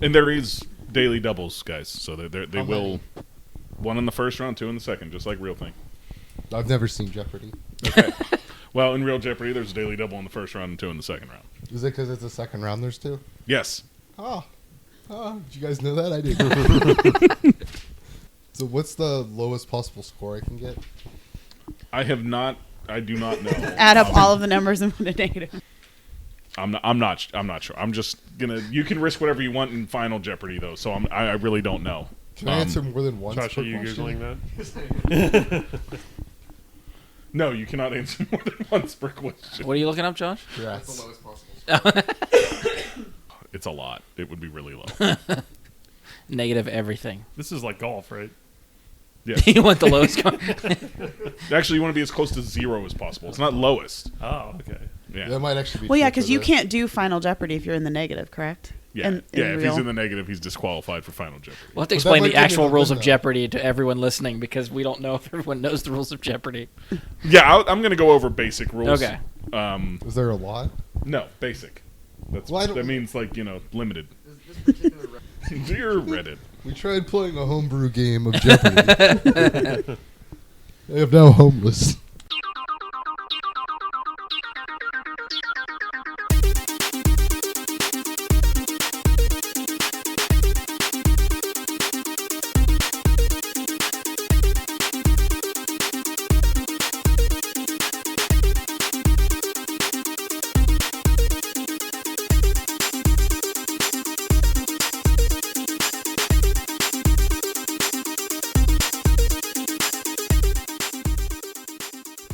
And there is daily doubles, guys. So they will... One in the first round, 2 in the second, just like real thing. I've never seen Jeopardy. Okay. Well, in real Jeopardy, there's a daily double in the first round and 2 in the second round. Is it because it's the second round there's 2? Yes. Oh, did you guys know that? I didn't. So what's the lowest possible score I can get? I do not know. Add up all of the numbers and put a negative. I'm not sure. I'm just gonna. You can risk whatever you want in Final Jeopardy, though. So I really don't know. Can I answer more than once? Josh, per are you question? Googling that? No, you cannot answer more than once per question. What are you looking up, Josh? That's the lowest possible score. It's a lot. It would be really low. Negative everything. This is like golf, right? Yeah. You want the lowest score? Actually, you want to be as close to 0 as possible. It's not lowest. Oh, okay. Yeah. That might actually be Well, yeah, true for because you this. can't do Final Jeopardy if you're in the negative, correct? Yeah. If real. he's in the negative, he's disqualified for Final Jeopardy. We'll have to But that explain might the give me actual the rules of window. Jeopardy to everyone listening because we don't know if everyone knows the rules of Jeopardy. Yeah, I'm going to go over basic rules. Okay. Is there a lot? No, basic. Well, I don't- That means, like, limited. This particular Dear Reddit. We tried playing a homebrew game of Jeopardy. I am now homeless.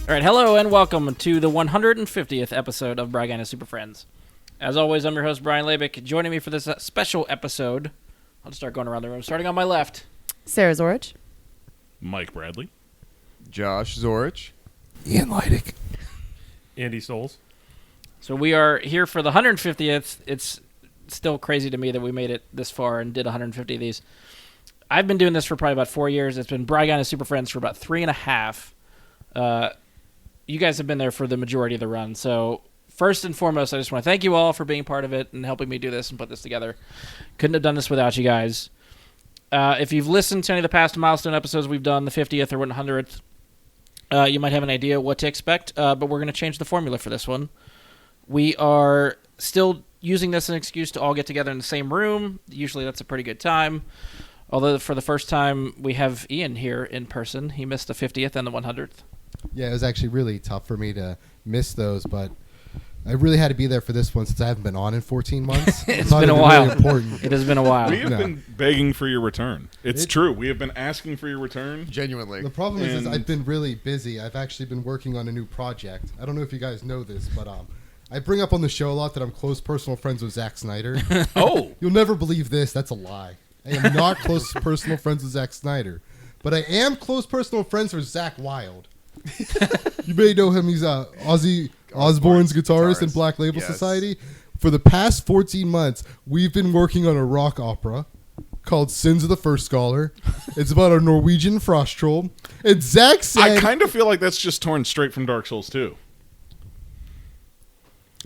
All right, hello and welcome to the 150th episode of Bragana Super Friends. As always, I'm your host, Brian Labick. Joining me for this special episode, I'll just start going around the room. Starting on my left, Sarah Zorich. Mike Bradley. Josh Zorich. Ian Leidick. Andy Souls. So we are here for the 150th. It's still crazy to me that we made it this far and did 150 of these. I've been doing this for probably about 4 years. It's been Bragana Super Friends for about 3.5. You guys have been there for the majority of the run. So first and foremost, I just want to thank you all for being part of it and helping me do this and put this together. Couldn't have done this without you guys. If you've listened to any of the past milestone episodes we've done, the 50th or 100th, you might have an idea what to expect, but we're going to change the formula for this one. We are still using this as an excuse to all get together in the same room. Usually that's a pretty good time. Although for the first time, we have Ian here in person. He missed the 50th and the 100th. Yeah, it was actually really tough for me to miss those, but I really had to be there for this one since I haven't been on in 14 months. It's been a while. Really important. It has been a while. We have been begging for your return. It's true. We have been asking for your return. Genuinely. The problem is And- I've been really busy. I've actually been working on a new project. I don't know if you guys know this, but I bring up on the show a lot that I'm close personal friends with Zack Snyder. Oh. You'll never believe this. That's a lie. I am not close personal friends with Zack Snyder, but I am close personal friends with Zach Wilde. You may know him. He's Ozzy Osbourne's guitarist in Black Label Yes. Society. For the past 14 months, we've been working on a rock opera called Sins of the First Scholar. It's about a Norwegian frost troll. And Zach said... I kind of feel like that's just torn straight from Dark Souls 2.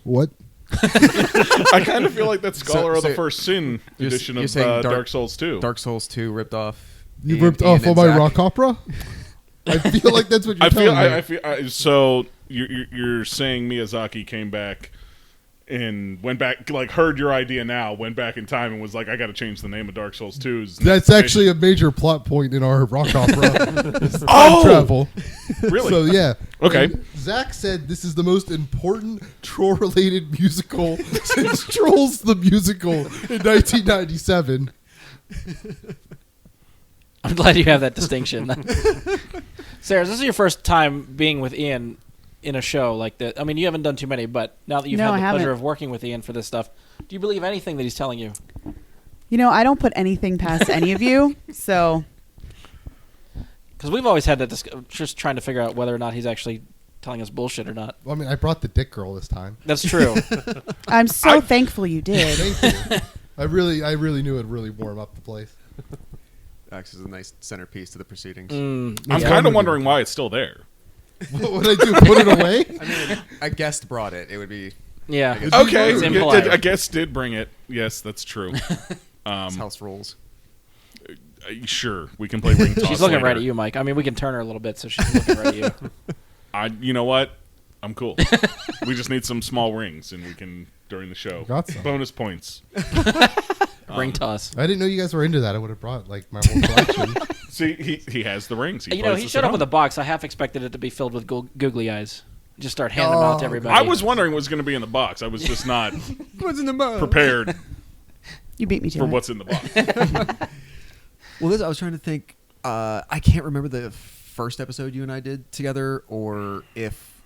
What? I kind of feel like that's Scholar of the so First Sin edition you're of saying Dark Souls 2. Dark Souls 2 ripped off. You Ian- ripped Ian off and on my Zach. rock opera? I feel like that's what you're telling me. So you're saying Miyazaki came back and went back, like heard your idea now, went back in time and was like, I got to change the name of Dark Souls 2's. That's actually a major plot point in our rock opera. It's time Oh! travel. Really? So yeah. Okay. And Zach said this is the most important troll-related musical since Trolls the Musical in 1997. I'm glad you have that distinction. Sarah, this is your first time being with Ian in a show like that. I mean, you haven't done too many, but now that you've No, had I the pleasure haven't. of working with Ian for this stuff, do you believe anything that he's telling you? You know, I don't put anything past any of you, so Because we've always had that just trying to figure out whether or not he's actually telling us bullshit or not. Well, I mean, I brought the dick girl this time. That's true. I'm so thankful you did. Thank you. I really knew it'd really warm up the place. Acts as a nice centerpiece to the proceedings. I'm Yeah. kind of wondering why it's still there. What would I do? Put it away? I mean, a guest brought it. It would be. Yeah. I guess- Okay, It's a impolite. guest did bring it. Yes, that's true. This house rules. Sure, we can play ring toss. She's looking later. right at you, Mike. I mean, we can turn her a little bit so she's looking right at you. You know what? I'm cool. We just need some small rings, and we can during the show. Got some. Bonus points. Ring toss. I didn't know you guys were into that. I would have brought like my whole collection. See, he has the rings. He You know, plays he this showed at up with a home. box. I half expected it to be filled with googly eyes. Just start handing them out to everybody. I was wondering what's going to be in the box. I was just not What's in the box? prepared You beat me to for it. what's in the box. Well, I was trying to think. I can't remember the first episode you and I did together, or if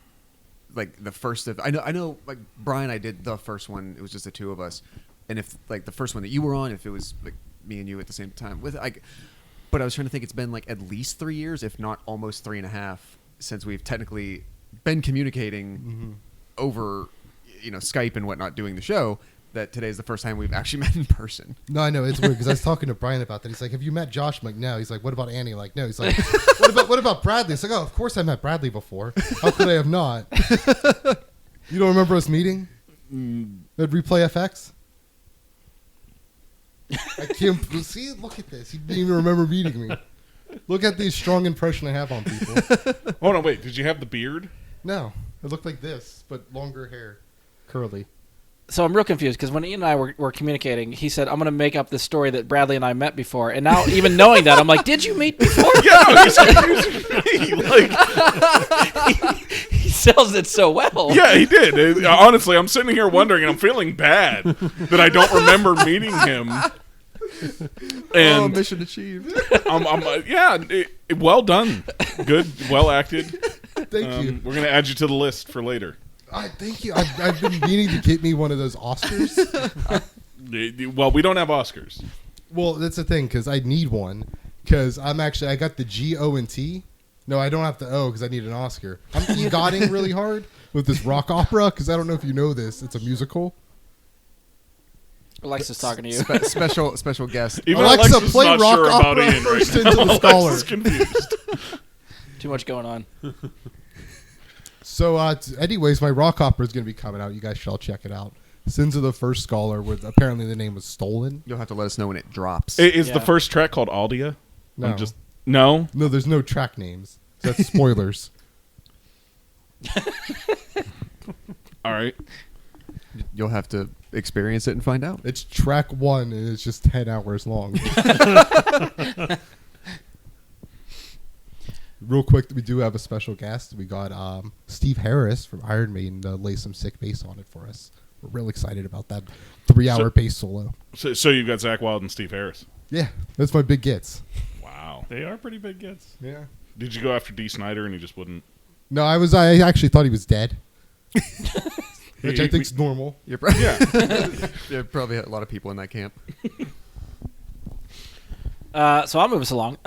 like the first of. I know. Like Brian, I did the first one. It was just the two of us, and if like the first one that you were on, if it was like me and you at the same time with like. But I was trying to think. It's been like at least 3 years, if not almost 3.5, since we've technically been communicating over, Skype and whatnot, doing the show. That today's the first time we've actually met in person. No, I know it's weird because I was talking to Brian about that. He's like, "Have you met Josh?" I'm like, "No." He's like, "What about Annie?" I'm like, "No." He's like, what about Bradley?" It's like, "Oh, of course I met Bradley before. How could I have not?" You don't remember us meeting at Replay FX? I can't see. Look at this. He didn't even remember meeting me. Look at the strong impression I have on people. Hold on, wait. Did you have the beard? No, it looked like this, but longer hair, curly. So I'm real confused because when Ian and I were communicating, he said, I'm going to make up this story that Bradley and I met before. And now, even knowing that, I'm like, did you meet before? Yeah, he's confusing me. Like, He sells it so well. yeah, he did. Honestly, I'm sitting here wondering, and I'm feeling bad that I don't remember meeting him. And Mission achieved. well done. Good, well acted. Thank you. We're going to add you to the list for later. Thank you. I've been meaning to get me one of those Oscars. Well, we don't have Oscars. Well, that's the thing because I need one because I got the GONT. No, I don't have the O because I need an Oscar. I'm EGOTing really hard with this rock opera because I don't know if you know this. It's a musical. Alexa's talking to you. Special guest. Even Alexa, Alexa's play not rock sure about opera Ian first right into now. the scholar. Alexa's confused. Too much going on. So, anyways, my rock opera is going to be coming out. You guys shall check it out. Sins of the First Scholar, where apparently the name was stolen. You'll have to let us know when it drops. Is the Yeah. first track called Aldia? No. No? No, there's no track names. So that's spoilers. All right. You'll have to experience it and find out. It's track 1, and it's just 10 hours long. Real quick, we do have a special guest. We got Steve Harris from Iron Maiden to lay some sick bass on it for us. We're real excited about that 3-hour bass solo. So you've got Zach Wilde and Steve Harris. Yeah, that's my big gets. Wow. They are pretty big gets. Yeah. Did you go after D. Snyder and he just wouldn't? No, I actually thought he was dead. Which I think's normal. You're probably, Yeah. there are probably a lot of people in that camp. So I'll move us along.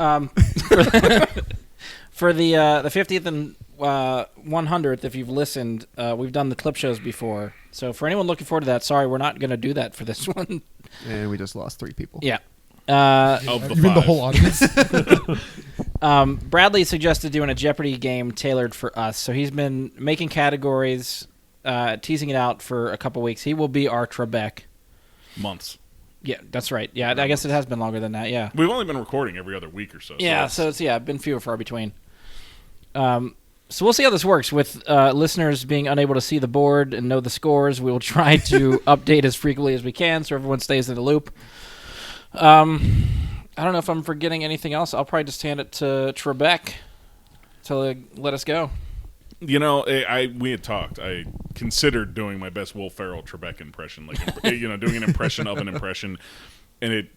For the 50th and 100th, if you've listened, we've done the clip shows before. So for anyone looking forward to that, sorry, we're not going to do that for this one. And we just lost 3 people. Yeah. Of the You mean the 5. whole audience? Bradley suggested doing a Jeopardy game tailored for us. So he's been making categories, teasing it out for a couple weeks. He will be our Trebek. Months. Yeah, that's right. Yeah, I guess it has been longer than that, yeah. We've only been recording every other week or so. Yeah, so it's been few and far between. So we'll see how this works with listeners being unable to see the board and know the scores. We will try to update as frequently as we can so everyone stays in the loop. I don't know if I'm forgetting anything else. I'll probably just hand it to Trebek to let us go. You know, we had talked. I considered doing my best Will Ferrell Trebek impression, doing an impression of an impression, and it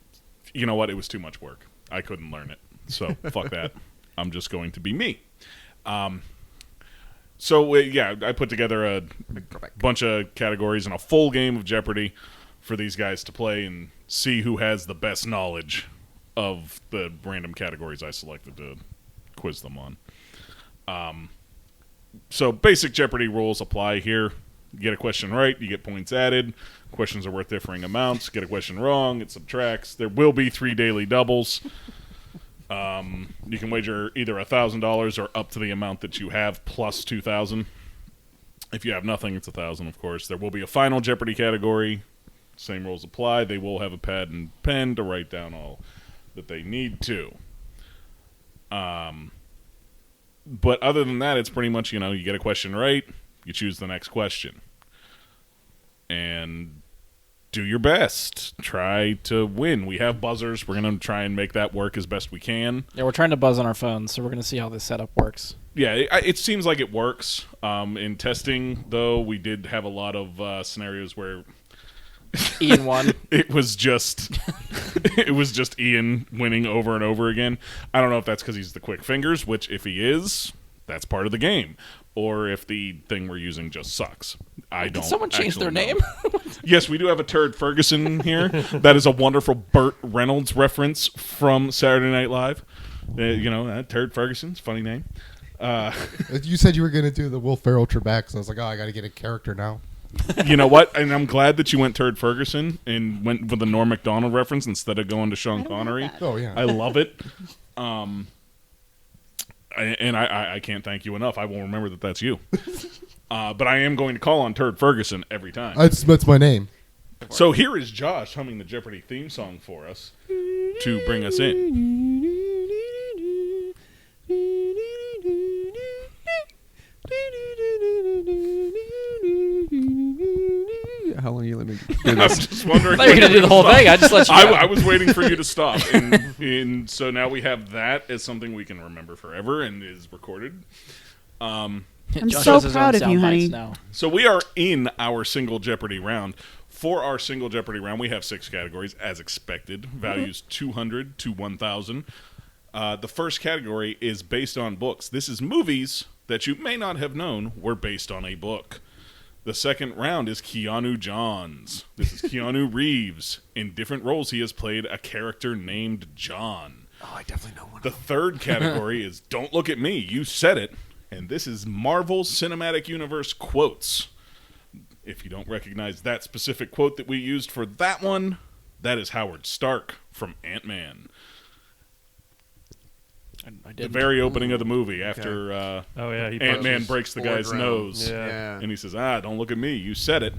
was too much work. I couldn't learn it, so fuck that. I'm just going to be me. I put together a bunch of categories and a full game of Jeopardy for these guys to play and see who has the best knowledge of the random categories I selected to quiz them on. So basic Jeopardy rules apply here. You get a question right, you get points added. Questions are worth differing amounts. Get a question wrong, it subtracts. There will be 3 daily doubles. You can wager either $1,000 or up to the amount that you have plus $2,000. If you have nothing, it's $1,000, of course. There will be a final Jeopardy category. Same rules apply. They will have a pad and pen to write down all that they need to. But other than that, it's pretty much, you get a question right, you choose the next question. And do your best. Try to win. We have buzzers. We're going to try and make that work as best we can. Yeah, we're trying to buzz on our phones, so we're going to see how this setup works. Yeah, it seems like it works. In testing, though, we did have a lot of scenarios where Ian won. it was just Ian winning over and over again. I don't know if that's because he's the quick fingers, which if he is, that's part of the game, or if the thing we're using just sucks. Did someone change their actually name? know. Yes, we do have a Turd Ferguson here. That is a wonderful Burt Reynolds reference from Saturday Night Live. Turd Ferguson's funny name. You said you were going to do the Will Ferrell Trebek, so I was like, oh, I got to get a character now. You know what? And I'm glad that you went Turd Ferguson and went with the Norm Macdonald reference instead of going to Sean Connery. Oh, yeah. I love it. I can't thank you enough. I will remember that that's you. But I am going to call on Turd Ferguson every time. That's my name. So here is Josh humming the Jeopardy theme song for us to bring us in. How long are you let me do I was this? just wondering. I thought you were going to do the whole thing. I just let you go. I was waiting for you to stop. And so now we have that as something we can remember forever and is recorded. I'm Josh so has his own proud of sound you, bites honey. now. So we are in our single Jeopardy round. For our single Jeopardy round, we have 6 categories, as expected. Values 200 to 1,000. The first category is based on books. This is movies that you may not have known were based on a book. The second round is Keanu Johns. This is Keanu Reeves. In different roles, he has played a character named John. Oh, I definitely know one. The third category is Don't Look at Me, You Said It. And this is Marvel Cinematic Universe quotes. If you don't recognize that specific quote that we used for that one, that is Howard Stark from Ant-Man. I The did. very opening of the movie after He Ant-Man punches. breaks the Forward guy's round. nose. Yeah. And he says, don't look at me, you said it.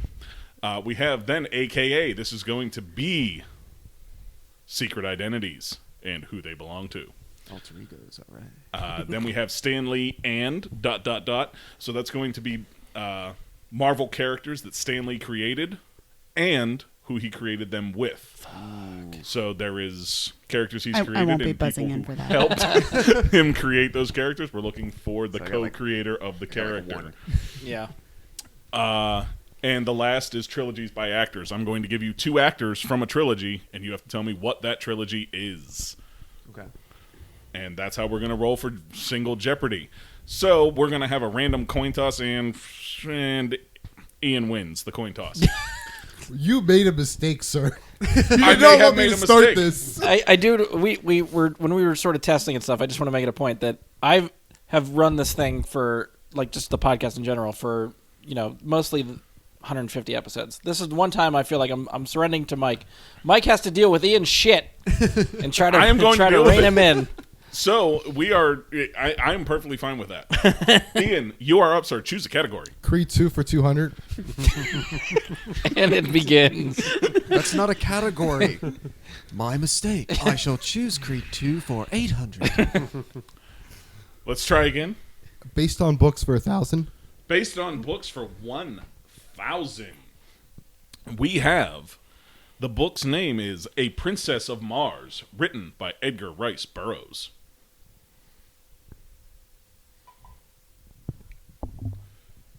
We have then AKA, this is going to be Secret Identities and who they belong to. Alter egos, all right. Then we have Stanley and ... So that's going to be Marvel characters that Stanley created and who he created them with. So there is characters he's created I won't be and buzzing people in for who that. helped him create those characters. We're looking for the So I got like- co-creator of the I got like character. one. Yeah. And the last is trilogies by actors. I'm going to give you 2 actors from a trilogy, and you have to tell me what that trilogy is. Okay. And that's how we're going to roll for single Jeopardy. So we're going to have a random coin toss, and Ian wins the coin toss. You made a mistake, sir. You I did may not have want me made to a start mistake. this. I do. We were when we were sort of testing and stuff. I just want to make it a point that I have run this thing for just the podcast in general for mostly 150 episodes. This is one time I feel like I'm surrendering to Mike. Mike has to deal with Ian's shit and try to I am going to deal with rein it. him in. So we are. I am perfectly fine with that. Ian, you are up, sir. Choose a category. Creed 2 for 200. And it begins. That's not a category. My mistake. I shall choose Creed 2 for 800. Let's try again. Based on books for 1,000. Based on books for 1,000, we have the book's name is A Princess of Mars, written by Edgar Rice Burroughs.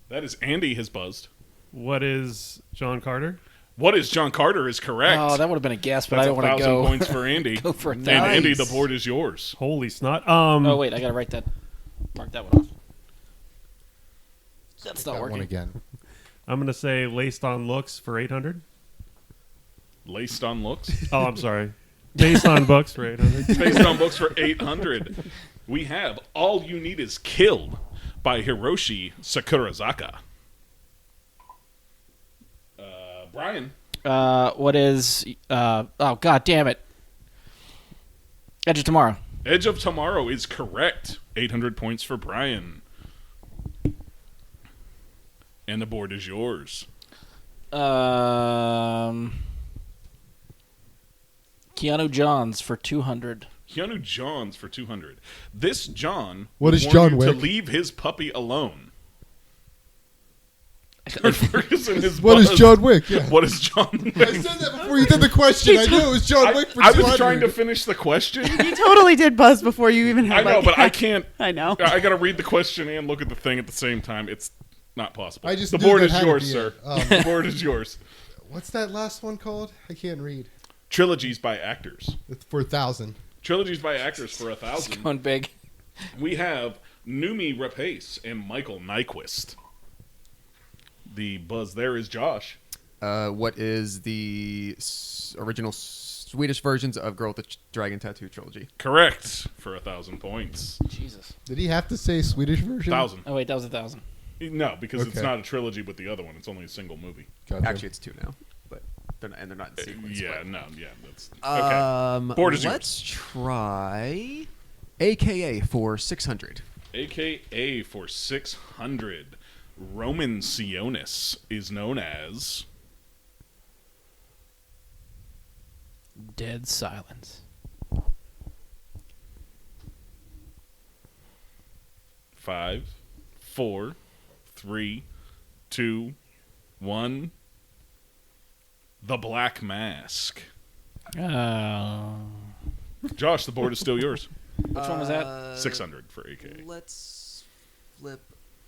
That is Andy has buzzed. What is John Carter? What is John Carter is correct. Oh, that would have been a guess, but That's I don't want to 1,000 go. points for Andy. Go for And 1,000. Andy, the board is yours. Holy snot. Oh wait, I gotta mark that one off. That's not That one working. again. I'm going to say laced on looks for 800. Laced on looks. Oh, I'm sorry. Based on books for 800. Based on books for 800. We have All You Need Is Killed by Hiroshi Sakurazaka. Brian. What is? Oh god damn it! Edge of Tomorrow. Edge of Tomorrow is correct. 800 points for Brian. And the board is yours. Keanu Johns for 200. Keanu Johns for 200. This John What is warned John you Wick? to leave his puppy alone. George Ferguson is What is buzzed. John Wick? Yeah. What is John I Wick? said that before you did the question. I knew it was John Wick for 200. I was trying to finish the question. You totally did buzz before you even I had. know, but I can't. I know. I got to read the question and look at the thing at the same time. It's not possible. I just the knew board that is had to yours, be sir. it. The board is yours. What's that last one called? I can't read. Trilogies by actors. It's for 1,000. Trilogies by actors for 1,000. Going big. We have Noomi Rapace and Michael Nyquist. The buzz there is Josh. What is the original Swedish versions of Girl with the Dragon Tattoo trilogy? Correct for 1,000 points. Jesus. Did he have to say Swedish version? 1,000. Oh, wait, that was 1,000. No, because it's Okay. not a trilogy with the other one. It's only a single movie. Gotcha. Actually, it's 2 now, but they're not in sequence. Yeah, but- no, yeah, that's okay. Board is let's try AKA for 600. AKA for 600. Roman Sionis is known as Dead silence. 5, 4, 3, 2, 1. The Black Mask. Oh. Josh, the board is still yours. Which one was that? 600 for AKA. Let's flip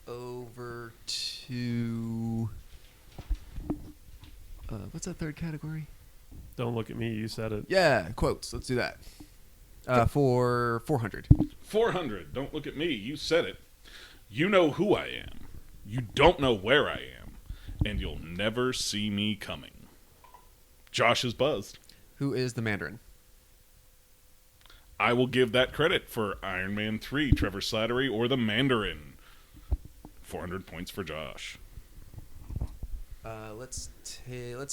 over to what's that third category? Don't look at me. You said it. Yeah, quotes. Let's do that. For 400. 400. Don't look at me. You said it. You know who I am. You don't know where I am. And you'll never see me coming. Josh is buzzed. Who is the Mandarin? I will give that credit for Iron Man 3, Trevor Slattery, or the Mandarin. 400 points for Josh. Let's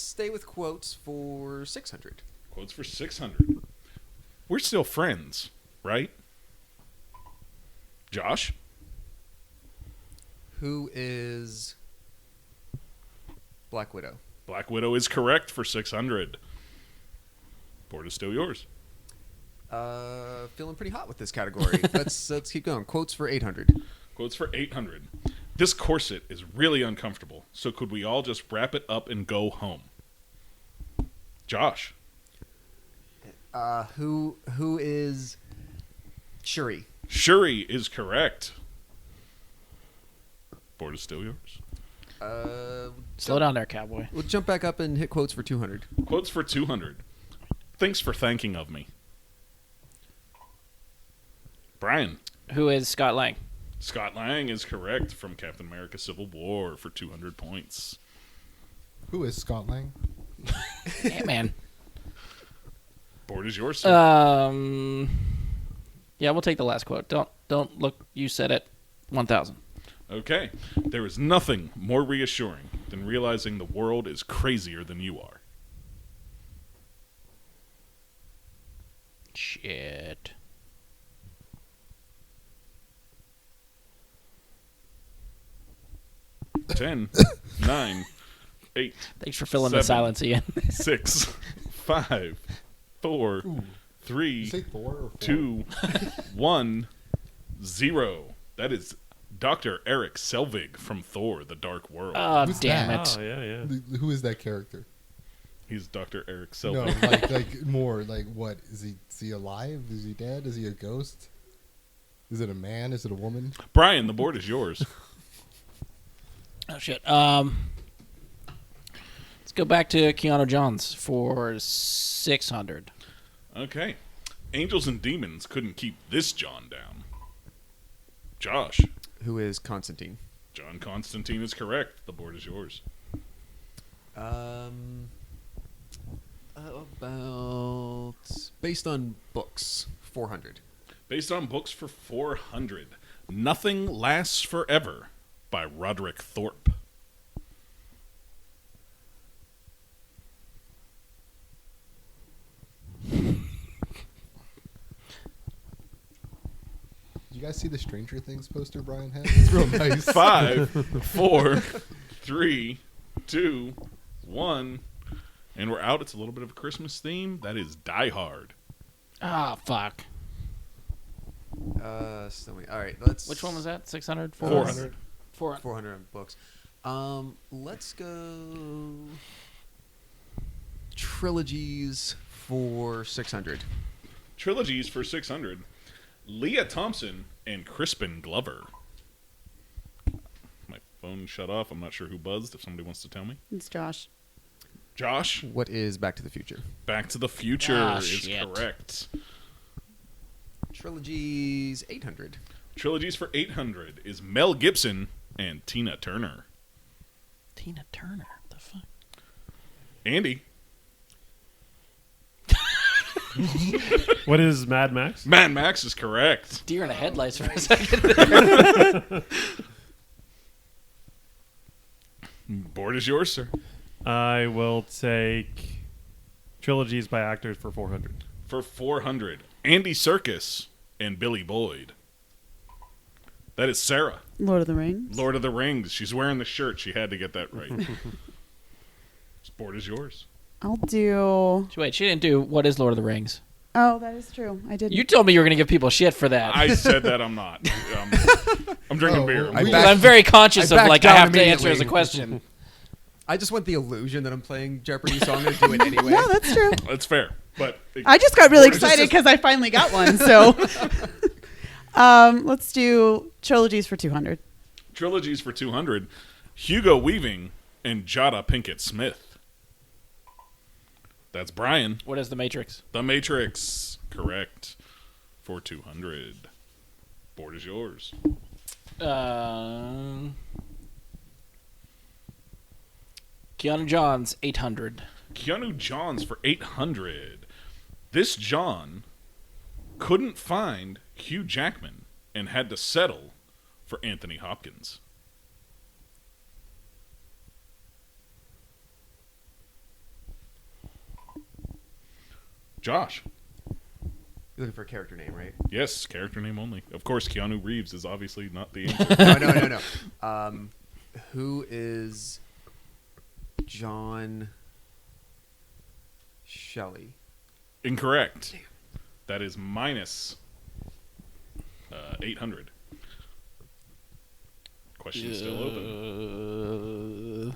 stay with quotes for 600. Quotes for 600. We're still friends, right? Josh? Who is Black Widow? Black Widow is correct for 600. Board is still yours. Feeling pretty hot with this category. let's keep going. Quotes for 800. Quotes for 800. This corset is really uncomfortable, so could we all just wrap it up and go home? Josh? Who is Shuri? Shuri is correct. Board is still yours. Slow down there, cowboy. We'll jump back up and hit quotes for 200. Quotes for 200. Thanks for thanking of me. Brian? Who is Scott Lang? Scott Lang is correct from Captain America Civil War for 200 points. Who is Scott Lang? Ant-Man. Board is yours, sir. Yeah, we'll take the last quote. Don't look. You said it. 1,000. Okay. There is nothing more reassuring than realizing the world is crazier than you are. Shit. Ten, 9, 8, Thanks for filling the 7, silence, Ian. 6, 5, 4, Ooh. 3, Say Thor or four? 2, 1, 0. That is Dr. Eric Selvig from Thor: The Dark World. Oh, Who's damn that? it. Oh yeah, yeah. Who is that character? He's Dr. Eric No, Selvig. like more like what? Is he alive? Is he dead? Is he a ghost? Is it a man? Is it a woman? Brian, the board is yours. Oh, shit. Let's go back to Keanu Johns for 600. Okay. Angels and demons couldn't keep this John down. Josh. Who is Constantine? John Constantine is correct. The board is yours. About based on books, 400. Based on books for 400. Nothing Lasts Forever by Roderick Thorpe. Did you guys see the Stranger Things poster Brian had? It's real nice. 5, 4, 3, 2, 1. And we're out. It's a little bit of a Christmas theme. That is Die Hard. Ah, fuck. Still all right, let's. Which one was that? 600? 400. 400. on books. Let's go trilogies for 600. Trilogies for 600. Leah Thompson and Crispin Glover. My phone shut off. I'm not sure who buzzed. If somebody wants to tell me. It's Josh. Josh, What is Back to the Future? Back to the Future Ah, is shit. correct. Trilogies 800. Trilogies for 800 is Mel Gibson and Tina Turner. Tina Turner. The fuck? Andy, What is Mad Max? Mad Max is correct. Deer in the headlights for a second. Board is yours, sir. I will take trilogies by actors for 400. For 400, Andy Serkis and Billy Boyd. That is Sarah. Lord of the Rings. Lord of the Rings. She's wearing the shirt. She had to get that right. This board is yours. I'll do. Wait, she didn't do What is Lord of the Rings? Oh, that is true. I didn't. You told me you were going to give people shit for that. I said that I'm not. I'm drinking Oh, beer. I Because I'm very conscious I of, backed like, I down have to answer as a immediately. question. I just want the illusion that I'm playing Jeopardy, so I'm going to do it anyway. No, that's true. That's fair. But I just got really Board is excited because I finally got one. So, let's do trilogies for 200. trilogies for 200, Hugo Weaving and Jada Pinkett Smith. That's Brian. What is The Matrix? The Matrix. Correct. For 200. Board is yours. Keanu Johns, 800. Keanu Johns for 800. This John couldn't find Hugh Jackman and had to settle for Anthony Hopkins. Josh. You're looking for a character name, right? Yes, character name only. Of course, Keanu Reeves is obviously not the answer. No. Who is John Shelley? Incorrect. That is minus 800. Question still open.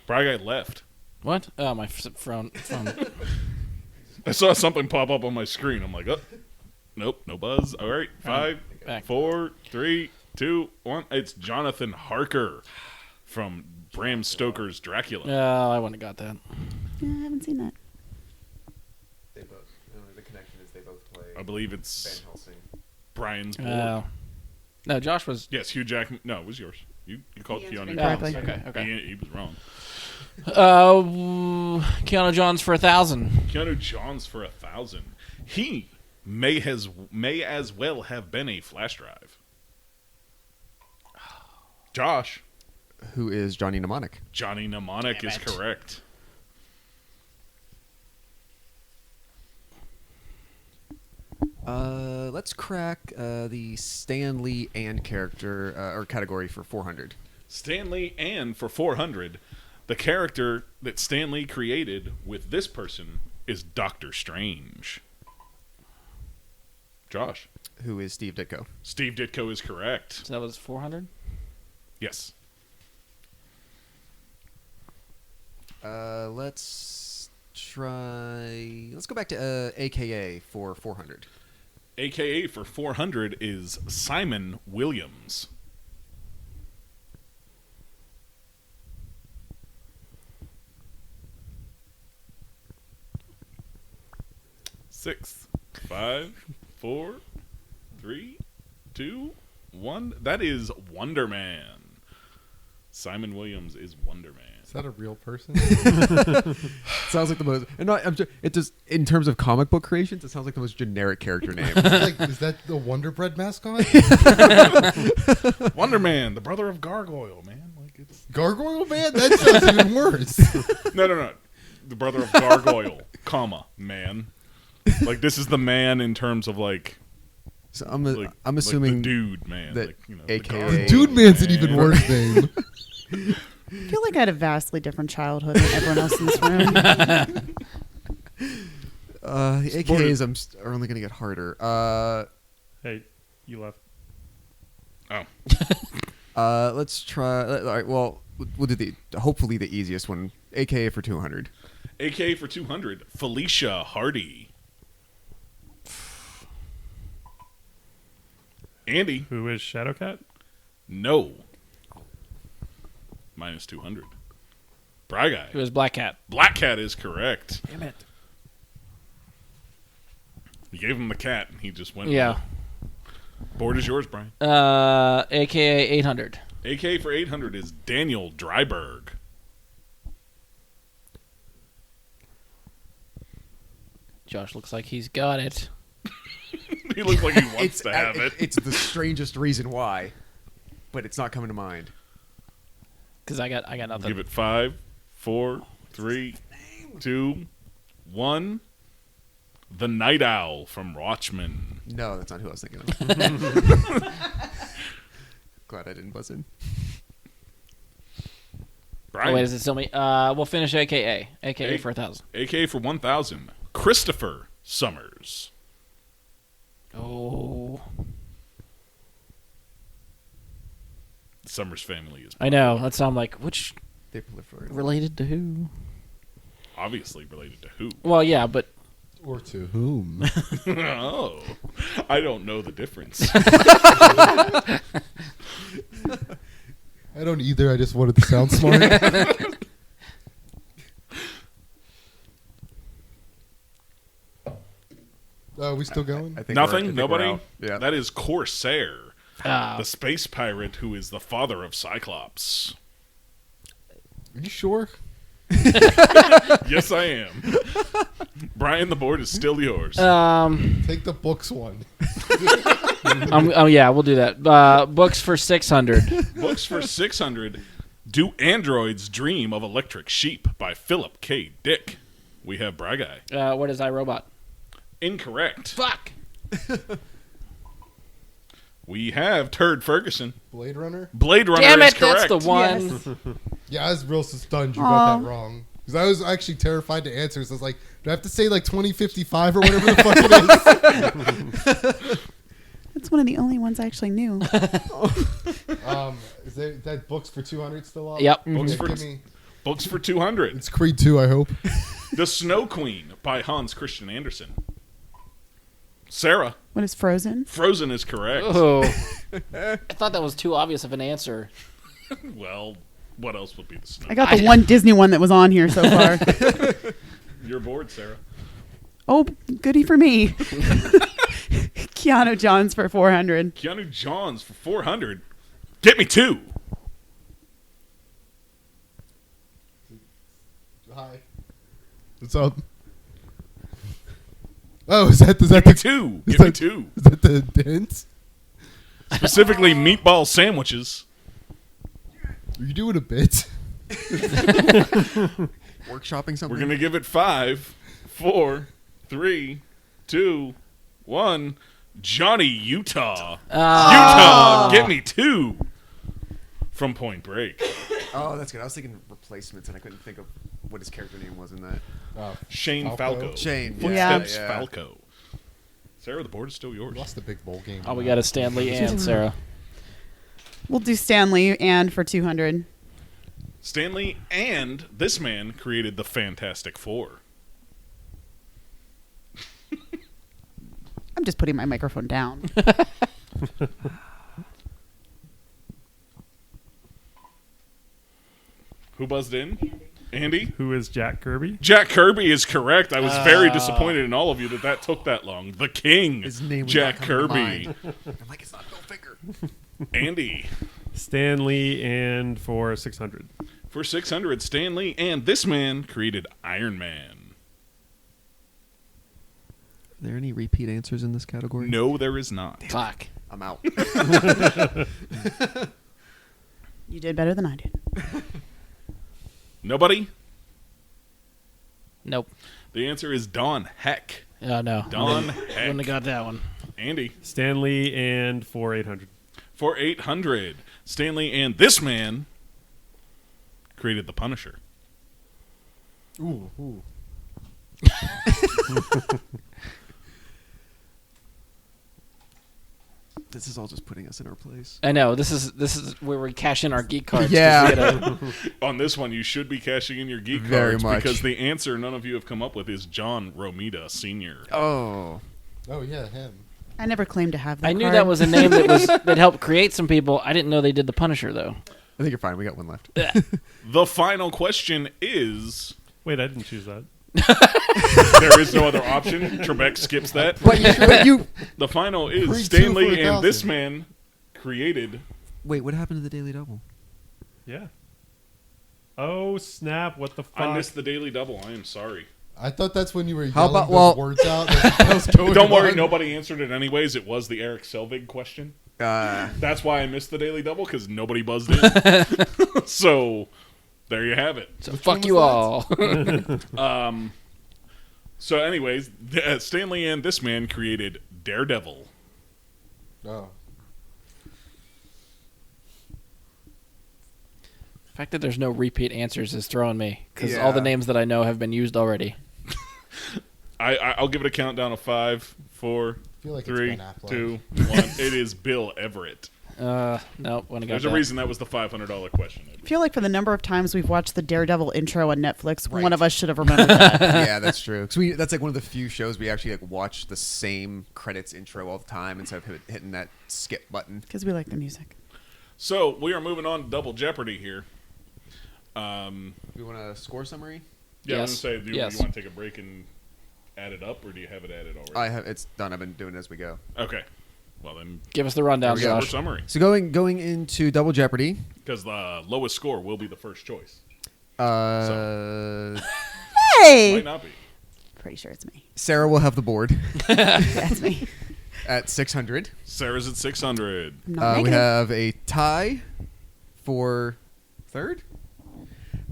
Brian Guy left. What? Oh, my phone. I saw something pop up on my screen. I'm like, oh, nope, no buzz. All right, 5, Back. 4, 3, 2, 1. It's Jonathan Harker from Bram Stoker's Dracula. Oh, I wouldn't have got that. Yeah, I haven't seen that. They both. The connection is they both play I believe it's Van Helsing. Brian's board. Oh. No, Josh was... Yes, Hugh Jackman. No, it was yours. You called He Keanu answered Johns. incorrectly. Okay. He was wrong. Keanu Johns for 1,000. Keanu Johns for 1,000. He may as well have been a flash drive. Josh. Who is Johnny Mnemonic? Johnny Mnemonic Damn is it. correct. Let's crack the Stan Lee and character or category for 400. Stanley and for 400, the character that Stan Lee created with this person is Doctor Strange. Josh. Who is Steve Ditko? Steve Ditko is correct. So that was 400? Yes. Let's go back to AKA for 400. AKA for 400 is Simon Williams. Six, 5, 4, 3, 2, 1. That is Wonder Man. Simon Williams is Wonder Man. Is that a real person? Sounds like the most. And not, it just in terms of comic book creations, it sounds like the most generic character name. Is that the Wonder Bread mascot? Wonder Man, the brother of Gargoyle, man. Like it's Gargoyle Man? That sounds even worse. no. The brother of Gargoyle, comma, man. Like this is the man in terms of like So Like I'm assuming the dude, man. that like, the AKA gargoyle, The dude man's an man. even worse name. I feel like I had a vastly different childhood than everyone else in this room. The AKAs are only going to get harder. Hey, you left. Oh, Let's try. All right. Well, we'll do hopefully the easiest one. AKA for 200. AKA for 200, Felicia Hardy. Andy, Who is Shadowcat? no. Minus 200. Bry Guy. Who is Black Cat? Black Cat is correct. Damn it. You gave him the cat, and he just went. Yeah. with it. Board is yours, Brian. AKA 800. AK for 800 is Daniel Dryberg. Josh looks like he's got it. He looks like he wants to have it. It's the strangest reason why, but it's not coming to mind. Because I got nothing. Give it 5, 4, 3, 2, 1. The Night Owl from Watchmen. No, that's not who I was thinking of. Glad I didn't buzz in. Brian. Oh, wait, is it still me? We'll finish AKA. AKA A- for 1,000. AK for 1,000. Christopher Summers. Oh. The Summers family is I know. That sound like, which They proliferate. related to who? obviously related to who. Well, yeah, but Or to whom? Oh, I don't know the difference. I don't either. I just wanted to sound smart. We still going? I think Nothing? we're Nobody? out. Yeah. That is Corsair, Ah. the space pirate who is the father of Cyclops. Are you sure? Yes, I am. Brian, the board is still yours. Take the books one. Yeah, we'll do that. Books for 600. Books for 600. Do Androids Dream of Electric Sheep by Philip K. Dick. We have Bry Guy. What is iRobot? Incorrect. Fuck. We have Turd Ferguson. Blade Runner? Blade Runner Damn is it, correct. that's the one. Yes. Yeah, I was real stunned you Aw. got that wrong. Because I was actually terrified to answer. So I was like, do I have to say like 2055 or whatever the fuck it is? That's one of the only ones I actually knew. Is that books for 200 still up? Yep. Books Yeah, for- give me. Books for 200. It's Creed 2, I hope. The Snow Queen by Hans Christian Andersen. Sarah, What is Frozen? Frozen is correct. Oh. I thought that was too obvious of an answer. Well, what else would be the Snow I got the one Disney one that was on here so far. You're bored, Sarah. Oh, goody for me. Keanu Johns for 400. Keanu Johns for 400. Get me 2. Hi. What's up? Oh, is that Give me the 2. is Give me that- 2. Is that the hint? Specifically, meatball sandwiches. Are you doing a bit? Workshopping something. We're going to give it 5, 4, 3, 2, 1. Johnny Utah. Utah, get me 2. From Point Break. Oh, that's good. I was thinking replacements, and I couldn't think of what his character name was in that. Shane Falco. Falco. Shane. Footsteps Yeah. Falco. Sarah, the board is still yours. Lost the big bowl game. Oh, we got a Stanley and Sarah. We'll do Stanley and for 200. Stanley and this man created the Fantastic Four. I'm just putting my microphone down. Who buzzed in? Andy? Who is Jack Kirby? Jack Kirby is correct. I was very disappointed in all of you that took that long. The King, His name was Jack not coming to Kirby. mind. I'm like, it's not Bill Finger. Andy. Stanley and for 600. For 600, Stanley and this man created Iron Man. Are there any repeat answers in this category? No, there is not. Fuck. I'm out. You did better than I did. Nobody? Nope. The answer is Don Heck. Oh, no. Don Wouldn't Heck. have got that one. Andy. Stanley and for 800. For 800, Stanley and this man created the Punisher. Ooh. This is all just putting us in our place. I know. This is where we cash in our geek cards. 'cause Yeah. we had a- On this one, you should be cashing in your geek Very cards much. because the answer none of you have come up with is John Romita Sr. Oh. Oh yeah, him. I never claimed to have that I knew card. that was a name that helped create some people. I didn't know they did the Punisher though. I think you're fine. We got one left. The final question is... Wait, I didn't choose that. There is no other option. Trebek skips that. But you. The final Free is two Stanley for and this 1,000. man created... Wait, what happened to the Daily Double? Yeah. Oh snap! What the fuck? I missed the Daily Double. I am sorry. I thought that's when you were How yelling about- those well- words out. That was going Don't worry, on. nobody answered it anyways. It was the Eric Selvig question. That's why I missed the Daily Double, because nobody buzzed in. So, there you have it. So Which fuck one you was all. So, anyways, Stanley and this man created Daredevil. Oh. The fact that there's no repeat answers is throwing me because all the Yeah. names that I know have been used already. I'll give it a countdown of 5, 4, I feel like 3, it's Ben Affleck. 2, 1. It is Bill Everett. Nope. When I got There's that. a reason that was the $500 question. I feel like for the number of times we've watched the Daredevil intro on Netflix, Right. one of us should have remembered that. Yeah, that's true. 'Cause that's like one of the few shows we actually like watch the same credits intro all the time instead of hitting that skip button. Because we like the music. So, we are moving on to Double Jeopardy here. We want a score summary? Yeah, I was Yes. going to say, do you Yes. want to take a break and add it up, or do you have it added already? I have. It's done. I've been doing it as we go. Okay. Well, then, Give us the rundown, score Josh. summary. So going into Double Jeopardy. Because the lowest score will be the first choice. Might Hey! Might not be. Pretty sure it's me. Sarah will have the board That's me. at 600. Sarah's at 600. I'm not We negative. have a tie for third.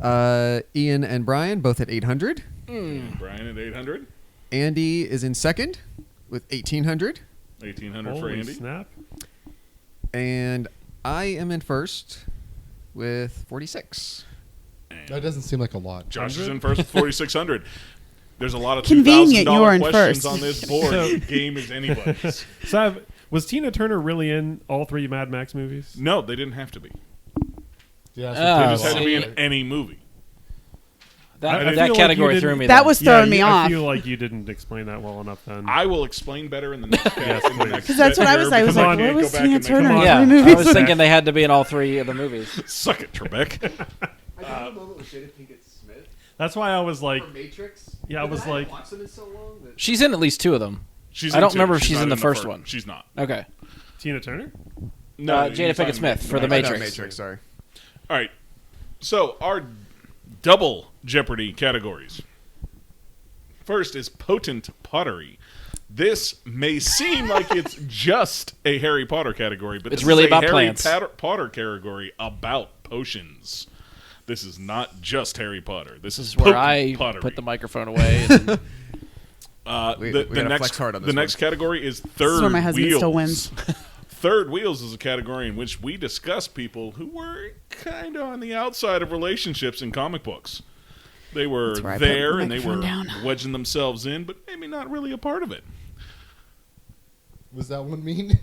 Ian and Brian both at 800. And Brian at 800. Andy is in second with 1800. 1800 for Holy Andy. snap! And I am in first with 46. That doesn't seem like a lot. Josh is in first with 4,600. There's a lot of Convenient, you are $2,000 in questions first. on this board. So- The game is anybody's. So, was Tina Turner really in all 3 Mad Max movies? No, they didn't have to be. Yeah, Oh, They that's just had to be see. in any movie. I That feel like category you threw didn't- me. That then. was throwing me I off. feel like you didn't explain that well enough then. I will explain better in the next cast. Yes, in the please. next 'Cause that's what I was- year, I was because like, can't what go was back Tina and make Turner them in? up. Yeah, Three I movies. was thinking they had to be in all 3 of the movies. Suck it, Trebek. I got a moment with Jada Pinkett Smith That's why I was like, for Matrix. Yeah, I was like- watched them in so long that She's in at least 2 of them. She's I in don't two. remember if she's not in the first fir- one. She's not. Okay. Tina Turner? No, Jada she's not Pinkett in Smith for the Oh, no, Matrix. Matrix, sorry. All right. So, our double Jeopardy categories. First is potent pottery. This may seem like it's just a Harry Potter category, but It's this really is a about Harry plants. Potter category about potions. This is not just Harry Potter. This This is is where potent I pottery. put the microphone away. And We the gotta next flex hard on the this next one. category is third where my husband wheels. still wins. Third wheels is a category in which we discuss people who were kind of on the outside of relationships in comic books. They were That's where I put there the and they were microphone down. wedging themselves in, but maybe not really a part of it. Was that one mean?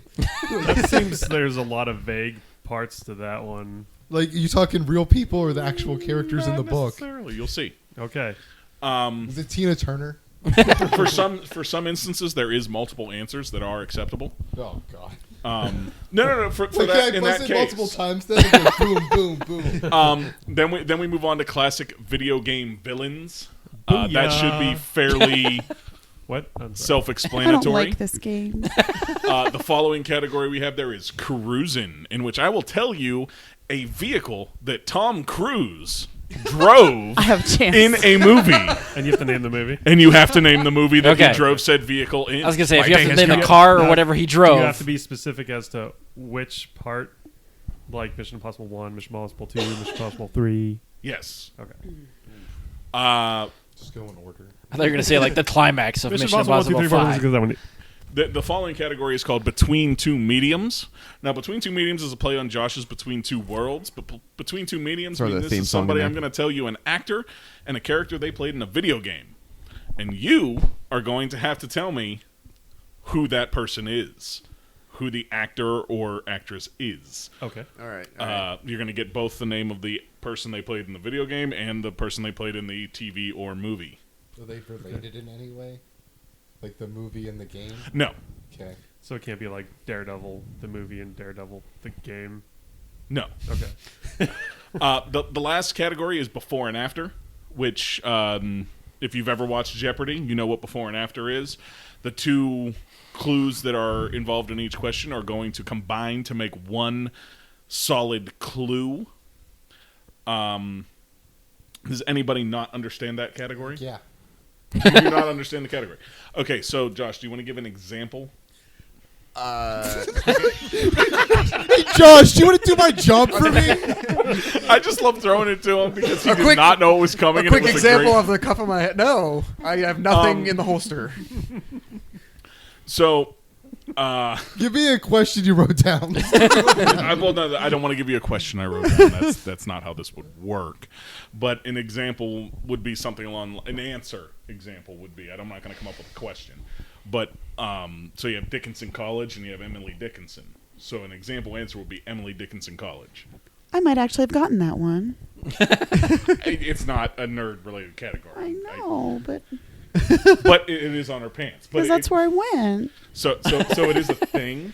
It seems there's a lot of vague parts to that one. Like, you talking real people or the actual characters in the Not book? necessarily. You'll see. Okay. Was it Tina Turner? For some instances, there is multiple answers that are acceptable. Oh God! No. For Wait, that, can in I that buzz it case, multiple times? Then and go boom, boom, boom. then we move on to classic video game villains. That should be Booyah. fairly What? I'm sorry. I don't self-explanatory. like this game. The following category we have there is cruising, in which I will tell you a vehicle that Tom Cruise drove I have a chance. in a movie, And you have to name the movie. and you have to name the movie that Okay. he drove said vehicle in. I was gonna say, if you Like, have to dang, name the it's car or No, whatever he You drove, have to be specific as to which part, like Mission Impossible 1, Mission Impossible 2, Mission Impossible 3. Yes. Okay. Just go in order. I thought you were gonna say like the climax of Mission Impossible 1, 2, 3, 4, 5, 5. 6, 7, 8. The following category is called Between Two Mediums. Now, Between Two Mediums is a play on Josh's Between Two Worlds. But Between Two Mediums Throw the means this theme is song in somebody there. I'm going to tell you an actor and a character they played in a video game. And you are going to have to tell me who that person is, who the actor or actress is. Okay. All right. You're going to get both the name of the person they played in the video game and the person they played in the TV or movie. Are they related in any way? Like the movie and the game? No. Okay. So it can't be like Daredevil, the movie, and Daredevil, the game. No. Okay. The last category is before and after, which if you've ever watched Jeopardy, you know what before and after is. The two clues that are involved in each question are going to combine to make one solid clue. Does anybody not understand that category? Yeah. You do not understand the category. Okay, so Josh, do you want to give an example? Hey, Josh, do you want to do my job for me? I just love throwing it to him because he did quick- not know it was coming. A and quick it was example great- of the cuff of my head. No, I have nothing in the holster. So, Give me a question you wrote down. I don't want to give you a question I wrote down. That's not how this would work. But an example would be something along an answer. Example would be I'm not going to come up with a question. But so you have Dickinson College and you have Emily Dickinson. So an example answer would be Emily Dickinson College. I might actually have gotten that one. It's not a nerd related category. I know, but But it is on her pants. But because that's where I went. so it is a thing.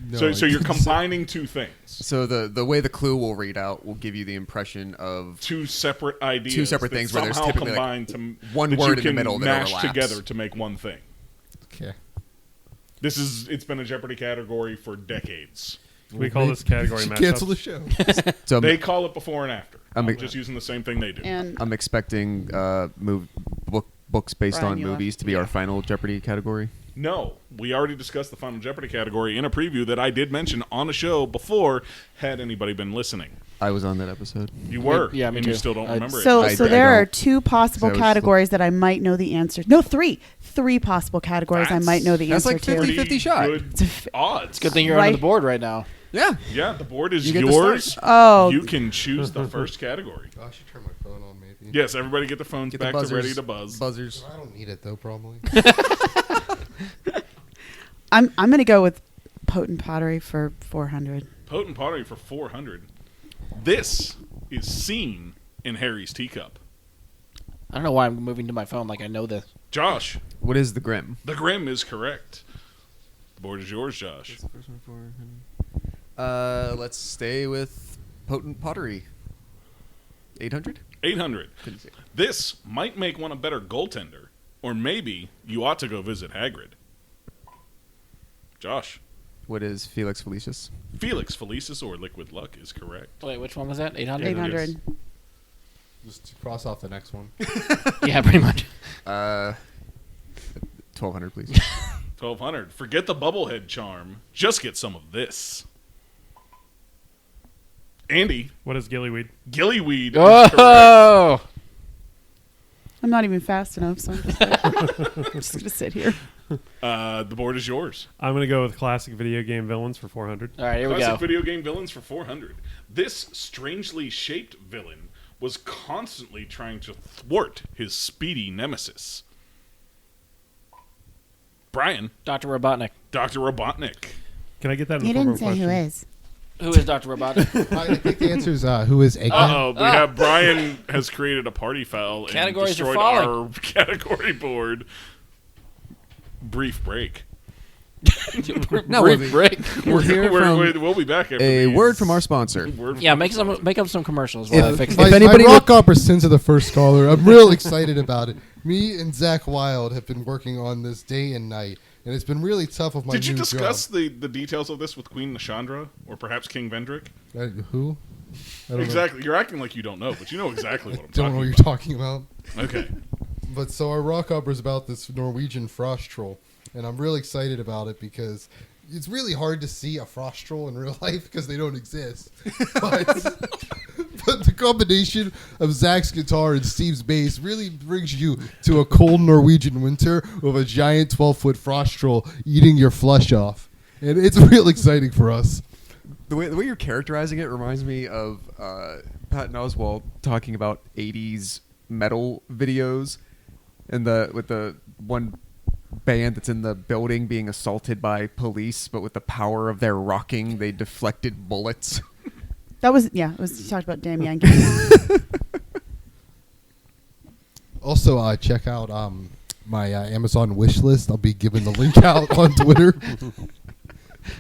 No, So you're combining two things. So the way the clue will read out will give you the impression of Two separate ideas. Two separate that things where there's somehow typically, like, combined to one that word you in the can middle that mash overlaps. together to make one thing. Okay. It's been a Jeopardy category for decades. We call this category Should mashup. cancel the show. so They call it before and after. I'm- I'm just using the same thing they do. And I'm expecting books based Brian, on you movies to be our final Jeopardy category. No, we already discussed the Final Jeopardy category in a preview that I did mention on a show before. Had anybody been listening? I was on that episode. You were. Yeah, me and you too. still don't remember it. so I there are don't. two possible So I was categories that I might know the answer. No, three possible categories I might know the That's answer like to. 50 Pretty shot. Good odds. Good thing you're Right. on the board right now. Yeah. Yeah, the board is You get to yours. start. Oh, You can choose the first category. I should turn my phone on, maybe. Yes, everybody get their phones Get the back to buzzers. ready to buzz. Buzzers. I don't need it though, probably. I'm gonna go with potent pottery for 400. Potent pottery for 400. This is seen in Harry's teacup. I don't know why I'm moving to my phone like I know this. Josh, What is the Grim? the Grim is correct. The board is yours, Josh. Let's stay with potent pottery. 800? 800. This might make one a better goaltender, or maybe you ought to go visit Hagrid. Josh. What is Felix Felicius? Felix Felicis or Liquid Luck is correct. Wait, which one was that? 800? 800. Just cross off the next one. Yeah, pretty much. 1200, please. 1200. Forget the bubblehead charm. Just get some of this. Andy, What is gillyweed? gillyweed is correct. Oh! I'm not even fast enough, so I'm just gonna sit here. The board is yours. I'm gonna go with classic video game villains for 400. All right, here we Classic go. video game villains for 400. This strangely shaped villain was constantly trying to thwart his speedy nemesis. Brian, Dr. Robotnik. Dr. Robotnik. Can I get that in the form of a question? is. Who is Dr. Robotnik? I think the answer is who is Eggman? Uh-oh, we have Brian has created a party foul and Categories are destroyed falling. our category board. Brief break. No, Brief break. We're here from We'll be back after a these. word from our sponsor. Word from Yeah, our make sponsor. up some commercials while I fix If My, it. anybody my rock opera Sins of the First Scholar. I'm real excited about it. Me and Zach Wild have been working on this day and night, and it's been really tough with my Did you new discuss job. the details of this with Queen Nashandra or perhaps King Vendrick? Who? I don't Exactly. You're acting like you don't know, but you know exactly what I'm Don't know talking what you're about. talking about. Okay. But so our rock opera is about this Norwegian frost troll, and I'm really excited about it because it's really hard to see a frost troll in real life because they don't exist. But, But the combination of Zach's guitar and Steve's bass really brings you to a cold Norwegian winter with a giant 12-foot frost troll eating your flesh off. And it's real exciting for us. The way you're characterizing it reminds me of Patton Oswalt talking about 80s metal videos and with the one band that's in the building being assaulted by police, but with the power of their rocking, they deflected bullets. That was, he talked about Damn Yankees. Also, check out my Amazon wish list. I'll be giving the link out on Twitter.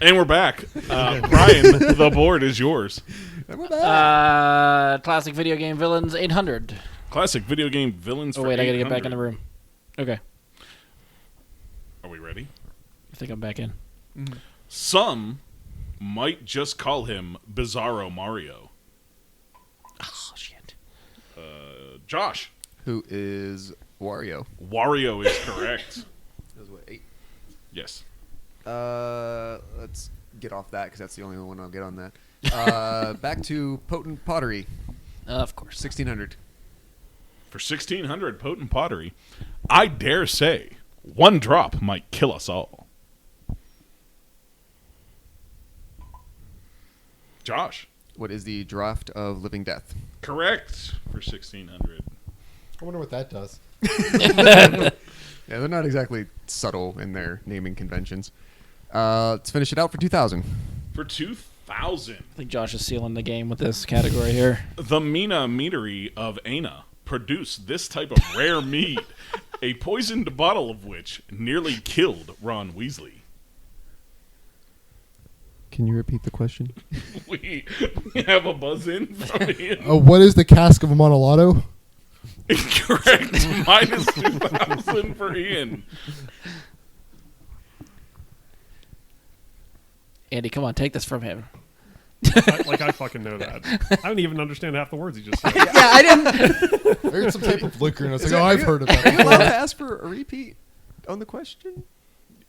And we're back. Brian, the board is yours. Classic video game villains 800. Classic video game villains. Oh wait, I gotta get back in the room. Okay. Are we ready? I think I'm back in. Mm-hmm. Some might just call him Bizarro Mario. Oh shit. Josh. Who is Wario? Wario is correct. That was what, 8? Yes. Let's get off that because that's the only one I'll get on that. Back to Potent Pottery. Of course. 1600. For 1600 Potent Pottery, I dare say one drop might kill us all. Josh. What is the draft of Living Death? Correct for 1600. I wonder what that does. Yeah, they're not exactly subtle in their naming conventions. Let's finish it out for 2000. For 2000, I think Josh is sealing the game with this category here. the Mina Meadery of Ana produced this type of rare mead, a poisoned bottle of which nearly killed Ron Weasley. Can you repeat the question? We have a buzz in from Ian. What is the cask of Amontillado? Incorrect. Minus 2,000 for Ian. Andy, come on, take this from him. I fucking know that. I don't even understand half the words he just said. Yeah, I didn't. I heard some type of liquor, and I was like, I've heard of Are you that. allowed to ask for a repeat on the question?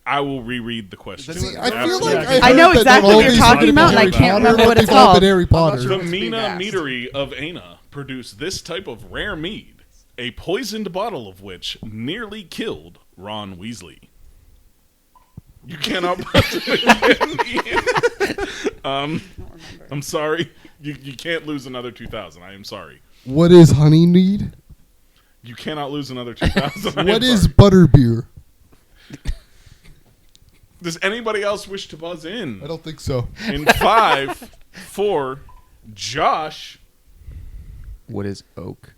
I will reread the question. See, I feel Absolutely. like I know heard that exactly all what you're these talking have about, been and I Harry can't Potter, remember but what it's they've all called. been Harry Potter. sure. The It's being Mina asked. Meadery of Ana produced this type of rare mead, a poisoned bottle of which nearly killed Ron Weasley. You cannot buzz it again, Ian. I'm sorry. You can't lose another 2,000. I am sorry. What is honey mead? You cannot lose another 2,000. What is butterbeer? Does anybody else wish to buzz in? I don't think so. In 5, 4, Josh. What is oak?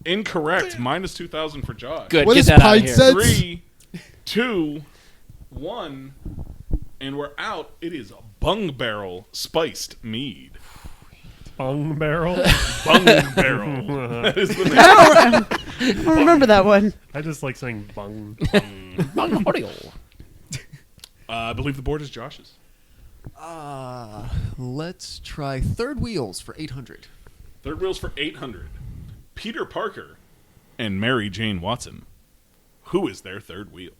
Incorrect. Minus 2,000 for Josh. Good, What get is that out of pint here. set? 3, 2, 1, and we're out. It is a Bung Barrel spiced mead. Bung barrel. Bung Barrel. That is the name. I don't remember that one. I just like saying bung. I believe the board is Josh's. Let's try Third Wheels for 800. Third wheels for 800. Peter Parker and Mary Jane Watson. Who is their third wheel?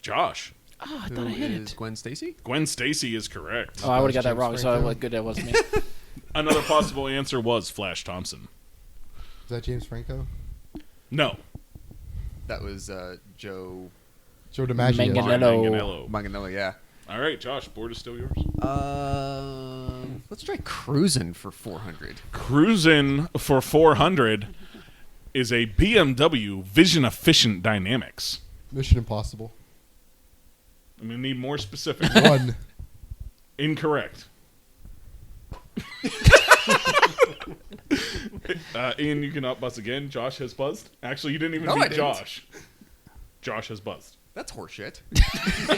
Josh. Oh, I Who thought I hit is it. Gwen Stacy? Gwen Stacy is correct. Oh, I would have got that James wrong, so Franco. what good that wasn't me. Another possible answer was Flash Thompson. Is that James Franco? No. That was Joe Joe DiMaggio. Manganiello. Manganello, yeah. All right, Josh, board is still yours. Let's try Cruisin' for 400. Cruisin' for 400 is a BMW Vision Efficient Dynamics. Mission Impossible. I'm going to need more specific. 1. Incorrect. Ian, you cannot buzz again. Josh has buzzed. Actually, you didn't even No, I beat didn't. Josh. Josh has buzzed. That's horseshit.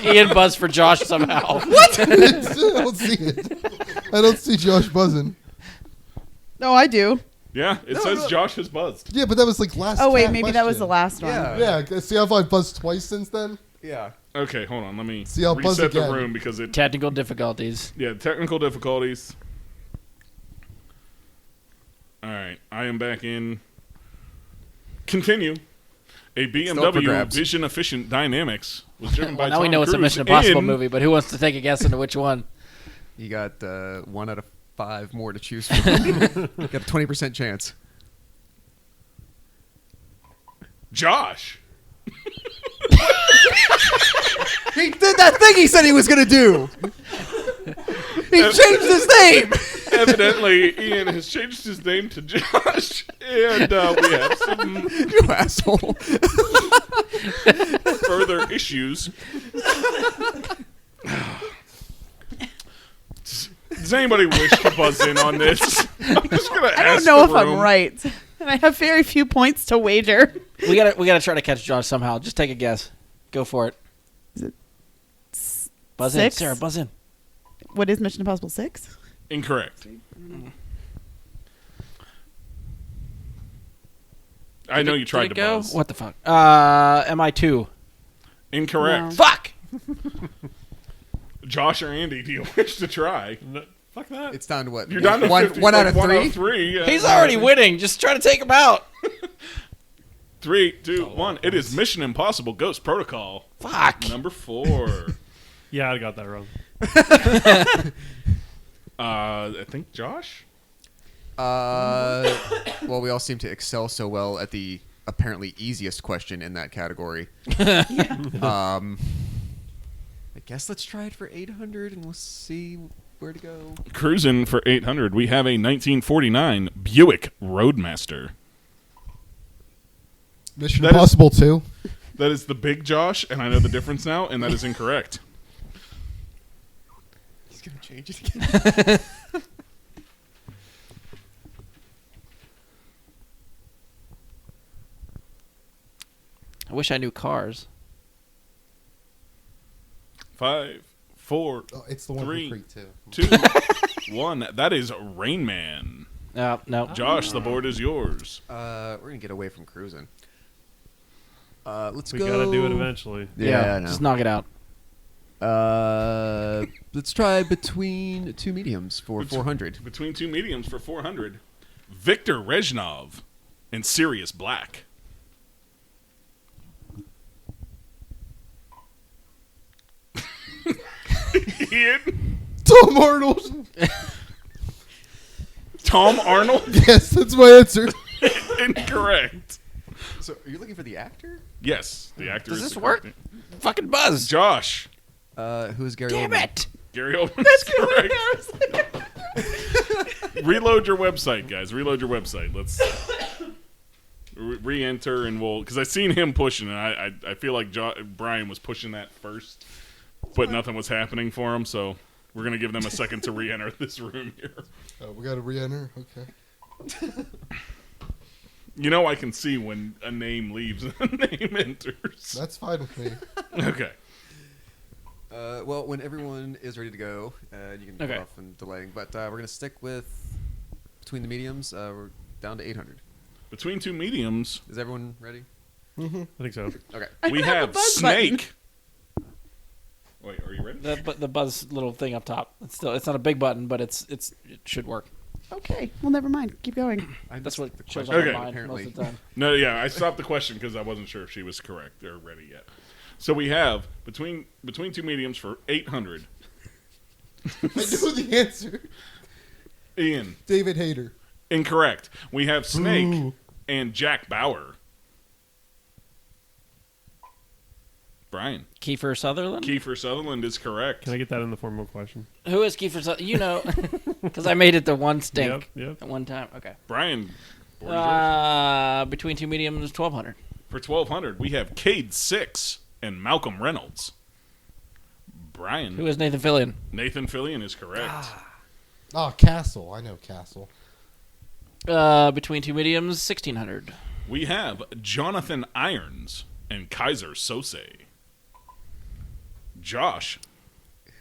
Ian buzzed for Josh somehow. I don't see it. I don't see Josh buzzing. No, I do. Yeah, it says no. Josh has buzzed. Yeah, but that was like last Oh, wait, cat maybe that was the question. last one. Yeah. Yeah, see how I've buzzed twice since then? Yeah. Okay, hold on. Let me See, I'll buzz reset the again. room because it. Technical difficulties. Yeah, technical difficulties. All right, I am back in. Continue. A Still up for BMW grabs. Vision Efficient Dynamics was driven by Well, now Tom we know it's a Cruise Mission Impossible in movie, but who wants to take a guess into which one? You got 1 out of 5 more to choose from. You got a 20% chance. Josh. He did that thing he said he was going to do. He changed his name. Evidently, Ian has changed his name to Josh, and we have some You asshole. further issues. Does anybody wish to buzz in on this? I'm just gonna ask I don't know the if I'm room. right, and I have very few points to wager. We gotta try to catch Josh somehow. Just take a guess. Go for it. Is it Buzz 6? in, Sarah. Buzz in. What is Mission Impossible 6? Incorrect. I know you tried to Did it go? buzz. What the fuck? MI2. Incorrect. No. Fuck. Josh or Andy, do you wish to try? No, fuck that. It's down to what? You're down to 1 50, out like of 1 out 3? of 3. He's already winning. Just try to take him out. 3, 2, 1. It is Mission Impossible Ghost Protocol. Fuck. Number 4. Yeah, I got that wrong. I think Josh? Well, we all seem to excel so well at the apparently easiest question in that category. I guess let's try it for 800 and we'll see where to go. Cruising for 800, we have a 1949 Buick Roadmaster. Mission That is- Impossible 2. That is the big Josh, and I know the difference now, and that is incorrect. He's going to change it again. I wish I knew cars. 5, 4, Oh, it's the one 3, from Creed 2. 2, 1. That is Rain Man. No. Josh, the board is yours. We're going to get away from cruising. Let's We go. gotta do it eventually. Yeah, I know. Just knock it out. Let's try between 2 mediums for 400. Between 2 mediums for 400. Victor Reznov and Sirius Black. Ian? Tom Arnold. Tom Arnold? Yes, that's my answer. Incorrect. So, are you looking for the actor? Yes, the actor Does is this the work? correct name. Fucking buzz. Josh. Who is Gary Damn Oldman? it. Gary Oldman is correct. Reload your website, guys. Reload your website. Let's re-enter and we'll... Because I seen him pushing, and I feel like Brian was pushing that first, but nothing was happening for him, so we're going to give them a second to re-enter this room here. Oh, we got to re-enter? Okay. You know I can see when a name leaves and a name enters. That's fine with me. Okay. Well, when everyone is ready to go, you can Okay. go off and delaying. But we're going to stick with between the mediums. We're down to 800. Between 2 mediums, Is everyone ready? I think so. Okay. we have a buzz Snake. Wait, are you ready? The buzz little thing up top. It's not a big button, but it should work. Okay, well, never mind. Keep going. That's what shows question, up Okay. on mine apparently. most of the time. No, yeah, I stopped the question because I wasn't sure if she was correct or ready yet. So we have between 2 mediums for 800. I know the answer. Ian, David Hayter. incorrect. We have Snake Ooh. and Jack Bauer. Brian, Kiefer Sutherland? Kiefer Sutherland is correct. Can I get that in the form of a question? Who is Kiefer Sutherland? You know, because I made it to one stink Yep. at one time. Okay. Brian, board is yours. Between 2 mediums, 1,200. For 1,200, we have Cade Six and Malcolm Reynolds. Brian, Who is Nathan Fillion? Nathan Fillion is correct. Oh, Castle. I know Castle. Between 2 mediums, 1,600. We have Jonathan Irons and Kaiser Sose. Josh,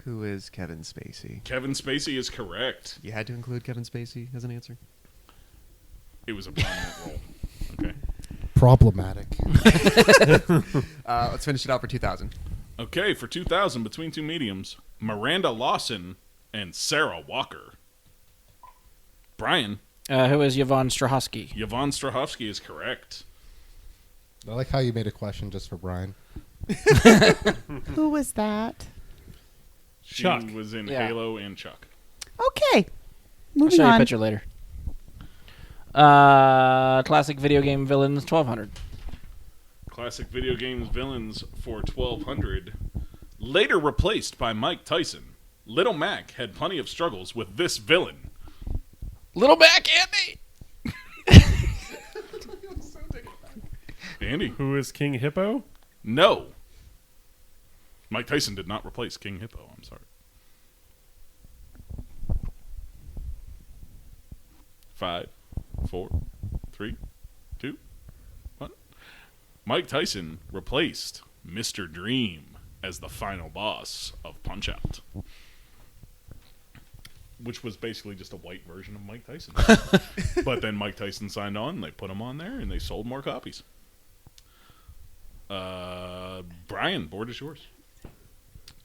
Who is Kevin Spacey? Kevin Spacey is correct. You had to include Kevin Spacey as an answer. It was a prominent role. Okay. Problematic. Let's finish it out for 2,000. Okay, for 2,000, between 2 mediums, Miranda Lawson and Sarah Walker. Brian, Who is Yvonne Strahovski? Yvonne Strahovski is correct. I like how you made a question just for Brian. Who was that? She Chuck. was in Yeah. Halo and Chuck. Okay. I'll Moving show you a on. picture later. Classic video game villains, 1200. Classic video games villains for 1200. Later replaced by Mike Tyson. Little Mac had plenty of struggles with this villain. Little Mac Andy. Andy? Who is King Hippo? No. Mike Tyson did not replace King Hippo. I'm sorry. 5, 4, 3, 2, 1. Mike Tyson replaced Mr. Dream as the final boss of Punch-Out. Which was basically just a white version of Mike Tyson. But then Mike Tyson signed on, and they put him on there, and they sold more copies. Brian, board is yours.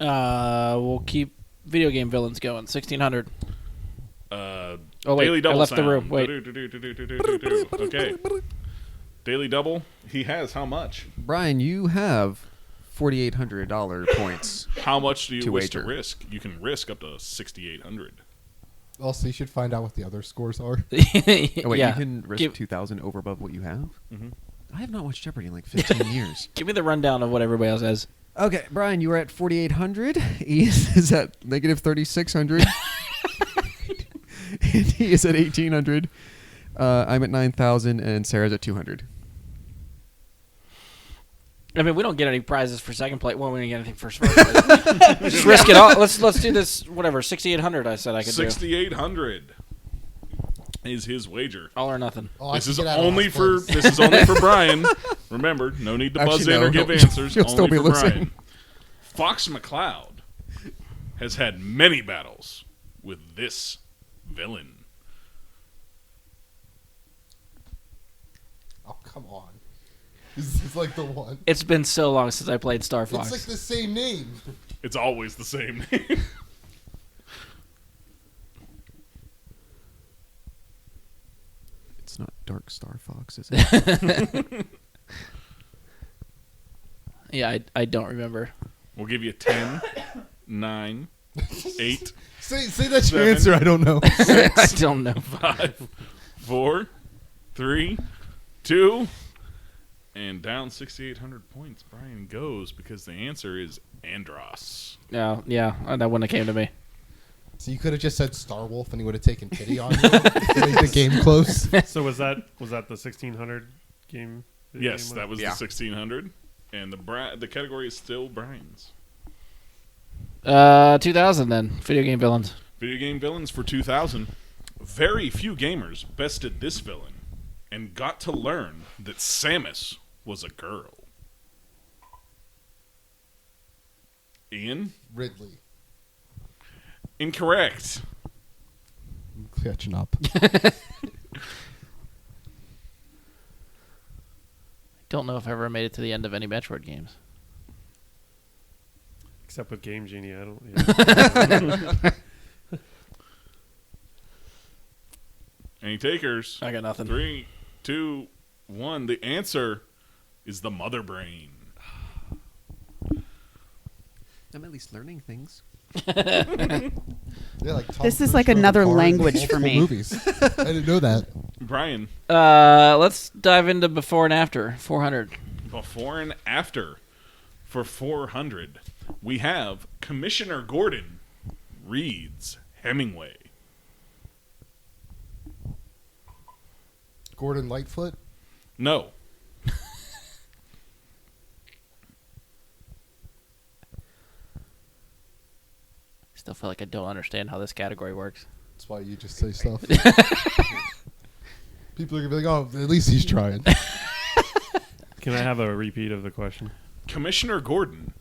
We'll keep video game villains going. 1600. Oh, wait, Daily Double I left the sound. room. Wait. Okay. Daily Double, he has how much? Brian, you have $4,800 points. How much do you To wish to wager. risk? You can risk up to 6,800. Also, you should find out what the other scores are. Oh, wait, Yeah. you can risk Give- 2,000 over above what you have? Mhm. I have not watched Jeopardy in like 15 years. Give me the rundown of what everybody else has. Okay, Brian, you were at 4,800. Ian is at negative 3,600. And he is at 1,800. I'm at 9,000, and Sarah's at 200. I mean, we don't get any prizes for second place. Well, we don't get anything for first place. Just risk it all. Let's do this. Whatever. 6,800. I said I could do. 6,800 is his wager. All or nothing. Oh, I This can is get out of only last for place. this is only for Brian. Remember, no need to buzz Actually, in no, or give he'll- answers. he'll only still be for listening. Brian. Fox McCloud has had many battles with this villain. Oh, come on. This is like the one. It's been so long since I played Star Fox. It's like the same name. It's always the same name. It's not Dark Star Fox, is it? Yeah, I don't remember. We'll give you 10, 9, 8, Say that's your 7. answer. I don't know. I don't know. 5, 4, 3, 2, and down 6,800 points. Brian goes because the answer is Andros. No, yeah, that wouldn't have came to me. So you could have just said Star Wolf, and he would have taken pity on you to make the game close. So was that the 1600 game? Yes, game that was Yeah. the 1600, and the category is still Brian's. 2000 then. Video game villains. Video game villains for 2000. Very few gamers bested this villain and got to learn that Samus was a girl. Ian? Ridley. Incorrect. I'm catching up. Don't know if I ever made it to the end of any Metroid games. Except with Game Genie, I don't. Yeah. Any takers? I got nothing. 3, 2, 1. The answer is the Mother Brain. I'm at least learning things. Yeah, like Tom This is Cruise like drove a another car in language for multiple me. Movies. I didn't know that. Brian, Let's dive into before and after. 400. before and after for 400, we have Commissioner Gordon reads Hemingway. Gordon Lightfoot. No. Still feel like I don't understand how this category works. That's why you just say stuff. People are gonna be like, "Oh, at least he's trying." Can I have a repeat of the question? Commissioner Gordon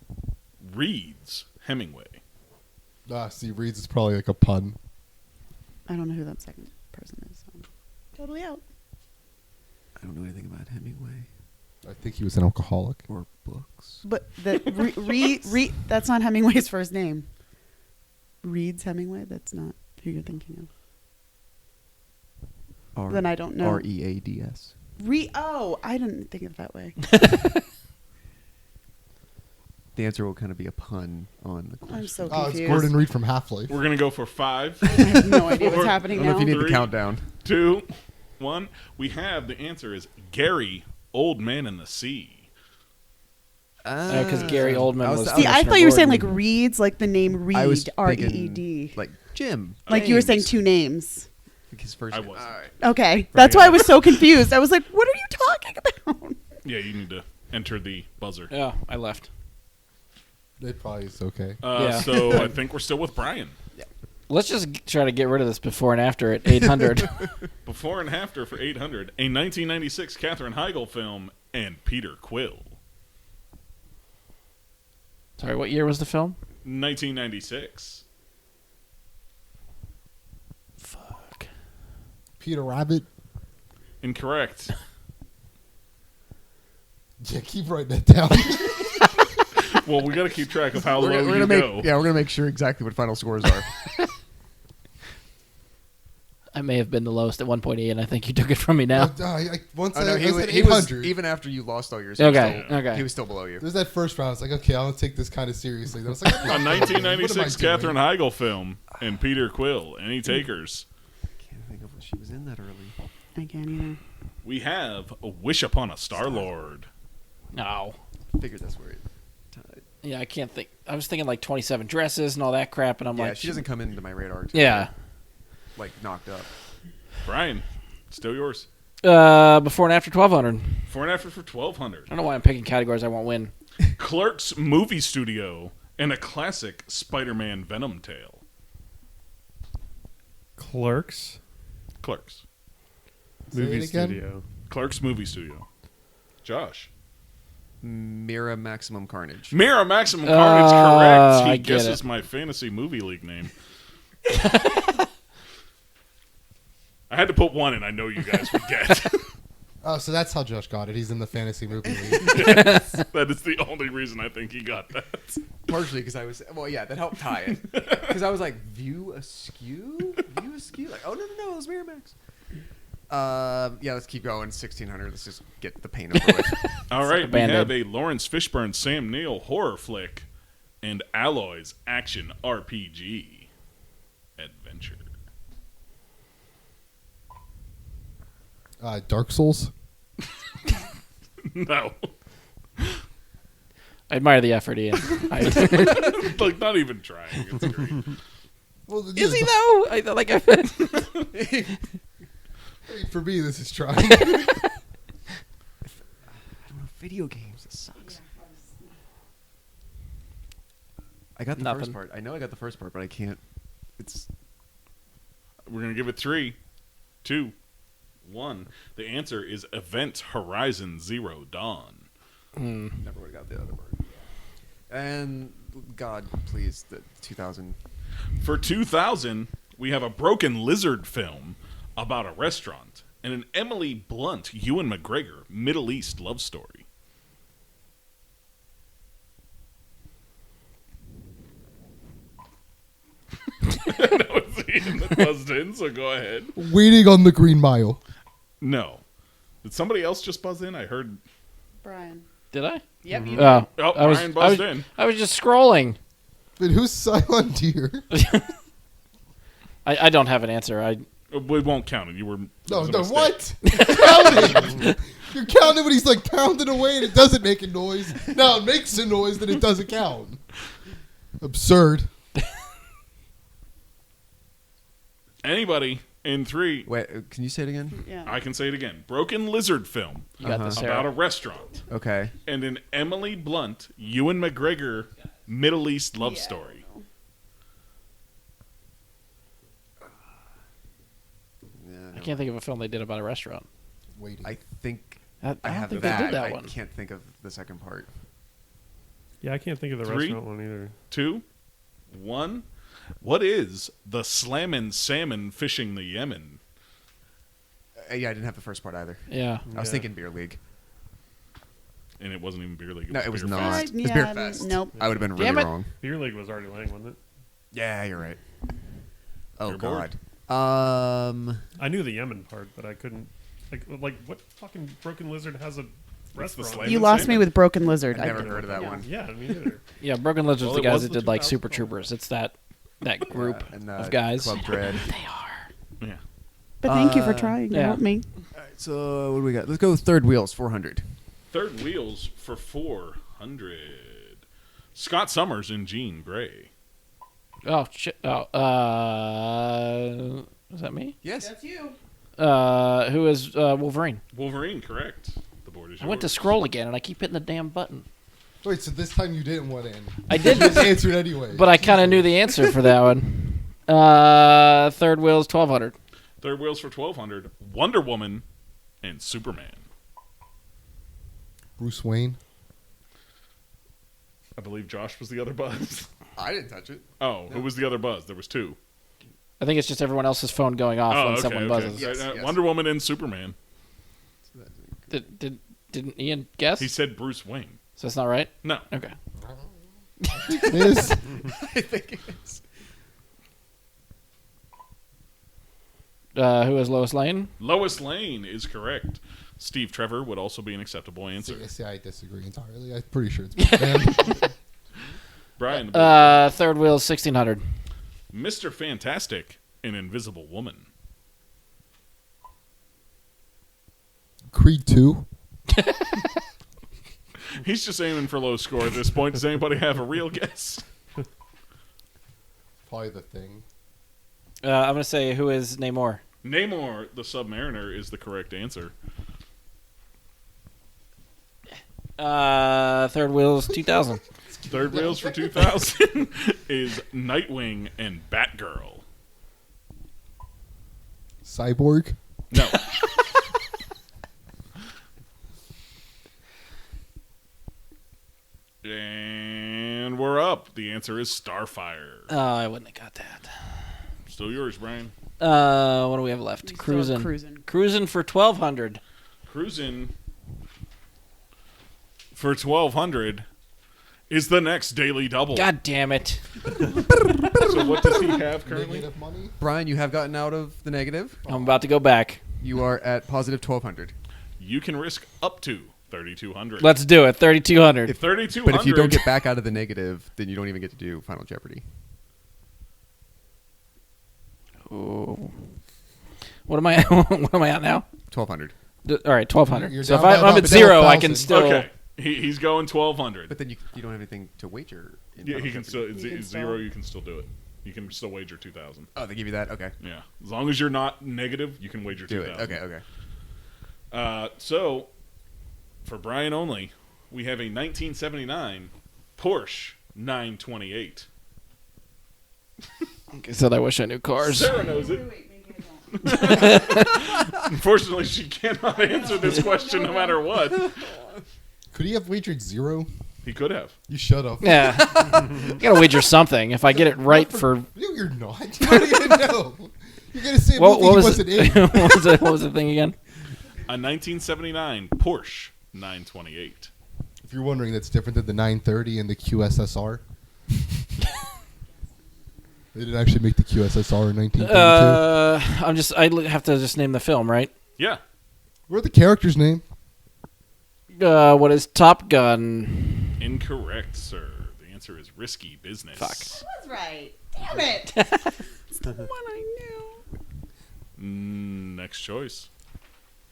reads Hemingway. See, Reed's is probably like a pun. I don't know who that second person is. So I'm totally out. I don't know anything about Hemingway I think he was an alcoholic. or books. But the that's not Hemingway's first name. Reed's Hemingway. That's not who you're thinking of. Then I don't know. READS. Oh, I didn't think of it that way. the answer will kind of be a pun on the question. I'm so Oh, confused. it's Gordon Reed from Half-Life. We're gonna go for 5, I have no idea what's Four. happening I don't know now. if you need the 3, countdown. 2, 1. We have the answer is Gary, Old Man in the Sea. Because Gary Oldman was. See, I Commissioner thought you were saying like Gordon. Reed's, like the name I was Reed, thinking, R-E-E-D. like Jim. Like you were saying James. 2 names. Like his first I name. wasn't. All right. Okay, that's why I was so confused. I was like, "What are you talking about?" Yeah, you need to enter the buzzer. Yeah, I left. It probably is okay. Yeah. So I think we're still with Brian. Let's just try to get rid of this before and after at 800. Before and after for 800, a 1996 Katherine Heigl film, and Peter Quill. Sorry, what year was the film? 1996. Fuck. Peter Rabbit. Incorrect. Yeah, keep writing that down. Well, we got to keep track of how We're low gonna you make go. we're gonna make sure exactly what final scores are. I may have been the lowest at 1.8, and I think you took it from me now. Once Oh, no, I he, said he was 800. even after you lost all yours. Okay, He okay. was still below you. There's that first round. I was like, okay, I'll take this kind of seriously. Then I was like, A 1996 doing? Katherine Heigl film, and Peter Quill. Any takers? Can't think of when she was in that early. I can't either. We have A Wish Upon a Star-Lord. No. Figured that's where it tied. Yeah, I can't think. I was thinking like 27 dresses and all that crap, and I'm Yeah, like, she doesn't come into my radar. Until Yeah. like knocked up. Brian, still yours. Before and after 1200. Before and after for 1200. I don't know why I'm picking categories I won't win. Clerks movie studio, and a classic Spider-Man Venom tale. Clerks Clerks. Say it movie again? studio. Clerks movie studio. Josh. Mira Maximum Carnage. Mira Maximum Carnage, correct. I He get guesses it. my fantasy movie league name. I had to put one in. I know you guys would get. Oh, so that's how Josh got it. He's in the fantasy movie league. That is the only reason I think he got that. Partially because I was that helped tie it. Because I was like, view askew. Like, oh no, it was Miramax. Yeah, let's keep going. 1600. Let's just get the pain over with. All right, a we Band-Aid. have a Lawrence Fishburne, Sam Neill horror flick, and Alloy's action RPG adventure. Dark Souls. No, I admire the effort, Ian. like not even trying. It's great. Well, Is he though? I like. For me, this is trying. I don't know video games. This sucks. I got the Nothing. first part. I know I got the first part, but I can't. It's We're gonna give it 3, 2, 1. The answer is Event Horizon Zero Dawn. never would have got the other word. And God, please, the 2000. For 2000, we have a Broken Lizard film about a restaurant and an Emily Blunt, Ewan McGregor Middle East love story. That was Ian that buzzed in, so go ahead. Waiting on the Green Mile. No. Did somebody else just buzz in? I heard. Brian. Did I? Yep. You Oh, Oh, I was, Brian buzzed I was, in. I was just scrolling. But who's Silent Deer? I don't have an answer. We won't count it. You were. No, it was a no, mistake. what? You're counting. You're counting when he's like pounding away and it doesn't make a noise. Now it makes a noise, then it doesn't count. Absurd. Anybody in 3. Wait, can you say it again? Yeah. I can say it again. Broken Lizard film You got this, about a Sarah. restaurant Okay. and an Emily Blunt, Ewan McGregor Middle East love Yeah. story. I can't think of a film they did about a restaurant. Waiting. I think I I don't have think that. they did that I one. can't think of the second part. Yeah, I can't think of the 3, restaurant one either. 2, 1. What is the Slammin' Salmon Fishing the Yemen? Yeah, I didn't have the first part either. Yeah. I was Yeah. thinking beer league. And it wasn't even beer league. No, it was Beer not. Fest. It's Beer Fest. Nope. I would have been really Damn it. wrong. Beer League was Artie Lang, wasn't it? Yeah, you're right. Oh You're bored. God. I knew the Yemen part, but I couldn't. Like what fucking Broken Lizard has a That's the Restaurant. Slayman You lost me Salmon. with Broken Lizard. I've never heard of that one. Yeah, me neither. Yeah, Broken Lizard's Well, the it guys was that the did like 2000. Super Troopers. It's that group And, of guys. Club Dread. Yeah. But thank you for trying to yeah. help me. All right, so what do we got? Let's go with Third Wheels, 400. Third Wheels for 400. Scott Summers and Jean Grey. Oh shit! Oh, is that me? Yes. you. Who is Wolverine? Wolverine, correct. The board is yours. I went to scroll again, and I keep hitting the damn button. Wait, so this time you didn't want in. I did, You just answered anyway. but I kind of knew the answer for that one. Third wheel's 1200. Third Wheels for 1200. Wonder Woman and Superman. Bruce Wayne. I believe Josh was the other buzz. I didn't touch it. Oh, who was the other buzz? There was two. I think it's just everyone else's phone going off Oh, when okay, someone okay. buzzes. Yes, yes. Wonder Woman and Superman. Didn't Ian guess? He said Bruce Wayne. So that's not right. No. Okay. It is. I think it is. Who is Lois Lane? Lois Lane is correct. Steve Trevor would also be an acceptable answer. See, I disagree entirely. I'm pretty sure it's Batman. Brian, Third wheel's 1600. Mr. Fantastic and Invisible Woman. Creed 2. He's just aiming for low score at this point. Does anybody have a real guess? Probably The Thing. I'm gonna say who is Namor. Namor the Submariner is the correct answer. Third wheel's 2000. Third Wheels for 2000 is Nightwing and Batgirl. Cyborg. No. And we're up. The answer is Starfire. Oh, I wouldn't have got that. Still yours, Brian. What do we have left? Still Cruising. cruising. Cruising for 1200. Cruising for 1200 is the next daily double. God damn it. So what does he have currently? Negative money. Brian, you have gotten out of the negative. I'm about to go back. You are at positive 1200. You can risk up to 3200. Let's do it. 3200. 3200. But if you don't get back out of the negative, then you don't even get to do Final Jeopardy. Ooh. What am I? What am I at now? 1200. All right, 1200. You're So if down by I'm about at zero, I can 12,000. still. Okay. He's going 1200. But then you don't have anything to wager. In Yeah, Final he can Jeopardy. still. It's You can zero. still- You can still do it. You can still wager 2000. Oh, they give you that? Okay. Yeah, as long as you're not negative, you can wager Do 2000. it. Okay. So, for Brian only, we have a 1979 Porsche 928. I said I wish I knew cars. Sarah knows it. Unfortunately, she cannot answer this question no matter what. Could he have wagered 0? He could have. You shut up. Yeah. You gotta wager something. If I get it right for. No, you're not. You don't even know. You're gonna say a What, movie what, he was wasn't it? in. What was the thing again? A 1979 Porsche 928. If you're wondering, that's different than the 930 and the QSSR. They didn't actually make the QSSR in 1932. I have to just name the film, right? Yeah. What's the character's name? What is Top Gun? Incorrect, sir. The answer is Risky Business. Fuck. That's right. Damn it. It's the one I knew. Next choice.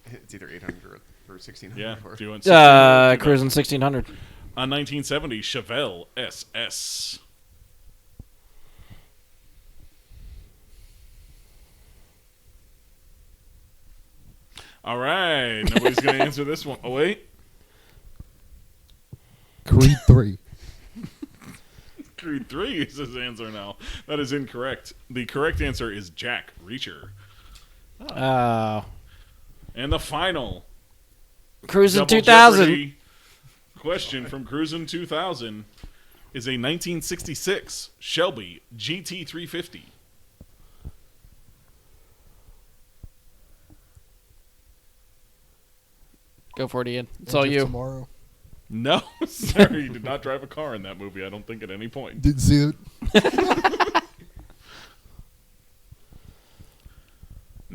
It's either 800 or 1600. Yeah. Or Do you want 1600? Cruising 1600. A 1970 Chevelle SS. All right. Nobody's going to answer this one. Oh, wait. Creed 3. Creed 3 is his answer now. That is incorrect. The correct answer is Jack Reacher. Oh. And the final Cruising Double 2000. Jeopardy question from Cruising 2000 is a 1966 Shelby GT350. Go for it, Ian. It's Edge all of you. Tomorrow. No, sir, you did not drive a car in that movie, I don't think, at any point. Didn't see it.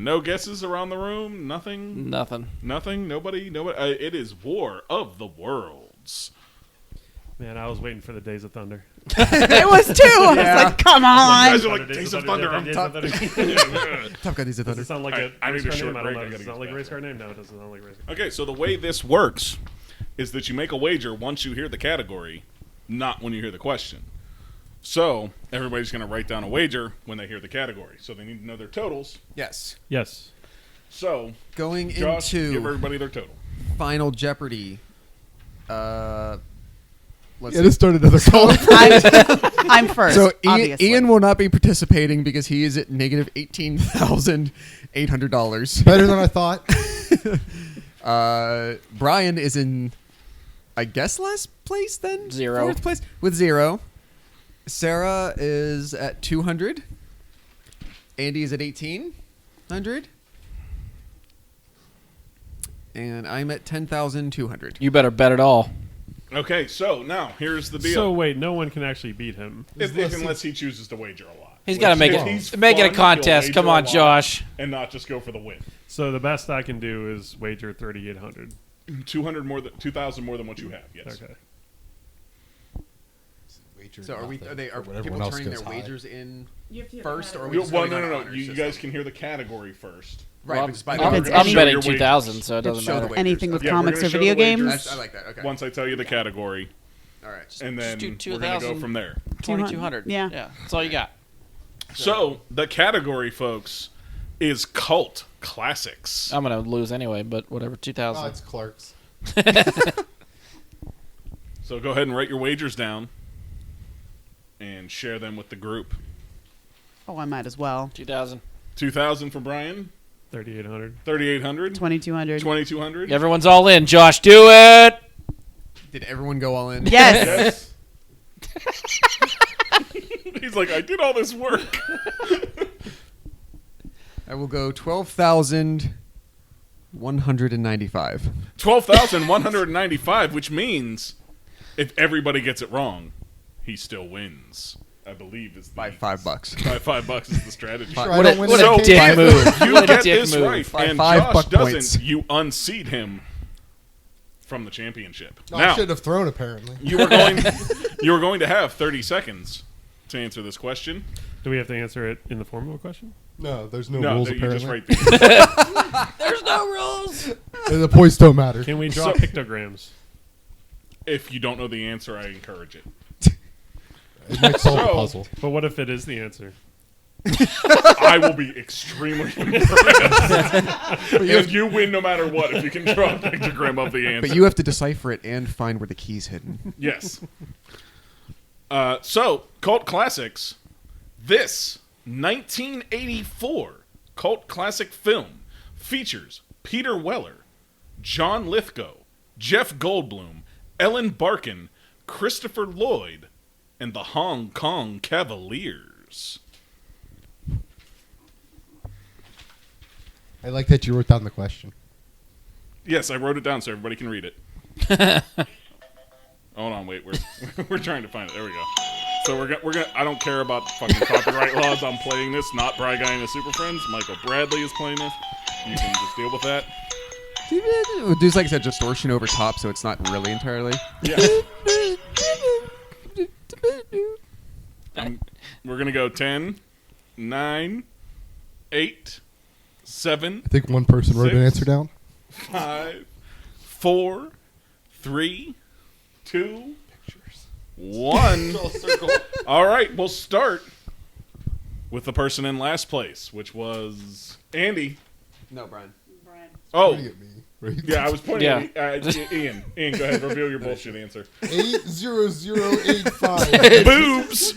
No guesses around the room? Nothing? Nothing. Nothing? Nobody? It is War of the Worlds. Man, I was waiting for the Days of Thunder. It was too. I was like, come You on. guys are like, Days of Thunder. I'm top. Top Gun Days of Does Thunder. it sound like I a need race a car short name? I don't break. know. I Does gotta it sound use like a the race car name? No, it doesn't sound like a race car. Okay, so the way this works is that you make a wager once you hear the category, not when you hear the question. So everybody's going to write down a wager when they hear the category. So they need to know their totals. Yes. Yes. So Going Josh, give into everybody their total. Final Jeopardy. Let's Yeah, just start another call. I'm first. So obviously. Ian will not be participating because he is at negative $18,800. Better than I thought. Brian is in, I guess, last place then? 0. Fourth place with 0. Sarah is at 200. Andy is at 1,800. And I'm at 10,200. You better bet it all. Okay, so now here's the deal. So wait, no one can actually beat him. Unless he chooses to wager a lot. He's got to make If it. he's Make it a fun, contest. he'll Come wager on, a lot Josh. And not just go for the win. So the best I can do is wager 3,800. 200 more than 2,000 more than what you have. Yes. Okay. So are Everyone people else turning goes their high. wagers in first, or are we Well, just no, going on no. honor You system? guys can hear the category first. Right, Well, but just by I'm, the I'm- wagers. I'm any- betting Show your 2,000, so it Let's doesn't show the matter. wagers. Anything with Yeah, we're comics gonna or show video the wagers. games? I like that. Okay. Once I tell you the category, All right. and then Just do we're going to go 2,000. from there. 2,200. Yeah. Yeah. That's all you got. So the category, folks, is cult classics. I'm going to lose anyway, but whatever. Oh, 2,000. it's Clark's. So go ahead and write your wagers down and share them with the group. Oh, I might as well. 2,000. 2,000 for Brian, 3,800. 3,800, 2,200. 2,200. Everyone's all in. Josh, do it. Did everyone go all in? Yes. Yes. He's like, I did all this work. I will go 12,195. 12,195, which means if everybody gets it wrong, he still wins. I believe is the, By $5. by $5 is the strategy. Sure, What I a, don't win what that a cake. dick if move. you What a get dick this move. right, By and 5 Josh buck doesn't, points. you unseat him from the championship. No, I now, should have thrown, apparently. you are going to have 30 seconds to answer this question. Do we have to answer it in the form of a question? No, there's no No, rules, you apparently. just write the There's no rules. The points don't matter. Can we draw So- pictograms? If you don't know the answer, I encourage it. It might solve the So- puzzle. But what if it is the answer? I will be extremely impressed if you win no matter what, if you can draw a pictogram of the answer. But you have to decipher it and find where the key's hidden. Yes. So, cult classics. This 1984 cult classic film features Peter Weller, John Lithgow, Jeff Goldblum, Ellen Barkin, Christopher Lloyd, and the Hong Kong Cavaliers. I like that you wrote down the question. Yes, I wrote it down so everybody can read it. Hold on, wait, we're trying to find it. There we go. So we're gonna. I don't care about fucking copyright laws. I'm playing this. Not Bry Guy and his Super Friends. Michael Bradley is playing this. You can just deal with that. There's like a distortion over top, so it's not really entirely. Yeah. We're gonna go 10, 9, 8, 7, I think one person wrote an 6. answer down. 5, 4, 3, 2, 1. All right, we'll start with the person in last place, which was Andy. No, Brian. Oh, Pointing at me, right? yeah, I was pointing Yeah. at Ian. Ian, go ahead, reveal your bullshit answer. 80085. Boobs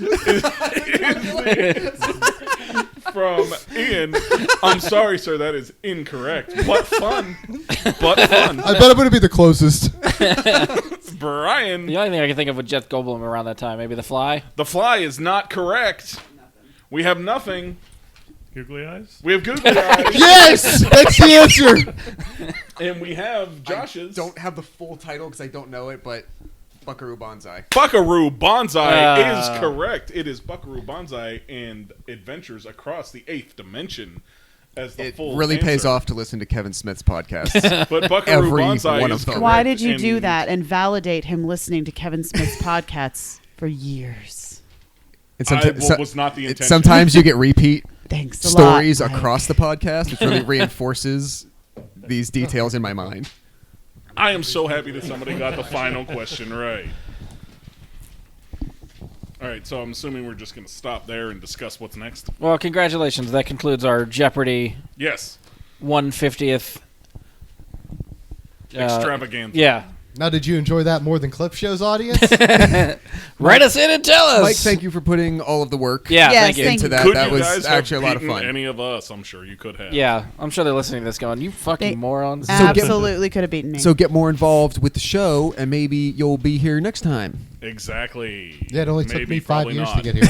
from Ian. I'm sorry, sir, that is incorrect. But fun. But fun. I bet I'm going to be the closest. Brian, The only thing I can think of with Jeff Goldblum around that time, maybe The Fly. The Fly is not correct. We have nothing. Googly eyes? We have Google eyes, Yes! That's the answer. and we have Josh's. Don't have the full title because I don't know it, but Buckaroo Banzai. Buckaroo Banzai is Ah. correct. It is Buckaroo Banzai and Adventures Across the Eighth Dimension. as the It full really pays answer. off to listen to Kevin Smith's podcasts. But Buckaroo Every Banzai one is of them. correct, Why did you do and that and validate him listening to Kevin Smith's podcasts for years? And was not the intention. sometimes you get repeat Thanks a stories lot, Mike. across the podcast, which really reinforces these details in my mind. I am so happy that somebody got the final question right. All right, so I'm assuming we're just going to stop there and discuss what's next. Well, congratulations. That concludes our Jeopardy Yes, 150th. extravaganza. Yeah. Now, did you enjoy that more than Clip Show's audience? Write us in and tell us. Mike, thank you for putting all of the work Yeah, Yes, thank you. thank into you. that. Could That you was guys actually a have lot of beaten fun. any of us? I'm sure you could have. Yeah, I'm sure they're listening to this going, you fucking They- morons. Absolutely could have beaten me. So get more involved with the show, and maybe you'll be here next time. Exactly. Yeah, it only took Maybe, me 5 probably years not. to get here.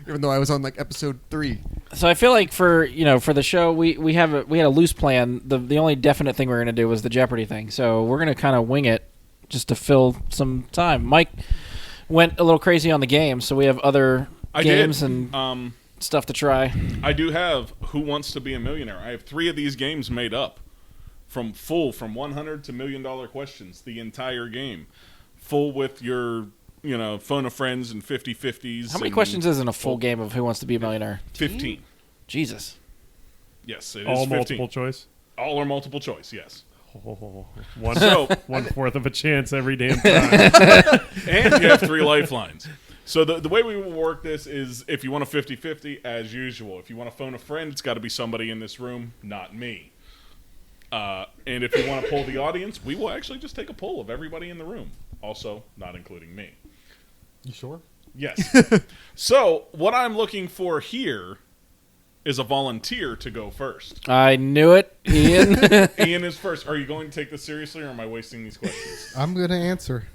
Even though I was on like episode 3. So I feel like for the show we had a loose plan. The only definite thing we were gonna do was the Jeopardy thing. So we're gonna kind of wing it just to fill some time. Mike went a little crazy on the game, so we have other I games did. and stuff to try. I do have Who Wants to Be a Millionaire. I have 3 of these games made up from 100 to $1 million questions. The entire game, full with your phone of friends and 50-50s. How many and questions is in a full game of Who Wants to Be a Millionaire? 15. Jesus. Yes, it is All 15. multiple choice. All are multiple choice. Yes. Oh, So 1/4 of a chance every damn time. and you have 3 lifelines. So the way we will work this is if you want a 50-50, as usual. If you want to phone a friend, it's got to be somebody in this room, not me. And if you want to poll the audience, we will actually just take a poll of everybody in the room. Also, not including me. You sure? Yes. So what I'm looking for here is a volunteer to go first. I knew it, Ian. Ian is first. Are you going to take this seriously, or am I wasting these questions? I'm going to answer.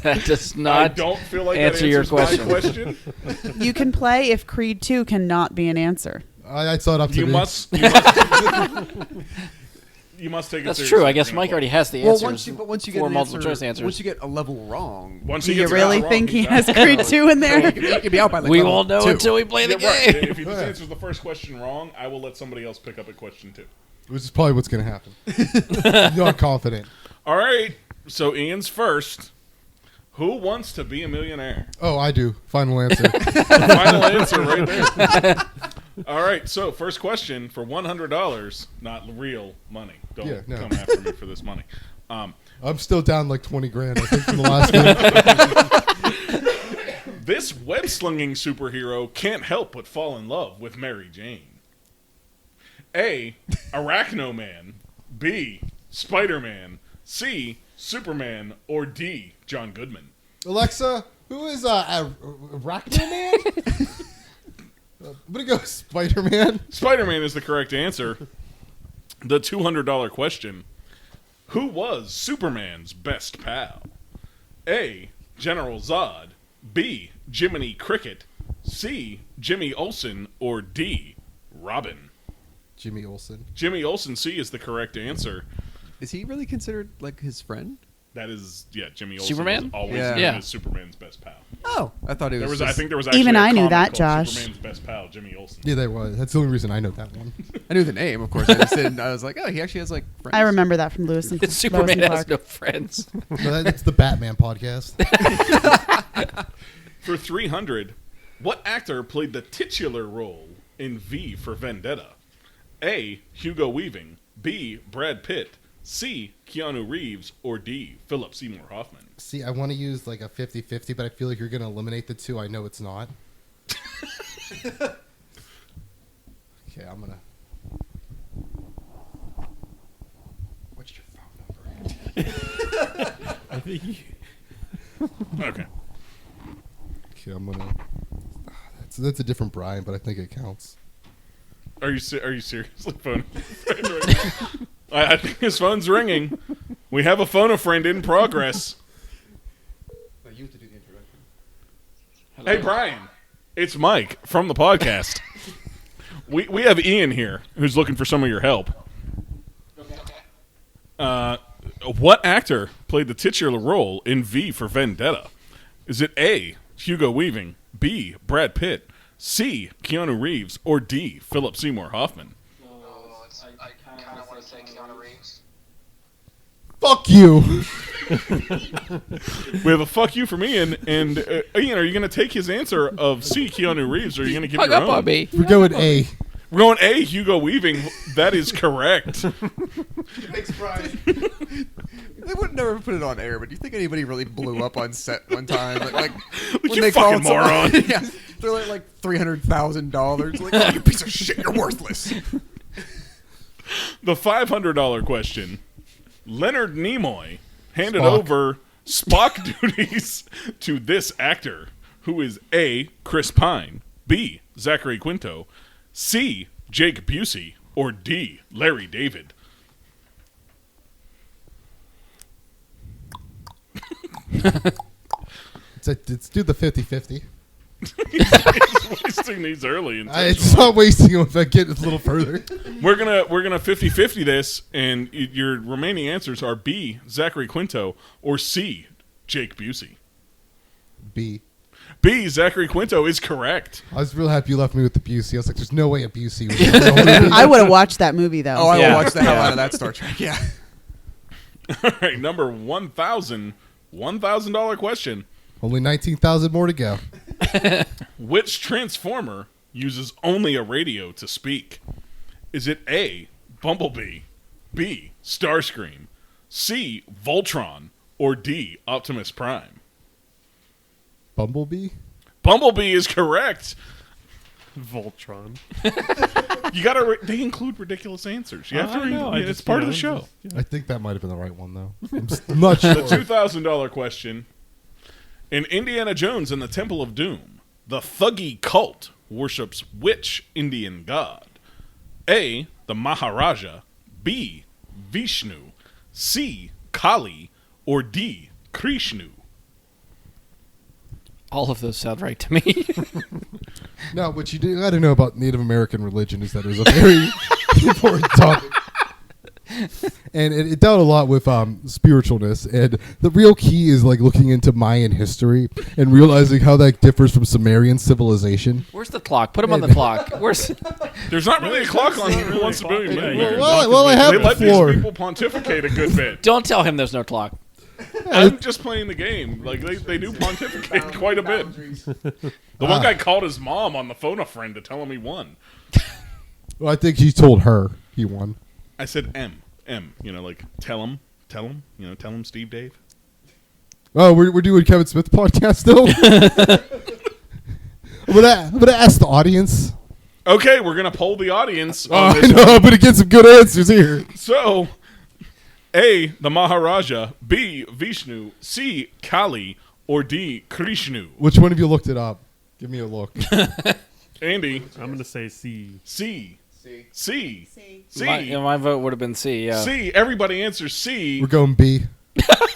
That does I not don't feel like answer that your answers my question. question. You can play if Creed 2 cannot be an answer. I saw it up to You me. must. You must take it That's seriously. true. I guess You're Mike gonna already has the Well, answers. once you get for an multiple answer, choice answers. once you get a level wrong, play. Once Do he you gets it really wrong, think he he's has out. Creed 2 in there? you can be out by like we level won't know 2. until we play the Yeah, right. game. If he just answers the first question wrong, I will let somebody else pick up at question 2. Which is probably what's going to happen. Not confident. All right. So Ian's first. Who wants to be a millionaire? Oh, I do. Final answer. Final answer right there. All right. So first question for $100, not real money. Don't Yeah, no. come after me for this money. I'm still down like 20 grand, I think, from the last game. This web-slinging superhero can't help but fall in love with Mary Jane. A. Arachno-Man. B. Spider-Man. C. Superman. Or D. John Goodman. Alexa, who is Arachno Man? I'm going to go Spider-Man. Spider-Man is the correct answer. The $200 question. Who was Superman's best pal? A. General Zod. B. Jiminy Cricket. C. Jimmy Olsen. Or D. Robin. Jimmy Olsen. Jimmy Olsen C is the correct answer. Is he really considered like his friend? That is, Jimmy Olsen Superman? was always Yeah. known Yeah. as Superman's best pal. Oh, I thought it There was. was, I think there was actually Even a I knew comic that, called Josh. Superman's best pal, Jimmy Olsen. Yeah, there was. That's the only reason I know that one. I knew the name, of course. I just didn't. I was like, oh, he actually has like friends. I remember that from Lewis and Superman Lois and has Clark. no friends. No, that's the Batman podcast. For $300, what actor played the titular role in V for Vendetta? A. Hugo Weaving. B. Brad Pitt. C. Keanu Reeves. Or D. Philip Seymour Hoffman. See, I want to use like a 50-50, but I feel like you're going to eliminate the two. I know it's not. Okay, I'm going to... What's your phone number? I think Okay. Okay, I'm going to... That's a different Brian, but I think it counts. Are you seriously phoning a friend right now? I think his phone's ringing. We have a phone a friend in progress. You have to do the introduction. Hey, Brian. It's Mike from the podcast. We have Ian here who's looking for some of your help. What actor played the titular role in V for Vendetta? Is it A. Hugo Weaving, B. Brad Pitt, C. Keanu Reeves, or D. Philip Seymour Hoffman? I kind of want to say Keanu Reeves. Fuck you. We have a fuck you from Ian, and Ian, are you going to take his answer of C. Keanu Reeves, or are you going to give Hung your up own? on me. We're going A. We're going A. Hugo Weaving. That is correct. Thanks, Brian. They would never put it on air, but do you think anybody really blew up on set one time? Like when You they fucking called someone- moron. yeah, they're like $300,000. Like, oh, you piece of shit, you're worthless. The $500 question. Leonard Nimoy handed Spock. over Spock duties to this actor, who is A. Chris Pine, B. Zachary Quinto, C. Jake Busey, or D. Larry David? Let's do the 50-50. He's wasting these early. It's not wasting them if I get a little further. We're gonna 50-50 this, and your remaining answers are B. Zachary Quinto, or C. Jake Busey. B. B. Zachary Quinto is correct. I was real happy you left me with the Busey. I was like, there's no way a Busey was in the movie. I would have watched that movie though. Oh, I Yeah. will watch the hell out of that Star Trek. Yeah. All right, number $1,000 question. Only 19,000 more to go. Which Transformer uses only a radio to speak? Is it A. Bumblebee, B. Starscream, C. Voltron, or D. Optimus Prime? Bumblebee? Bumblebee is correct. Voltron. You gotta. They include ridiculous answers. You have to. I know, I It's just, part you of the know, show. I think that might have been the right one, though. I'm not sure. The $2,000 question. In Indiana Jones and the Temple of Doom, the Thuggy cult worships which Indian god? A. The Maharaja, B. Vishnu, C. Kali, or D. Krishnu? All of those sound right to me. No, what you got to know about Native American religion is that it was a very important topic. And it dealt a lot with spiritualness. And the real key is like looking into Mayan history and realizing how that differs from Sumerian civilization. Where's the clock? Put him on the clock. Where's? There's not really a clock on Who Wants to Be a Yeah, Millionaire. yeah. Well, I have They the let floor. these people pontificate a good bit. Don't tell him there's no clock. I'm just playing the game. Like they do pontificate quite a bit. The one guy called his mom on the phone a friend to tell him he won. Well, I think he told her he won. I said M. You know, like tell him. You know, tell him Steve Dave. Oh, we're doing Kevin Smith podcast still? I'm gonna ask the audience. Okay, we're gonna poll the audience Oh, on I this know, one. I'm gonna get some good answers here. So, A. The Maharaja, B. Vishnu, C. Kali, or D. Krishnu? Which one of you looked it up? Give me a look. Andy, I'm going to say C. C. C. C. My vote would have been C. Yeah. C. Everybody answers C. We're going B.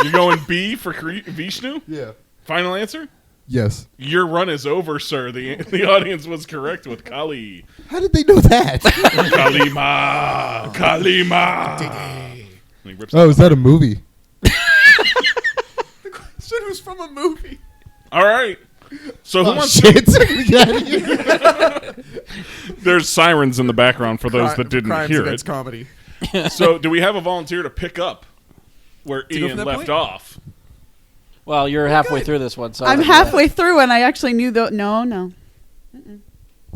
You're going B for Vishnu? Yeah. Final answer? Yes. Your run is over, sir. The audience was correct with Kali. How did they know that? Kalima. Kalima. And he rips Oh, is that a movie? It was from a movie. All right. So who Oh, wants shit. Get out of here. There's sirens in the background for those that didn't Crimes hear against it. comedy. So do we have a volunteer to pick up where go Ian from that left point? off? Well, you're halfway through this one, so I'm halfway through and I actually knew the no.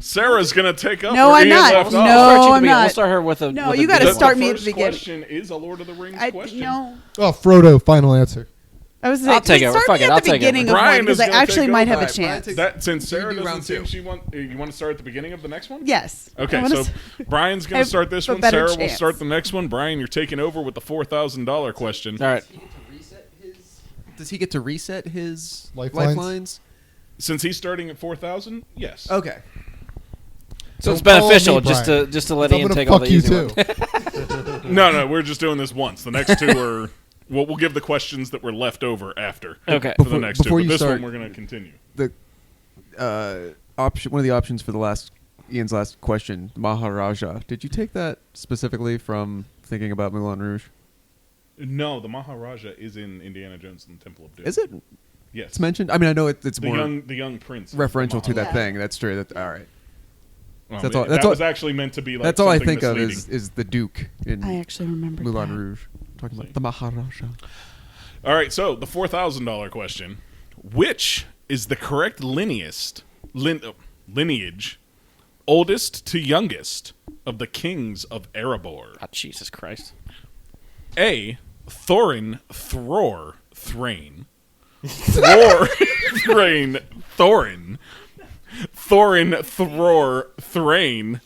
Sarah's going to take up No, where I'm Ian not. left No, off. I'm We'll not. start her with a. No, with you a gotta D. The start me at first the beginning. question is a Lord of the Rings I question. no. Oh, Frodo, final answer. I was I'll like, take it. start Fuck me it, at I'll the take it. beginning of Brian one because is I gonna actually take might over. have a Alright, Brian chance. takes- That since Sarah do round doesn't think two. you want to start at the beginning of the next one? Yes. I Okay, wanna so s- Brian's going have to start this a one. better Sarah will chance. start the next one. Brian, you're taking over with the $4,000 question. All right. Does he get to reset his Lifelines? Since he's starting at 4,000, yes. Okay. So it's Don't call beneficial me just Brian. to let I'm Ian gonna take all fuck the you easy too. ones. No, we're just doing this once. The next two are we'll give the questions that were left over after. Okay. For the next two. Before But you this start- one we're going to continue. The option, one of the options for Ian's last question, Maharaja. Did you take that specifically from thinking about Moulin Rouge? No, the Maharaja is in Indiana Jones and the Temple of Doom. Is it? Yes. It's mentioned. I mean, I know it's The more young prince. referential to that Yeah. thing. That's true. All right. Well, That's all- that that's all- was actually meant to be like That's all I something think of misleading. is the Duke in I actually remember Moulin that. Rouge. Talking about the Maharaja. All right, so the $4,000 question: which is the correct lineage, oldest to youngest, of the kings of Erebor? Oh, Jesus Christ. A. Thorin, Thror, Thrain. Thror, Thrain, Thorin. Thorin, Thror, Thrain.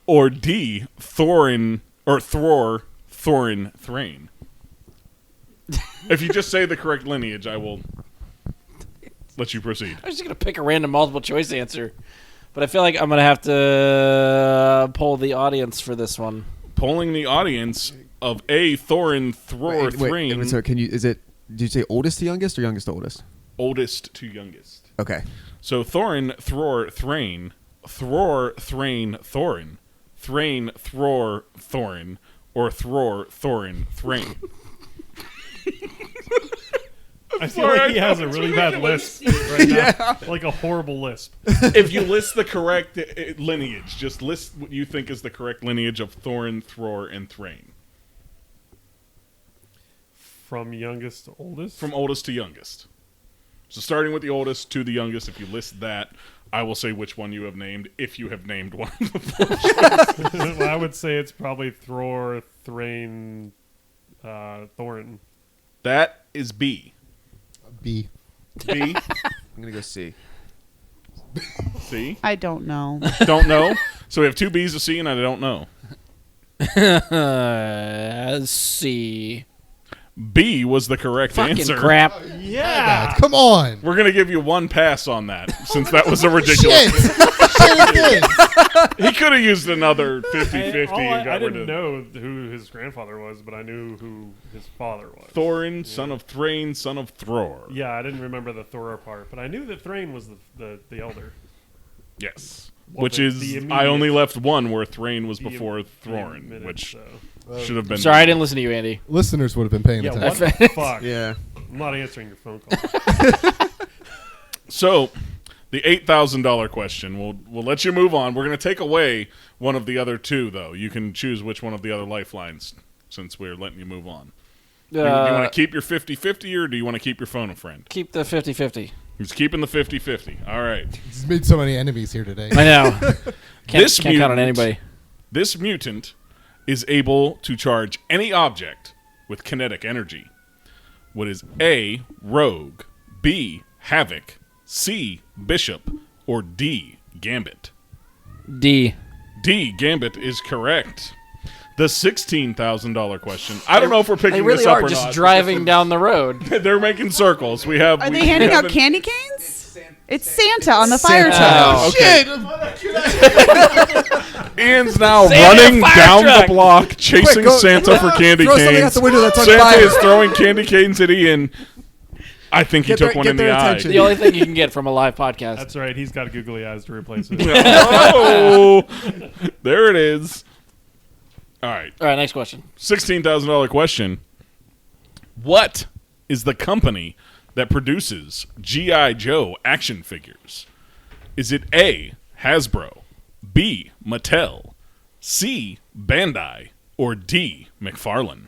Or D. Thorin, or Thror, Thorin, Thrain. If you just say the correct lineage, I will let you proceed. I was just going to pick a random multiple choice answer. But I feel like I'm going to have to poll the audience for this one. Polling the audience of A. Thorin, Thror, Thrain. Wait, so can you? Did you say oldest to youngest or youngest to oldest? Oldest to youngest. Okay. So Thorin, Thror, Thrain. Thror, Thrain, Thorin. Thrain, Thror, Thorin. Or Thror, Thorin, Thrain. I feel sorry, like he I has know a it's really bad ridiculous. lisp right now. Like a horrible lisp. If you list the correct lineage, just list what you think is the correct lineage of Thorin, Thror, and Thrain. From youngest to oldest? From oldest to youngest. So starting with the oldest to the youngest, if you list that, I will say which one you have named, if you have named one. Well, I would say it's probably Thror, Thrain, Thorin. That is B. B. B. I'm gonna go C. C? I don't know. Don't know. So we have two B's, a C, and I don't know. C. B was the correct Fucking answer. crap. Yeah. Come on. We're going to give you one pass on that, since that was a Shit. ridiculous. Shit it is. He could have used another 50-50 I and got rid didn't of know who his grandfather was, but I knew who his father was. Thorin, son of Thrain, son of Thror. Yeah, I didn't remember the Thor part, but I knew that Thrain was the elder. Yes. Well, Which the is, immediate- I only left one where Thrain was The before im- Thorin, minute, which so. should have been. Sorry, I didn't listen to you, Andy. Listeners would have been paying Yeah, attention. what the fuck? Yeah. I'm not answering your phone call. So, the $8,000 question. We'll let you move on. We're going to take away one of the other two, though. You can choose which one of the other lifelines, since we're letting you move on. Do you want to keep your 50-50, or do you want to keep your phone a friend? Keep the 50-50. He's keeping the 50-50. All right. He's made so many enemies here today. I know. Can't count on mutant- anybody. This mutant is able to charge any object with kinetic energy. What is A, rogue, B, havoc, C, bishop, or D, gambit? D. D, gambit is correct. The $16,000 question. I don't know if we're picking They really this up are or just not. driving down the road. They're making circles. We have. Are we they handing out haven't- candy canes? It's Santa on the fire Santa. truck. Oh, Ian's now Santa running fire down truck. the block, chasing go- Santa for candy Throw something out canes. the window that's on Santa fire. is throwing candy canes at Ian. I think he Get took their- one get in the their eye. attention. The only thing you can get from a live podcast. That's right. He's got googly eyes to replace it. Oh, there it is. All right, All right, next question. $16,000 question. What is the company that produces G.I. Joe action figures? Is it A, Hasbro, B, Mattel, C, Bandai, or D, McFarlane?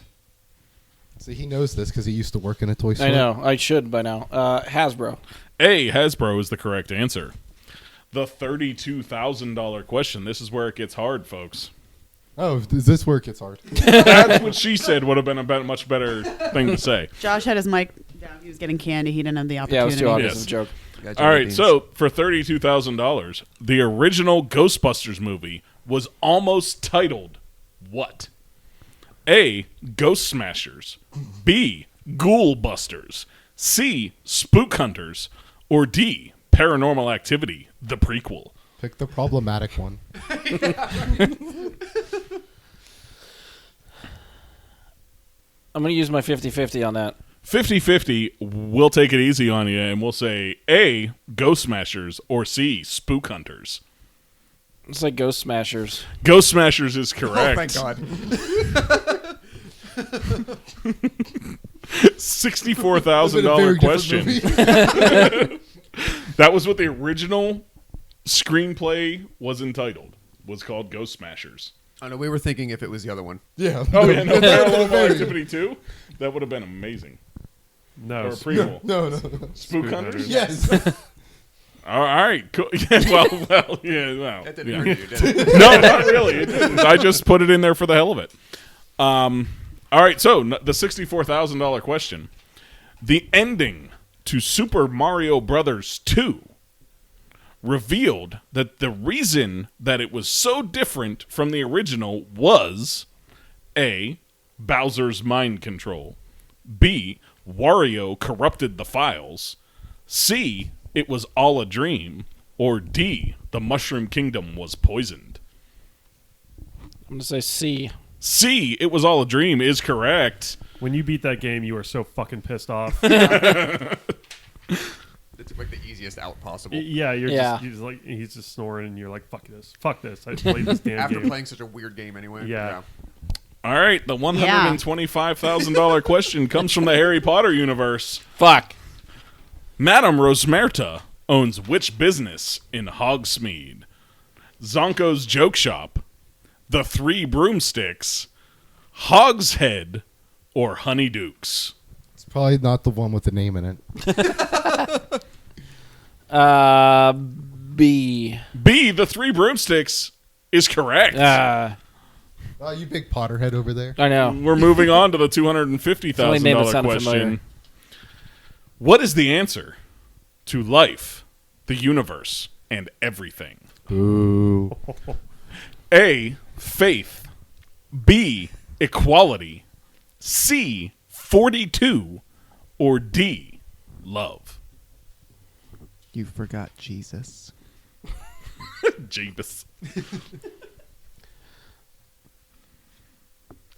See, he knows this because he used to work in a toy store. I know. I should by now. Hasbro. A, Hasbro is the correct answer. The $32,000 question. This is where it gets hard, folks. Oh, is this where it gets hard? That's what she said would have been a much better thing to say. Josh had his mic down. He was getting candy. He didn't have the Yeah, it opportunity. was too obvious Yes. of a joke. Got All jelly right, beans. so for $32,000, the original Ghostbusters movie was almost titled what? A, Ghost Smashers, B, Ghoul Busters, C, Spook Hunters, or D, Paranormal Activity, the prequel. Pick the problematic one. I'm going to use my 50-50 on that. 50-50, we'll take it easy on you, and we'll say A, Ghost Smashers, or C, Spook Hunters. It's like Ghost Smashers. Ghost Smashers is Oh, correct. thank God. $64,000 question. That was what the original screenplay was entitled. Was called Ghost Smashers. Oh no, we were thinking if it was the other one. Yeah. Oh yeah, no, Paranormal Activity 2? That would have been amazing. No. Or a prequel. No. Spook Hunters? Yes. All right, cool. Yeah, well, That didn't yeah. hurt you, did it? No, not really. It didn't. I just put it in there for the hell of it. All right, so the $64,000 question. The ending to Super Mario Brothers 2 revealed that the reason that it was so different from the original was A, Bowser's mind control, B, Wario corrupted the files, C, it was all a dream, or D, the Mushroom Kingdom was poisoned. I'm gonna say C. C, it was all a dream is correct. When you beat that game, you are so fucking pissed off. It's like the easiest out possible. Yeah, Yeah. Just like he's just snoring, and you're like, "Fuck this! I played this damn After game." playing such a weird game anyway. Yeah. All right, the $125,000 question comes from the Harry Potter universe. Fuck. Madame Rosmerta owns which business in Hogsmeade? Zonko's Joke Shop, The Three Broomsticks, Hogshead, or Honeydukes? It's probably not the one with the name in it. B. B, The Three Broomsticks, is correct. Oh, you big Potterhead over there. I know. We're moving on to the Only name that $250,000 sounded question. familiar. What is the answer to life, the universe, and everything? Ooh. A, faith, B, equality, C, 42, or D, love? You forgot Jesus. Jeebus.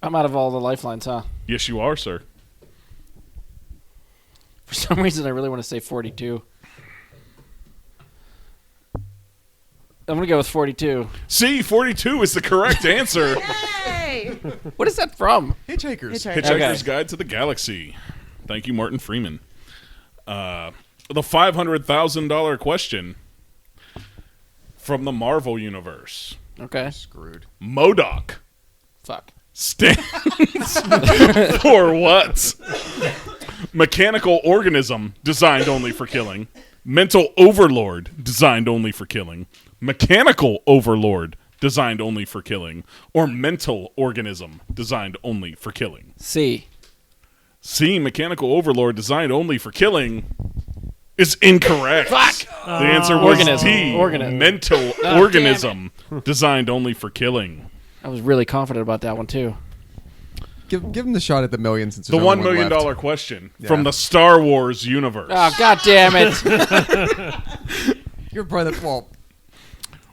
I'm out of all the lifelines, huh? Yes, you are, sir. For some reason, I really want to say 42. I'm gonna go with 42. C, 42 is the correct answer. Yay! What is that from? Hitchhikers. Hitchhiker. Hitchhiker's Okay. Guide to the Galaxy. Thank you, Martin Freeman. The $500,000 question from the Marvel Universe. Okay. Screwed. MODOK Fuck. stands for what? Mechanical organism designed only for killing. Mental overlord designed only for killing. Mechanical overlord designed only for killing. Or mental organism designed only for killing. C. C, mechanical overlord designed only for killing is incorrect. Fuck! The answer was Organism. D, Organism. mental damn organism designed only for killing. I was really confident about that one too. Give him the shot at the million since The there's $1 only one million left. question Yeah. from the Star Wars universe. Oh god damn it! You're probably well.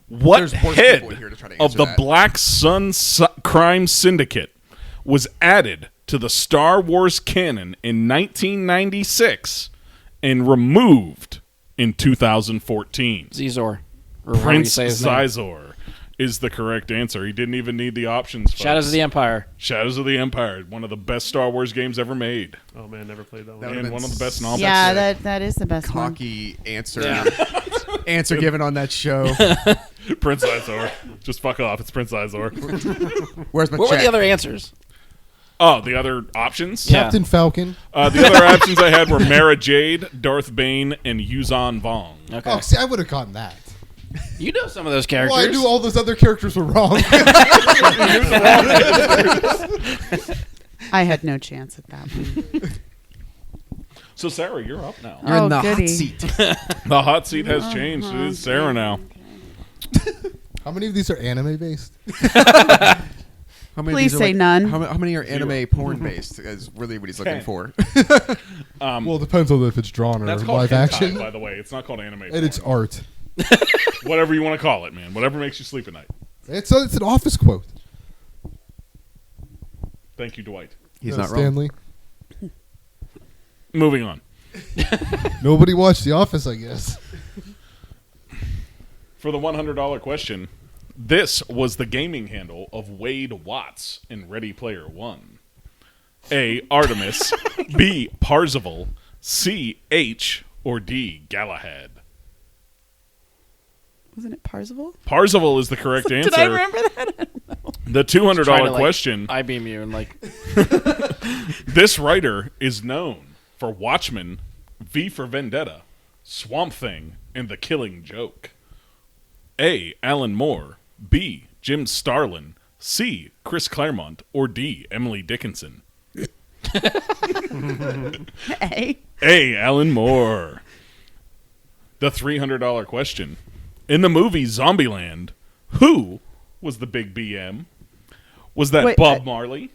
What There's worse head people here to try to of answer the that. Black Sun crime syndicate was added to the Star Wars canon in 1996 and removed in 2014? Zizor. Or however you Prince say his name. Zizor is the correct answer. He didn't even need the options. Shadows folks. of the Empire. Shadows of the Empire, one of the best Star Wars games ever made, Oh man, never played that That one. would've and been one of the best novels. Yeah, that is the best one. Cocky answer. Yeah. Answer given on that show. Prince Zizor. Just fuck off. It's Prince Zizor. Where's my What were check? the other answers? Oh, the other options? Yeah. Captain Falcon. The other options I had were Mara Jade, Darth Bane, and Yuzan Vong. Okay. Oh, see, I would have gotten that. You know some of those characters. Well, I knew all those other characters were wrong. I had no chance at that one. So, Sarah, you're up now. You're in Oh, the goody. hot seat. The hot seat has changed. It is Sarah now. How many of these are anime based? How many of Please these are, say like- none. How many are anime porn based? Is really what he's looking 10. for. Well, it depends on if it's drawn or That's called live hentai, action. by the way. It's not called anime. And it's porn. art. Whatever you want to call it, man. Whatever makes you sleep at night. It's an office quote. Thank you, Dwight. He's not wrong. Stanley. Moving on. Nobody watched The Office, I guess. For the $100 question, this was the gaming handle of Wade Watts in Ready Player One. A. Artemis, B. Parzival, C. H, or D. Galahad? Wasn't it Parzival? Parzival is the correct answer. Did I remember that? I don't know. The $200 Trying to, question. I beam you and like This writer is known for Watchmen, V for Vendetta, Swamp Thing, and The Killing Joke. A. Alan Moore, B. Jim Starlin, C. Chris Claremont, or D. Emily Dickinson? A. A. Alan Moore. The $300 question. In the movie Zombieland, who was the big BM? Was that Wait, Bob Marley?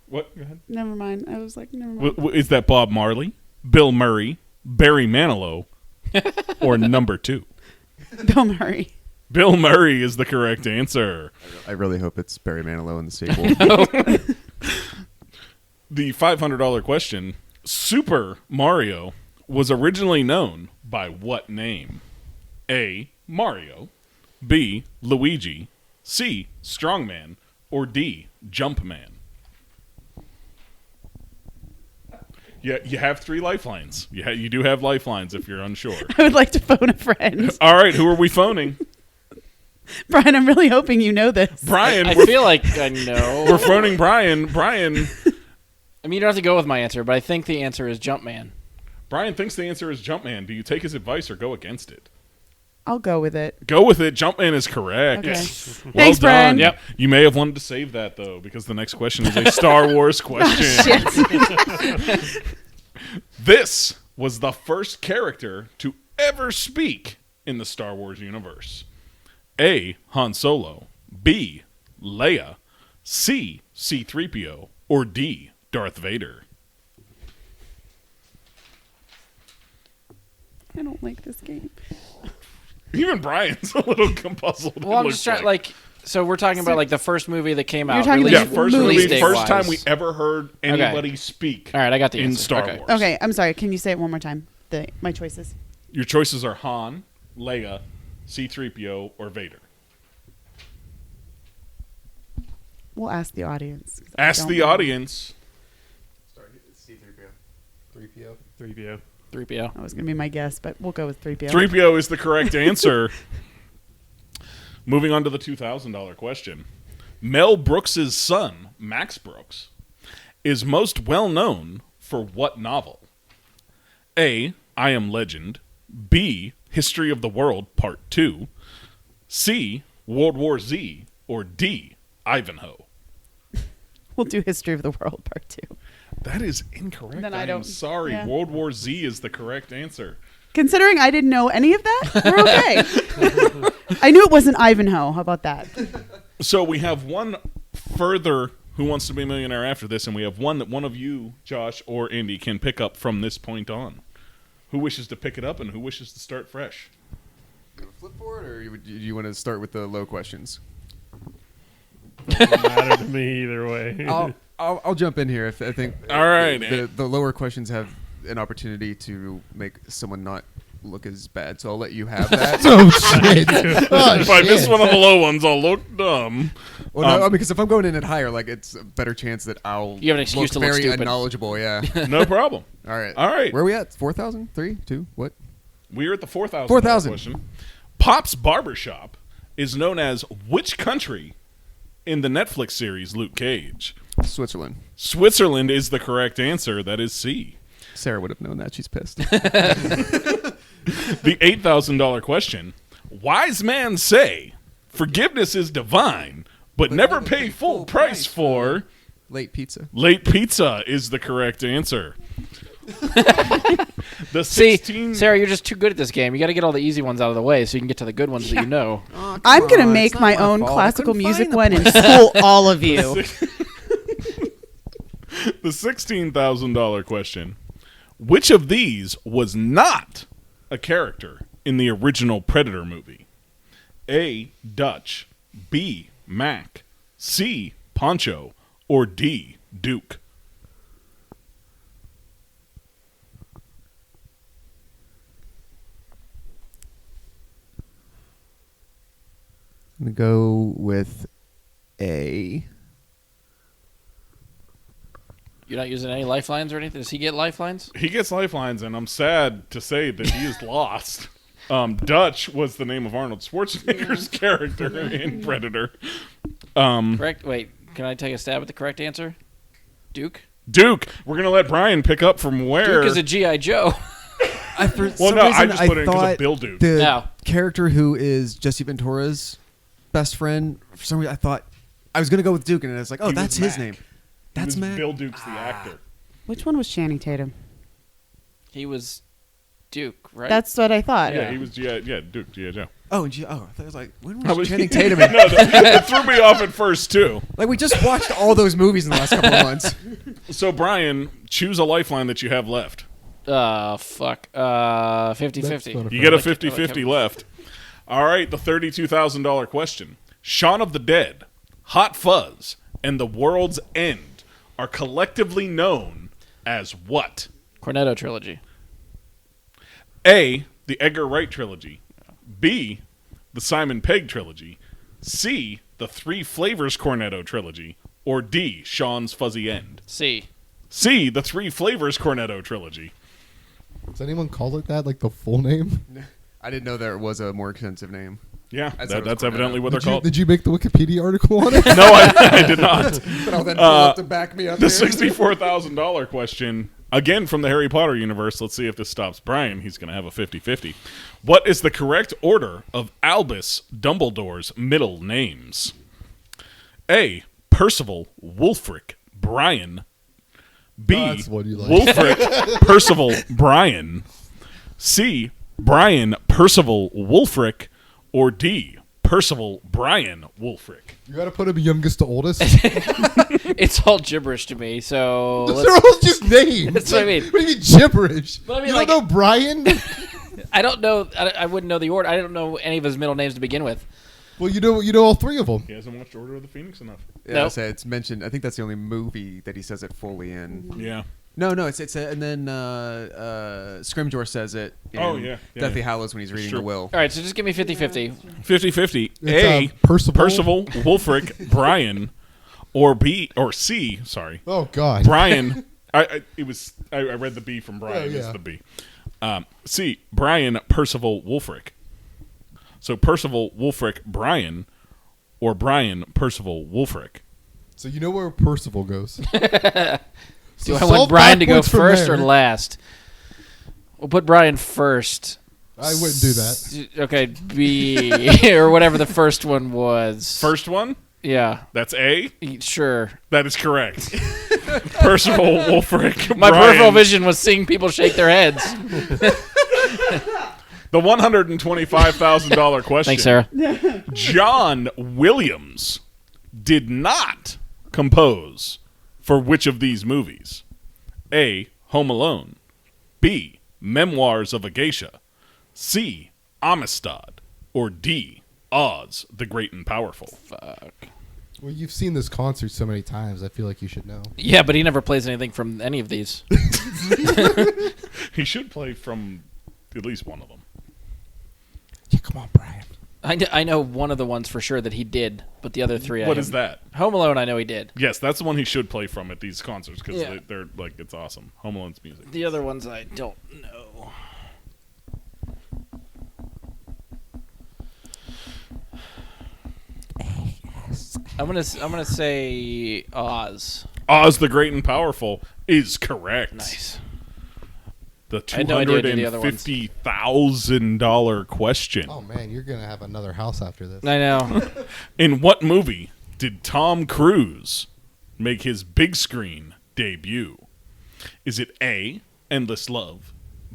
What? Go ahead. Never mind. I was like, never mind. Is that Bob Marley, Bill Murray, Barry Manilow, or number 2? Bill Murray. Bill Murray is the correct answer. I really hope it's Barry Manilow in the sequel. The $500 question. Super Mario was originally known by what name? A. Mario, B. Luigi, C. Strongman, or D. Jumpman? Yeah, you have 3 lifelines. You do have lifelines if you're unsure. I would like to phone a friend. All right, who are we phoning? Brian, I'm really hoping you know this. Brian. I feel like I know. We're phoning Brian. Brian. I mean, you don't have to go with my answer, but I think the answer is Jumpman. Brian thinks the answer is Jumpman. Do you take his advice or go against it? I'll go with it. Go with it. Jumpman is correct. Okay. Well Thanks, done. Brian. Yep. You may have wanted to save that, though, because the next question is a Star Wars question. Shit. This was the first character to ever speak in the Star Wars universe. A. Han Solo, B. Leia, C. C-3PO, or D. Darth Vader? I don't like this game. Even Brian's a little puzzled. Well, I'm just trying, like, so we're talking about like the first movie that came You're out. talking release- Yeah, first Release movie, date first wise. time we ever heard anybody speak All right, I got the in answer. Star Okay. Wars. Okay, I'm sorry. Can you say it one more time? My choices. Your choices are Han, Leia, C-3PO, or Vader. We'll ask the audience. 'Cause I Ask don't the know. audience. Sorry, it's C-3PO. 3PO. 3PO. 3PO. That was going to be my guess, but we'll go with 3PO. 3PO is the correct answer. Moving on to the $2,000 question. Mel Brooks' son, Max Brooks, is most well known for what novel? A. I Am Legend, B. History of the World Part 2, C. World War Z, or D. Ivanhoe? We'll do History of the World Part 2. That is incorrect. Then I I am don't- sorry. yeah. World War Z is the correct answer. Considering I didn't know any of that, we're okay. I knew it wasn't Ivanhoe. How about that? So we have one further Who Wants to Be a Millionaire after this, and we have one that one of you, Josh or Andy, can pick up from this point on. Who wishes to pick it up and who wishes to start fresh? You want to flip forward, or do you want to start with the low questions? Doesn't matter to me either way. I'll jump in here. If I think All right. the lower questions have an opportunity to make someone not look as bad, so I'll let you have that. Oh shit! Oh, If I miss shit. one of the low ones, I'll look dumb. Well, no, I mean, because if I'm going in at higher, like it's a better chance that I'll You have an excuse to look very stupid. unknowledgeable. Yeah. No problem. All right. All right. Where are we at? 4,000? 3? 2? What? We are at the 4,000 4,000. question. Pop's Barbershop is known as which country in the Netflix series Luke Cage? Switzerland. Switzerland is the correct answer. That is C. Sarah would have known that. She's pissed. The $8,000 question. Wise men say forgiveness is divine, but never pay full price for... Late pizza. Late pizza is the correct answer. The See, 16... Sarah, you're just too good at this game. You got to get all the easy ones out of the way so you can get to the good ones that you know. I'm going to make my own classical music one and school all of you. The $16,000 question. Which of these was not a character in the original Predator movie? A. Dutch, B. Mac, C. Poncho, or D. Duke? I'm going to go with A. You You're not using any lifelines or anything? Does he get lifelines? He gets lifelines, and I'm sad to say that he is lost. Dutch was the name of Arnold Schwarzenegger's character in Predator. Correct? Wait, can I take a stab at the correct answer? Duke? Duke. We're going to let Brian pick up from where. Duke is a G.I. Joe. For Well, some no, reason, I just put it in 'cause of thought Bill Duke. The No. character who is Jesse Ventura's best friend, for some reason, I thought I was going to go with Duke, and it's like, oh, He that's was his Mac. name. He That's was Mac. Bill Duke's the actor. Which one was Channing Tatum? He was Duke, right? That's what I thought. Yeah, he was Duke, G.I. Joe. Oh, I thought it was like, when I was Channing Tatum no, in? it threw me off at first, too. Like, we just watched all those movies in the last couple of months. So, Brian, choose a lifeline that you have left. Fuck. 50-50. That's not You get a I like 50-50 left. All right, the $32,000 question. Shaun of the Dead, Hot Fuzz, and The World's End are collectively known as what? Cornetto trilogy. A, the Edgar Wright trilogy. B, the Simon Pegg trilogy. C, the Three Flavors Cornetto trilogy. Or D, Sean's Fuzzy End. C. C, the Three Flavors Cornetto trilogy. Does anyone call it that? Like the full name? I didn't know there was a more extensive name. Yeah, I thought it was that's Cornetto. evidently what they're Did you, called. did you make the Wikipedia article on it? No, I did not. But I'll then pull up to back me up The here. $64,000 question, again from the Harry Potter universe. Let's see if this stops Brian. He's going to have a 50-50. What is the correct order of Albus Dumbledore's middle names? A, Percival Wulfric Brian. B, Oh, that's what you like. Wulfric Percival Brian. C, Brian Percival Wulfric. Or D, Percival Brian Wulfric. You got to put him youngest to oldest. It's all gibberish to me, so Those let's, are all just names. That's what I mean. What do you mean gibberish? But I mean, you like- don't know Brian? I don't know. I wouldn't know the order. I don't know any of his middle names to begin with. Well, you know all three of them. He hasn't watched Order of the Phoenix enough. Yeah, Nope. I say it's mentioned. I think that's the only movie that he says it fully in. Yeah. No, it's and then Scrimgeour says it. In Oh, yeah, Deathly yeah. Hallows when he's reading Sure. the will. All right, so just give me 50-50. 50-50. It's, A, Percival. Wulfric Brian. Or B, or C, sorry. Oh, God. Brian. I read the B from Brian. Oh, yeah. It's the B. C, Brian Percival Wulfric. So Percival Wulfric Brian, or Brian Percival Wulfric. So you know where Percival goes. Do I want Brian to go first or last? We'll put Brian first. I wouldn't do that. Okay, B or whatever the first one was. First one, Yeah, that's A. sure. That is correct. Percival Wulfric My Brian. peripheral vision was seeing people shake their heads. The $125,000 question. Thanks, Sarah. John Williams did not compose for which of these movies? A, Home Alone. B, Memoirs of a Geisha. C, Amistad. Or D, Oz, the Great and Powerful. Fuck. Well, you've seen this concert so many times. I feel like you should know. Yeah, but he never plays anything from any of these. He should play from at least one of them. Yeah, come on, Brian. I know one of the ones for sure that he did, but the other three What is that? Home Alone, I know he did. Yes, that's the one he should play from at these concerts because Yeah. they're like, it's awesome. Home Alone's music. The other ones I don't know. I'm gonna say Oz. Oz, the Great and Powerful is correct. Nice. The I had no idea I did the other ones. $250,000 question. Oh, man, you're going to have another house after this. I know. In what movie did Tom Cruise make his big screen debut? Is it A, Endless Love,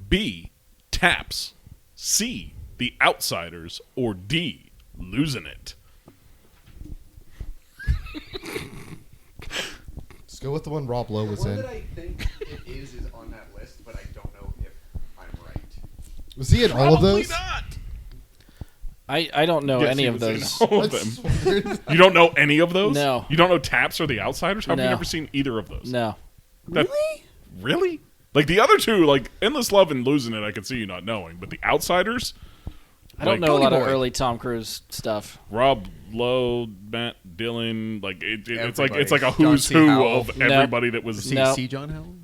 B, Taps, C, The Outsiders, or D, Losing It? Just go with the one Rob Lowe was in. I think it is on that list, but I don't know if I'm right. Was he in all of Probably those? not. I don't know Yes, any he of was in those. all of That's them. weird. You don't know any of those? No. You don't know Taps or The Outsiders? How have you No. never seen either of those? No. Really? Really? Like the other two, like Endless Love and Losing It, I could see you not knowing. But The Outsiders? I don't Like, know a lot of Boy. early Tom Cruise stuff. Rob Lowe, Matt Dillon, like it's like a John who's C. who Howell. of No. everybody that was No. C. John Howell?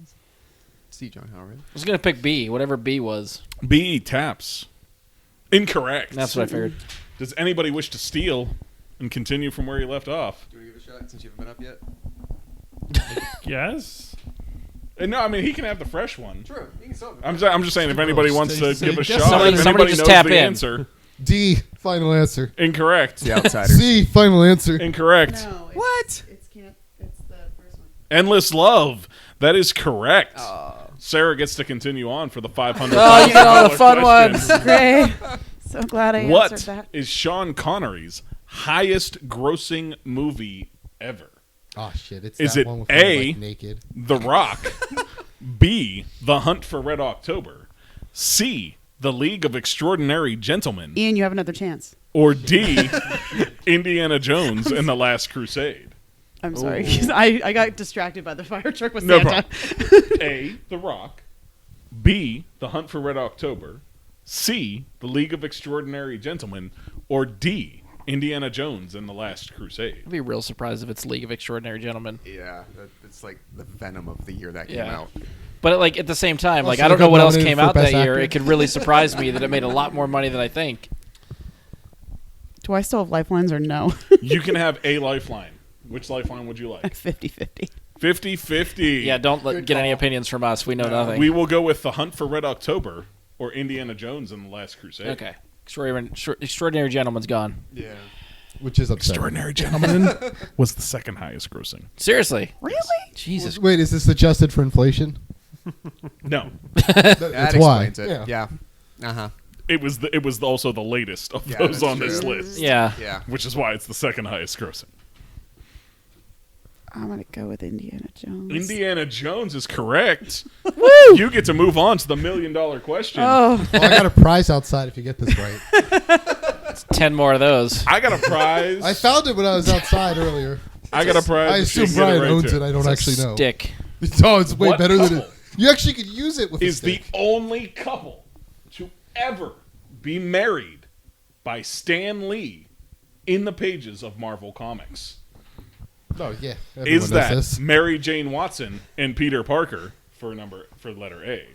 C. John Howell, right? I was gonna pick B, whatever B was. B taps. Incorrect. That's what I figured. Does anybody wish to steal and continue from where you left off? Do you want to give it a shot since you haven't been up yet? Yes. And no, I mean he can have the fresh one. True. You can solve it. I'm just saying if anybody wants to Stay- give a stay- shot, Somebody- if somebody anybody just knows tap the in. answer. D. Final answer. Incorrect. The outsiders. C. Final answer. Incorrect. No, What? It's the first one. Endless love. That is correct. Oh. Sarah gets to continue on for the $500. Oh, you get all the fun question. ones. Great. So glad I What answered that. is Sean Connery's highest grossing movie ever? Oh shit! It's Is that it one with A? him, like, naked? The Rock. B. The Hunt for Red October. C. The League of Extraordinary Gentlemen. Ian, you have another chance. Or D. Indiana Jones and the Last Crusade. I'm sorry. 'Cause I got distracted by the fire truck with No Santa. A. The Rock. B. The Hunt for Red October. C. The League of Extraordinary Gentlemen. Or D. Indiana Jones and the Last Crusade. I'd be real surprised if it's League of Extraordinary Gentlemen. Yeah, it's like the venom of the year that came Yeah. out. But like at the same time, like Also I don't got know what else nominated came for out that Best year. Actor. It could really surprise me that it made a lot more money than I think. Do I still have lifelines or no? You can have a lifeline. Which lifeline would you like? 50-50. 50-50. Yeah, don't Good get any call. opinions from us. We know nothing. We will go with The Hunt for Red October or Indiana Jones and the Last Crusade. Okay. Extraordinary Gentleman's gone. Yeah. Which is upsetting. Extraordinary Gentlemen was the second highest grossing. Seriously. Really? Jesus. Wait, is this adjusted for inflation? No, That That's why. explains it. Yeah. Uh-huh. it was also the latest of Yeah, those that's on this true. list. Yeah. Yeah. Which is why it's the second highest grossing. I'm going to go with Indiana Jones. Indiana Jones is correct. You get to move on to the $1 million question. Oh, Oh, I got a prize outside if you get this right. 10 more of those. I got a prize. I found it when I was outside earlier. I got a prize. I if you assume get Brian right owns to it. I don't actually know. Stick. Oh, it's way What better than couple it. You actually could use it with a Is the stick. only couple to ever be married by Stan Lee in the pages of Marvel Comics. Oh yeah. Is Everyone knows that this. Mary Jane Watson and Peter Parker for letter A?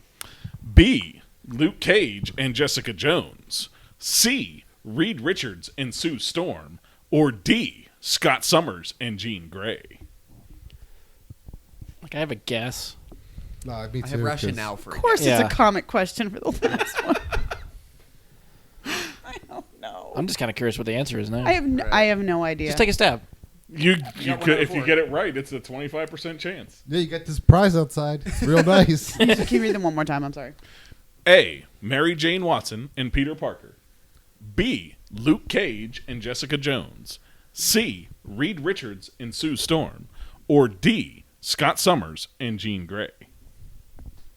B. Luke Cage and Jessica Jones. C. Reed Richards and Sue Storm. Or D. Scott Summers and Jean Grey. Like I have a guess. No, me I too, have 'cause- rationale for of it. course Yeah. it's a comic question for the last one. I don't know. I'm just kind of curious what the answer is now. I have no idea. Just take a stab. You got could, one out of if you four. get it right, it's a 25% chance. Yeah, you got this prize outside. It's real nice. Can you read them one more time? I'm sorry. A. Mary Jane Watson and Peter Parker. B. Luke Cage and Jessica Jones. C. Reed Richards and Sue Storm. Or D. Scott Summers and Jean Grey.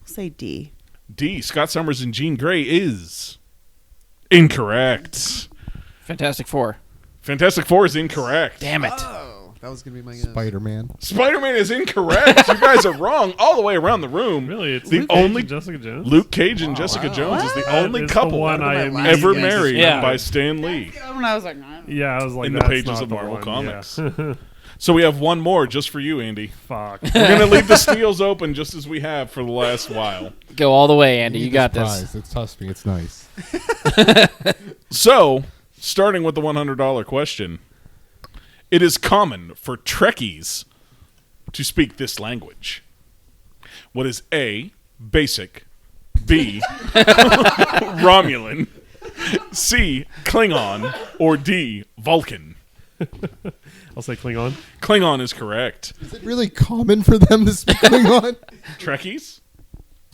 Say D. D. Scott Summers and Jean Grey is incorrect. Fantastic Four. Fantastic Four is incorrect. Damn it. Oh, that was going to be my guess. Spider-Man. Spider-Man is incorrect. You guys are wrong all the way around the room. Really? It's The Luke Cage only and Jessica Jones? Luke Cage and Jessica Jones is the That only is the couple one I am ever guess. married Yeah. by Stan Lee. When I was like, nah. Yeah, I was like, In the that's pages not of the Marvel one. Comics. Yeah. So we have one more just for you, Andy. Fuck. We're going to leave the steals open just as we have for the last while. Go all the way, Andy. Need You got this this. prize. It's trust me, it's nice. So, starting with the $100 question, it is common for Trekkies to speak this language. What is A, basic, B, Romulan, C, Klingon, or D, Vulcan? I'll say Klingon. Klingon is correct. Is it really common for them to speak Klingon? Trekkies?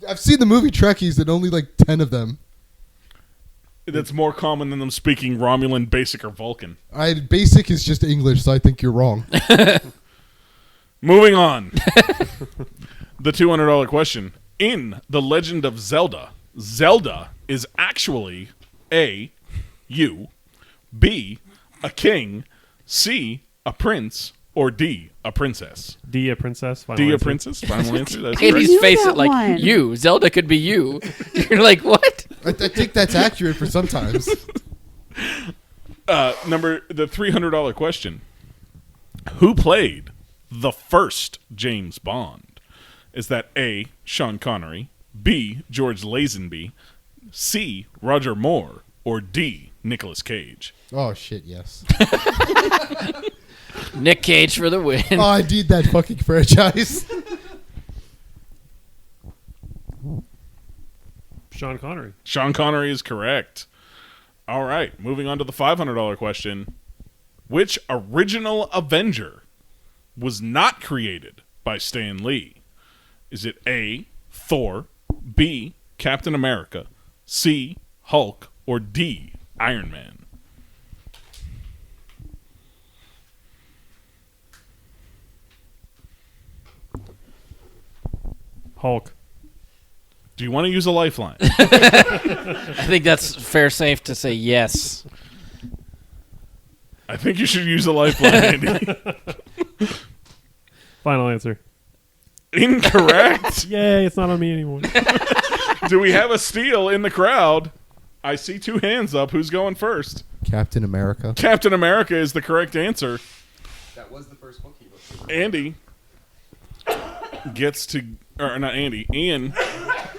I've seen the movie Trekkies and only like 10 of them. That's more common than them speaking Romulan, basic, or Vulcan. Basic is just English, so I think you're wrong. Moving on. The $200 question. In The Legend of Zelda, Zelda is actually A, you, B, a king, C, a prince, or D, a princess. D, a princess. Final D, a answer. princess? Final answer. That's Katie's correct. face that it like one. you. Zelda could be you. You're like, what? I think that's accurate for sometimes. The $300 question. Who played the first James Bond? Is that A, Sean Connery, B, George Lazenby, C, Roger Moore, or D, Nicolas Cage? Oh shit, yes. Nick Cage for the win. Oh, I need that fucking franchise. Sean Connery. Sean Connery is correct. All right, moving on to the $500 question. Which original Avenger was not created by Stan Lee? Is it A, Thor, B, Captain America, C, Hulk, or D, Iron Man? Hulk. Do you want to use a lifeline? I think that's fair, safe to say yes. I think you should use a lifeline, Andy. Final answer. Incorrect. Yay, it's not on me anymore. Do we have a steal in the crowd? I see two hands up. Who's going first? Captain America. Captain America is the correct answer. That was the first book he wrote. Andy gets to, or not Andy, Ian.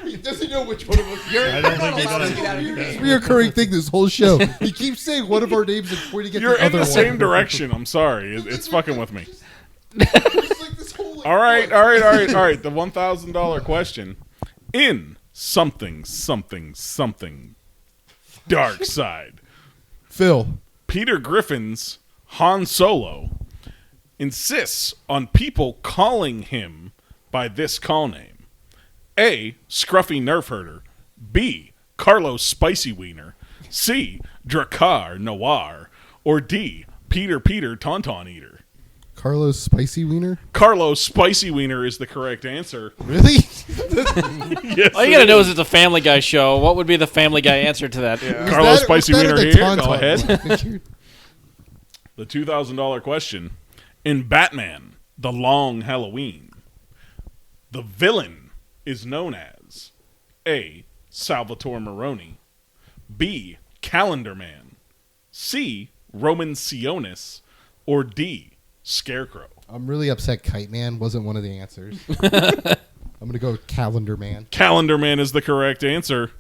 He doesn't know which one of us. I don't think he does. It's a reoccurring thing this whole show. He keeps saying one of our names and pointing at You're the in other the one. same direction. I'm sorry. It's fucking with me. It's like this whole, like, All right. The $1,000 question. In something dark side, Phil. Peter Griffin's Han Solo insists on people calling him by this call name. A, Scruffy Nerf Herder. B, Carlos Spicy Wiener. C, Drakkar Noir. Or D, Peter Tauntaun Eater. Carlos Spicy Wiener. Carlos Spicy Wiener is the correct answer. Really? Yes, All you gotta know is it's a Family Guy show. What would be the Family Guy answer to that? Was Carlos that- Spicy was that Wiener in the here. Tauntaun Go ahead. one? I figured. The $2,000 question. In Batman, The Long Halloween, the villain is known as A, Salvatore Maroni, B, Calendar Man, C, Roman Sionis, or D, Scarecrow. I'm really upset Kite Man wasn't one of the answers. I'm going to go with Calendar Man. Calendar Man is the correct answer.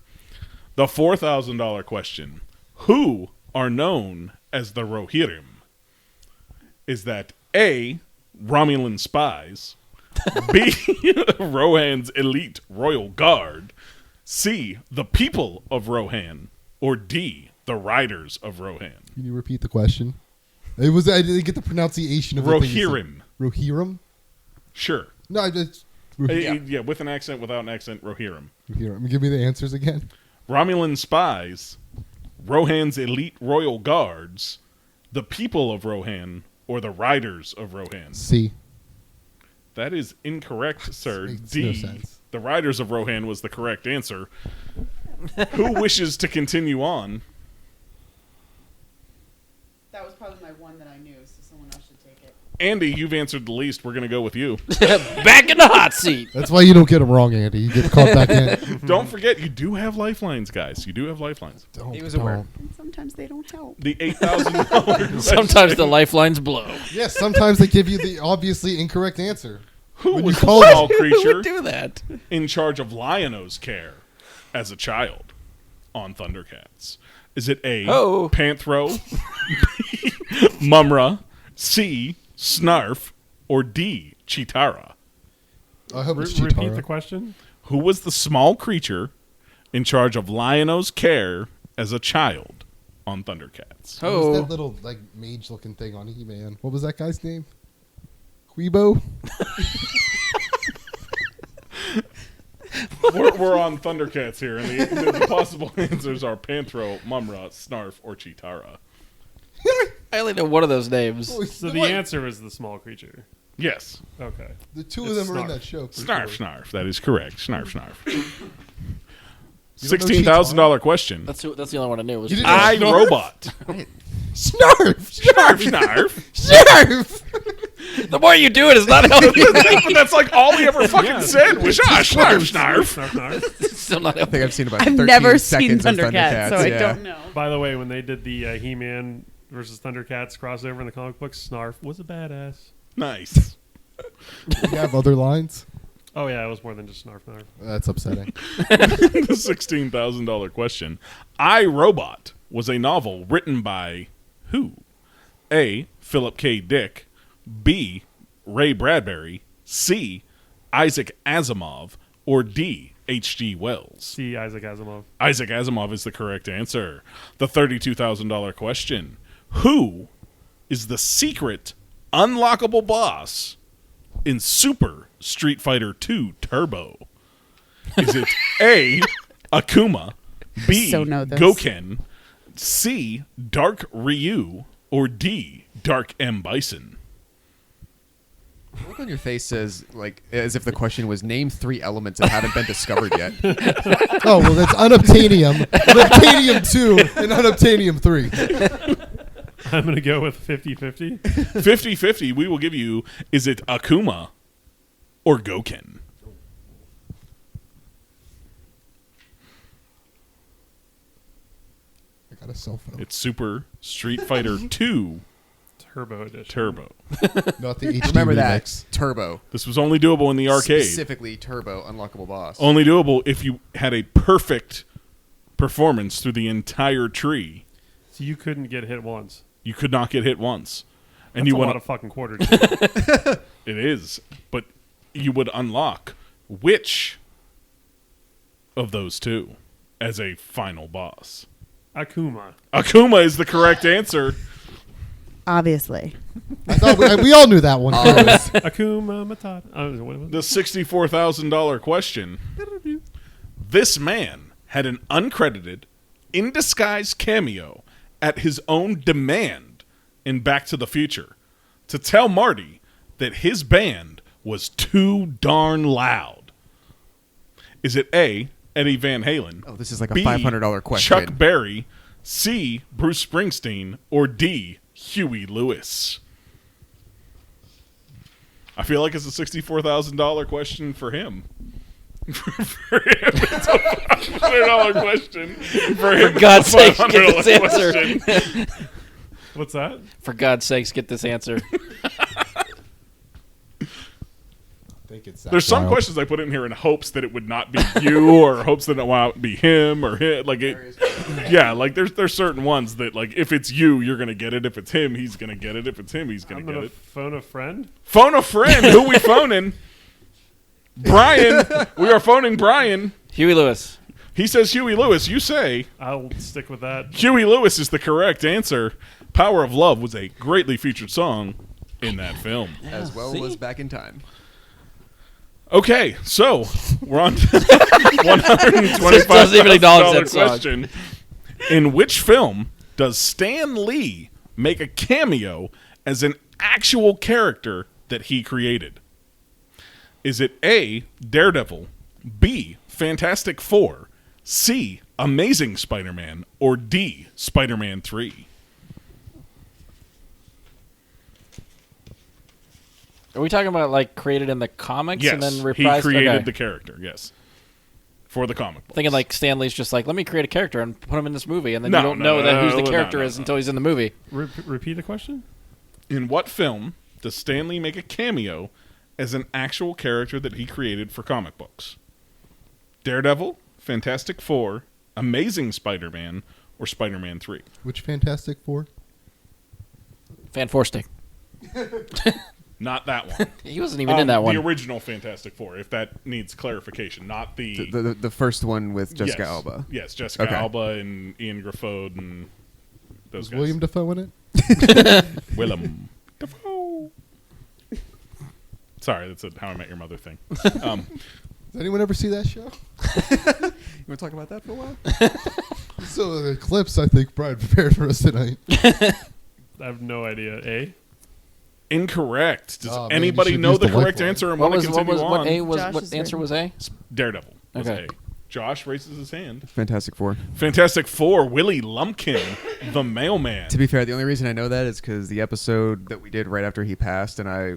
The $4,000 question. Who are known as the Rohirrim? Is that A, Romulan spies, B, Rohan's elite royal guard, C, the people of Rohan, or D, the riders of Rohan? Can you repeat the question? It was I didn't get the pronunciation of the thing you said. Rohirrim. Rohirrim? Sure. No, I just Yeah, with an accent, without an accent, Rohirrim. Rohirrim. Give me the answers again. Romulan spies, Rohan's elite royal guards, the people of Rohan, or the riders of Rohan? C. That is incorrect, sir. Makes D, no sense. the riders of Rohan was the correct answer. Who wishes to continue on? That was probably my one that I knew, so someone else should take it. Andy, you've answered the least. We're going to go with you. Back in the hot seat. That's why you don't get them wrong, Andy. You get caught back in. Don't forget, you do have lifelines, guys. You do have lifelines. Don't, He was aware. don't. And sometimes they don't help. The $8,000. Sometimes the lifelines blow. Yes, sometimes they give you the obviously incorrect answer. Who when was you the call small it- Who creature would do that? in charge of Lion-O's care as a child on Thundercats? Is it A, Oh. Panthro, B, Mumra, C, Snarf, or D, Chitara? I hope it's Repeat Chitara. the question. Who was the small creature in charge of Lion-O's care as a child on Thundercats? What was Oh, that little like mage-looking thing on He-Man? What was that guy's name? Quebo? We're on Thundercats here, and the possible answers are Panthro, Mumra, Snarf, or Chitara. I only know one of those names. So the answer is the small creature. Yes. Okay. The two of It's them are in Snarf. that show. for Snarf, sure. Snarf. That is correct. Snarf, Snarf. You don't know $16,000 question. That's the only one I knew. Was You didn't know I, Snarf? Robot. Snarf! Snarf, Snarf. Snarf! the more you do it, it's not helping. But that's like all he ever fucking Yeah. said was Snarf, Snarf. Snarf, snarf. It's still not I helping. think I've seen about I've 13 never seen seconds of Thundercats, so I yeah. don't know. By the way, when they did the He-Man versus Thundercats crossover in the comic book, Snarf was a badass. Nice. You have other lines? Oh yeah, it was more than just Snarf. That's upsetting. The $16,000 question. I, Robot was a novel written by who? A. Philip K. Dick. B. Ray Bradbury. C. Isaac Asimov. Or D. H.G. Wells. See Isaac Asimov. Isaac Asimov is the correct answer. The $32,000 question. Who is the secret unlockable boss in Super Street Fighter II Turbo? Is it A. Akuma, B. So know this. Goken, C. Dark Ryu, or D. Dark M. Bison? The look on your face says, like, as if the question was name 3 elements that haven't been discovered yet. Oh, well, that's unobtainium, unobtainium 2, and unobtainium 3. I'm gonna go with 50-50. 50-50, we will give you, is it Akuma or Goken? I got a cell phone. It's Super Street Fighter II Turbo edition. Turbo. Not the HD Remember that. remix. Turbo. This was only doable in the arcade. Specifically Turbo, unlockable boss. Only doable if you had a perfect performance through the entire tree. So you couldn't get hit once. You could not get hit once. And That's you a would lot of fucking quarters. It is, but you would unlock which of those two as a final boss? Akuma. Akuma is the correct answer. Obviously. I thought we all knew that one. Akuma Matata. What was it? The $64,000 question. This man had an uncredited, in disguise cameo at his own demand in Back to the Future to tell Marty that his band was too darn loud. Is it A, Eddie Van Halen? Oh, this is like a B, $500 question. Chuck Berry, C, Bruce Springsteen, or D, Huey Lewis? I feel like it's a $64,000 question for him. For him, it's a $500 question. For him, For God's it's a sake, get this $500 answer. question. What's that? For God's sakes, get this answer. I think it's There's some questions I put in here in hopes that it would not be you, or hopes that it would be him or him. Like it, yeah. Like there's certain ones that, like, if it's you, you're gonna get it. If it's him, he's gonna get it. If it's him, he's gonna I'm get gonna it. phone a friend. Phone a friend. Who we phoning? Brian. We are phoning Brian. Huey Lewis. He says Huey Lewis. You say I'll stick with that. Huey Lewis is the correct answer. Power of Love was a greatly featured song in that film. As well see? as Back in Time. Okay, so we're on to $125,000 Doesn't even acknowledge that song. question. In which film does Stan Lee make a cameo as an actual character that he created? Is it A, Daredevil, B, Fantastic Four, C, Amazing Spider-Man, or D, Spider-Man 3? Are we talking about, like, created in the comics Yes, and then he reprised? created Okay. the character, yes, for the comic book. Thinking like Stan Lee's just like, let me create a character and put him in this movie, and then No, you don't no, know that no, who's the no, character no, is no. until he's in the movie. Repeat the question? In what film does Stan Lee make a cameo as an actual character that he created for comic books? Daredevil, Fantastic Four, Amazing Spider-Man, or Spider-Man 3? Which Fantastic Four? Fan Stick. Not that one. He wasn't even in that one. The original Fantastic Four, if that needs clarification. Not the... The first one with Jessica yes, Alba. Yes, Jessica Okay. Alba and Ian Grafode and those Was guys. William Dafoe in it? Willem Dafoe. Sorry, that's a How I Met Your Mother thing. Does anyone ever see that show? You want to talk about that for a while? So the clips I think Brian prepared for us tonight. I have no idea. A? Incorrect. Does Oh, man, you anybody should've know used the the correct whiteboard. answer and what want to was continue on? what A was? Josh What is answer right. was A? Daredevil was Okay. A. Josh raises his hand. Fantastic Four. Fantastic Four, Willie Lumpkin, the mailman. To be fair, the only reason I know that is because the episode that we did right after he passed, and I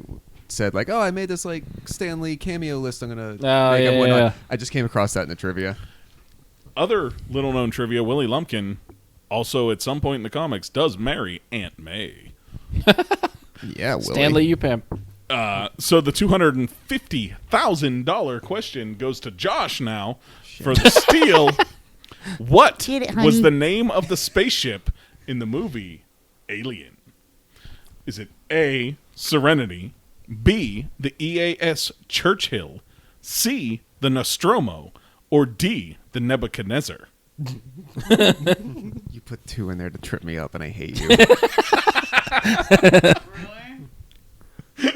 said, like, oh, I made this, like, Stan Lee cameo list I'm going to make up whatnot. yeah. I just came across that in the trivia. Other little-known trivia, Willie Lumpkin also at some point in the comics does marry Aunt May. Yeah, Willie. Stanley, you pimp. So the $250,000 question goes to Josh now for the steal. What Get it, honey. was the name of the spaceship in the movie Alien? Is it A, Serenity, B, the EAS Churchill, C, the Nostromo, or D, the Nebuchadnezzar? You put 2 in there to trip me up, and I hate you.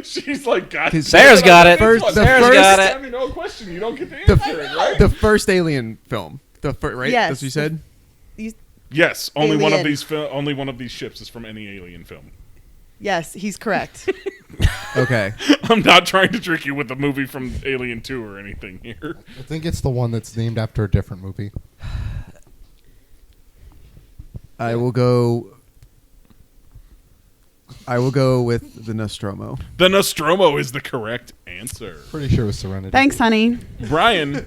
She's like, God. Sarah's got it. First- the Sarah's first- got I it. mean, no question. You don't get to the, answer it, right? the first Alien film. Right? Yes. That's what you said? Yes, only one of Alien. these only one of these ships is from any Alien film. Yes, he's correct. Okay. I'm not trying to trick you with the movie from Alien 2 or anything here. I think it's the one that's named after a different movie. I will go with the Nostromo. The Nostromo is the correct answer. Pretty sure it was Serenity. Thanks, honey. Brian,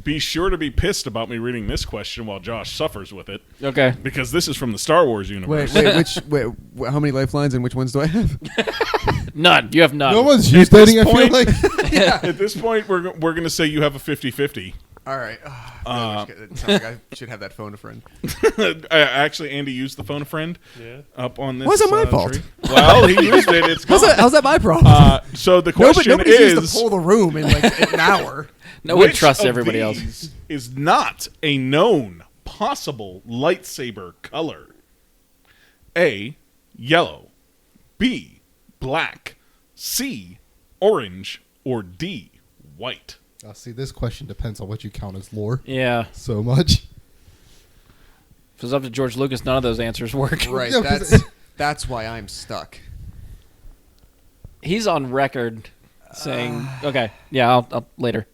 be sure to be pissed about me reading this question while Josh suffers with it, Okay. because this is from the Star Wars universe. How many lifelines and which ones do I have? None. You have none. No one's At used this dating, I feel point- like. At this point, we're going to say you have a 50-50. All right. It sounds like I should have that phone a friend. Actually, Andy used the phone a friend Yeah. up on this. Why is it my fault? tree. Well, he used it. It's gone. How's that my problem? So the question Nobody's is, used to pull the room in like an hour. No one which trusts of everybody else. these is not a known possible lightsaber color? A, yellow. B, black. C, orange. Or D, white. See, this question depends on what you count as lore. Yeah. So much. If it was up to George Lucas, none of those answers work. Right. Yeah, 'cause That's why I'm stuck. He's on record saying, "Okay, yeah, I'll later."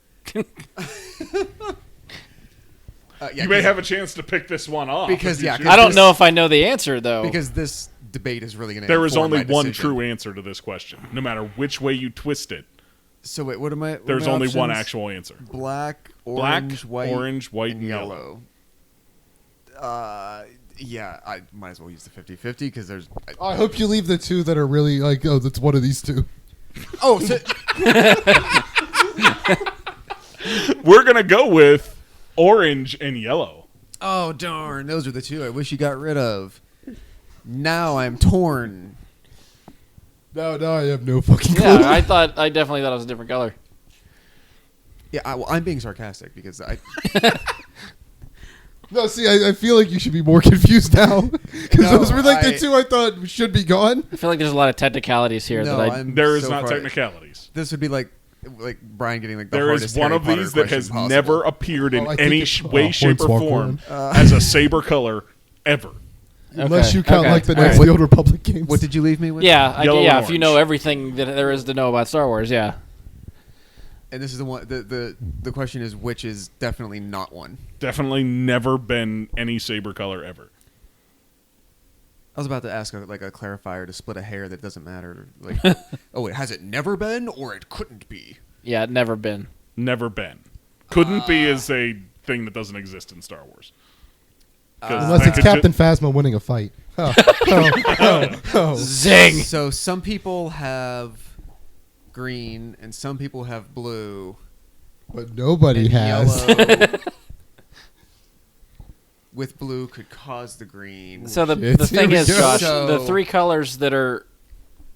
Yeah, You may have a chance to pick this one off. Because, if you yeah, choose. I don't know if I know the answer though. because this debate is really going to. There is only one true answer to this question, no matter which way you twist it. So wait, what am I? What There's are my only one options? actual answer. Black, Black, orange, white, and yellow. Yeah, I might as well use the 50-50 because there's. I hope you leave the two that are really like, oh, that's one of these two. Oh, so, We're gonna go with orange and yellow. oh darn! Those are the two I wish you got rid of. Now I'm torn. No, I have no fucking clue. yeah, I definitely thought it was a different color. Yeah, I'm being sarcastic because I. No, see, I feel like you should be more confused now. Because No, those were like the I- two I thought should be gone. I feel like there's a lot of technicalities here No, that I. I'm There is so not far- technicalities. This would be like Brian getting like the There hardest is one Harry of Potter these that question has possible. never appeared in Oh, I think any it- way, oh, shape, or Hornswoggle. form as a saber color ever. Unless you count okay. like the All Knights right. of the Old Republic games. What did you leave me with? Yeah, Yellow and if you know orange. everything that there is to know about Star Wars, yeah. And this is the one. The question is which is definitely not one. Definitely never been any saber color ever. I was about to ask a clarifier to split a hair that doesn't matter. Like, oh wait, has it never been or it couldn't be? Yeah, never been. Never been. Couldn't be is a thing that doesn't exist in Star Wars. 'Cause Unless they it's could Captain Phasma winning a fight. Oh. Zing! So some people have green and some people have blue. But nobody And has. yellow with blue could cause the green. So the Shit. thing Here is, we go. Josh, So- the three colors that are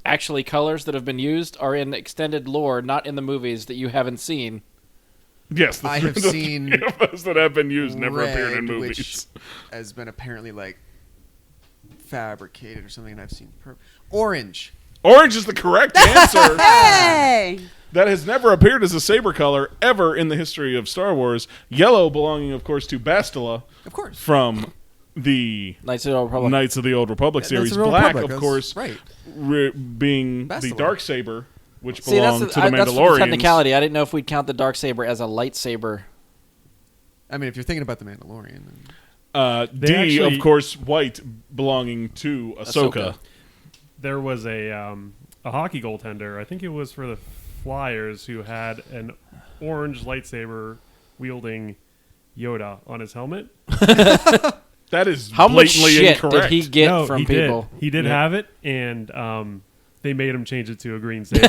actually colors that have been used are in extended lore, not in the movies that you haven't seen. Yes, I have seen three of those that have been used never appeared in red, movies. which has been apparently like fabricated or something, and I've seen orange. Orange is the correct answer. Hey! That has never appeared as a saber color ever in the history of Star Wars. Yellow belonging, of course, to Bastila Of course. from the Knights of the Old Republic. Knights of the Old Republic Knights series. of the Old Black, Republic, of that's course, right. being the Bastila. dark saber, which See, belonged to the that's the Mandalorians. technicality. I didn't know if we'd count the dark saber as a lightsaber. I mean, if you're thinking about the Mandalorian, then D, actually- of course, white belonging to Ahsoka. Ahsoka. There was a hockey goaltender. I think it was for the Flyers who had an orange lightsaber wielding Yoda on his helmet. That is How much blatantly shit incorrect. did he get no, from he people? Did. He did Yeah. have it, and they made him change it to a green saber.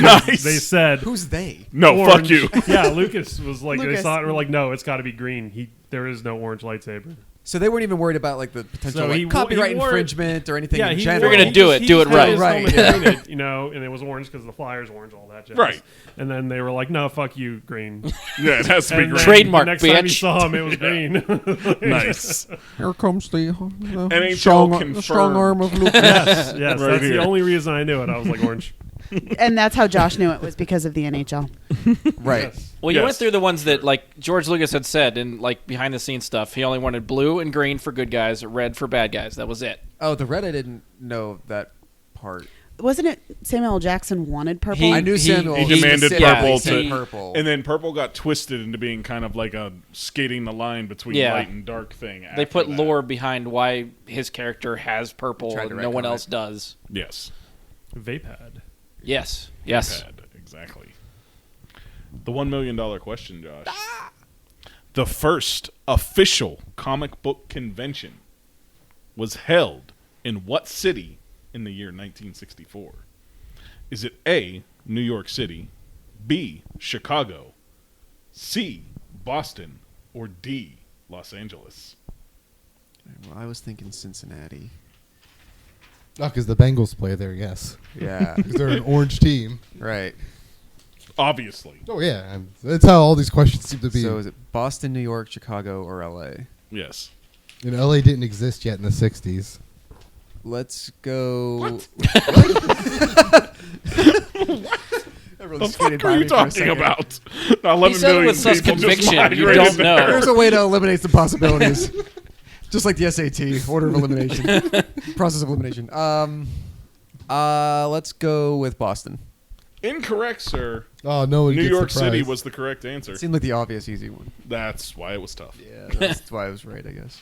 Nice. They said Who's they? No, orange. fuck you. Yeah, Lucas was like, they Lucas. saw it and were like, no, it's got to be green. There is no orange lightsaber. So they weren't even worried about like the potential So like, he wo- copyright he wore it- infringement or anything Yeah, in he general. If you're gonna do it, do it right. Right. It, you know, and it was orange because the flyer's orange, all that jazz. Right. And then they were like, no, fuck you, green. Yeah, it has to be And green. then Trademark, the next time you bitch. saw him, it was green. Nice. Here comes the NHL confirmed. of Lucas. Yes, Right that's here. the only reason I knew it. I was like, orange. And that's how Josh knew it was because of the NHL. Right. Yes. Well, you Yes. went through the ones that, like George Lucas had said in like behind the scenes stuff. He only wanted blue and green for good guys, red for bad guys. That was it. Oh, the red I didn't know that part. Wasn't it Samuel L. Jackson wanted purple? He- I knew Samuel. He demanded specifically purple said to, purple. and then purple got twisted into being kind of like a skating the line between Yeah. light and dark thing. They after put that. lore behind why his character has purple Tried to and no one retcon else it. does. Yes. Vapad. Yes. Yes. Pad, exactly. The $1 million question, Josh. The first official comic book convention was held in what city in the year 1964? Is it A, New York City, B, Chicago, C, Boston, or D, Los Angeles? Well, I was thinking Cincinnati. Oh, because the Bengals play there, yes. Yeah. Because they're an orange team. Right. Obviously. Oh, yeah. That's how all these questions seem to be. So is it Boston, New York, Chicago, or L.A.? Yes. You know, LA didn't exist yet in the 60s. Let's go. The fuck are you talking about? 11 He said it million with such people just conviction, you migrated don't know. there. There's a way to eliminate some possibilities. Just like the SAT, order of elimination, process of elimination. Let's go with Boston. Incorrect, sir. Oh, no one New gets York the City prize. was the correct answer. It seemed like the obvious, easy one. That's why it was tough. Yeah, that's why I was right, I guess.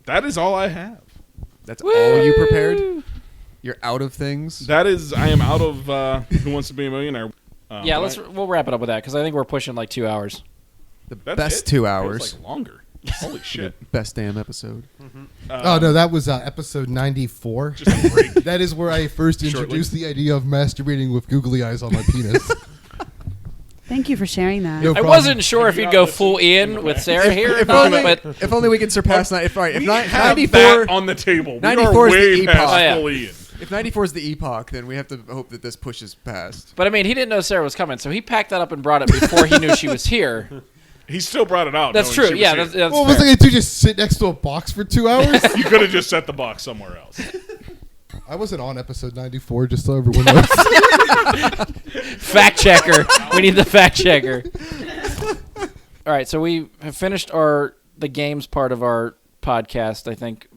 That is all I have. That's all you prepared? You're out of things? That is, I am out of Who Wants to Be a Millionaire. Yeah, but we'll wrap it up with that because I think we're pushing like 2 hours. The that's best it? 2 Feels hours. like longer. Holy shit. The best damn episode. Oh, no, that was episode 94. Just a break. That is where I first Shortly. introduced the idea of masturbating with googly eyes on my penis. Thank you for sharing that. No I problem. wasn't sure if Have you you'd not go listened full to in the with rest? Sarah here, If only, but if only we can surpass that. If, right, if We not, have 94, that on the table. We 94 are is the way epoch. past Oh, yeah. fully in. if 94 is the epoch, then we have to hope that this pushes past. I mean, he didn't know Sarah was coming, so he packed that up and brought it before he knew she was here. He still brought it out. That's knowing true. she was Yeah, here. that's Well, was fair. I going to just sit next to a box for 2 hours? You could have just set the box somewhere else. I wasn't on episode 94, just so everyone knows. Fact checker. We need the fact checker. All right, so we have finished the games part of our podcast, I think.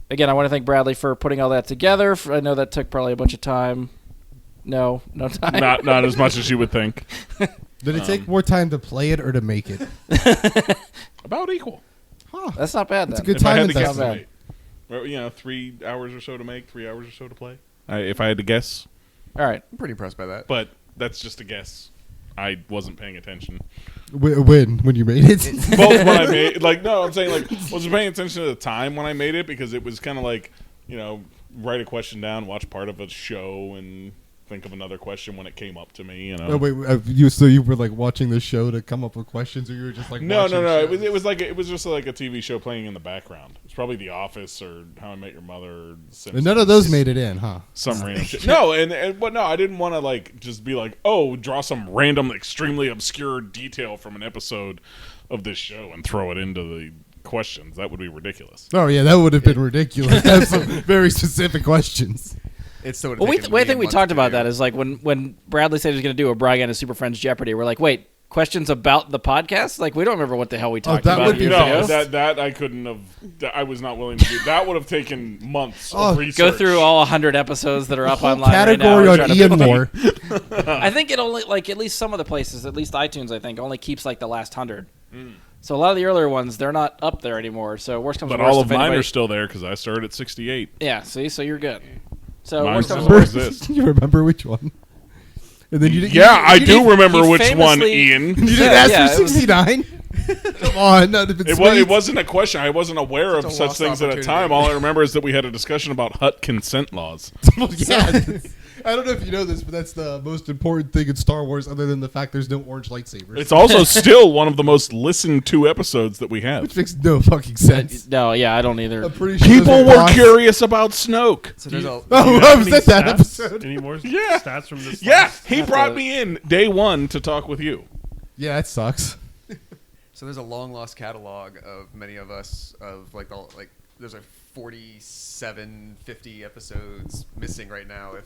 Again, I want to thank Bradley for putting all that together. I know that took probably a bunch of time. No time. Not as much as you would think. Did it take more time to play it or to make it? About equal. That's not bad. It's a Then. good If I time had to investment. guesstimate. Well, 3 hours or so to make, 3 hours or so to play. If I had to guess. All right. I'm pretty impressed by that. But that's just a guess. I wasn't paying attention. When you made it? Both when I made, I'm saying, wasn't paying attention to the time when I made it because it was kind of like, write a question down, watch part of a show, and think of another question when it came up to me. Oh, wait, you were like watching the show to come up with questions, or you were just like No. watching It was just like a TV show playing in the background. It's probably The Office or How I Met Your Mother. Or Simpsons. And none of those made it in, huh? Some random shit. No, but no, I didn't want to just be like, draw some random, extremely obscure detail from an episode of this show and throw it into the questions. That would be ridiculous. Oh yeah, that would have been ridiculous. That's some very specific questions. It's still Well, I think we talked about that is like when Bradley said he was going to do a Brian and Super Friends Jeopardy. We're like, wait, questions about the podcast? Like, we don't remember what the hell we talked that about. would be years No, ago. that I couldn't have. I was not willing to do. That would have taken months of research. Go through all 100 episodes that are up Whole online category right now. on Ian Moore. I think it only at least some of the places, at least iTunes, I think only keeps the last 100. So a lot of the earlier ones, they're not up there anymore. So worst comes But to worst, all of if mine anybody- are still there because I started at 68. Yeah, see, so you're good. So Mine worst comes to still worst. exists. You remember which one? And then you didn't. Yeah, I do he remember which one, famously- Ian. You didn't Yeah, ask yeah, for it was- 69. Come on, none of it's It wasn't a question. I wasn't aware Such of a such lost things at a opportunity. time. All I remember is that we had a discussion about hut consent laws. Yeah. I don't know if you know this, but that's the most important thing in Star Wars, other than the fact there's no orange lightsabers. It's also still one of the most listened to episodes that we have. Which makes no fucking sense. No, yeah, I don't either. I'm pretty sure People those are were lost. curious about Snoke. So there's a Oh, Do you I have was any at that stats? episode. Any more Yeah. stats from this? Yeah, last- he brought me in day one to talk with you. Yeah, that sucks. So there's a long lost catalog of many of us of there's 47, 50 episodes missing right now if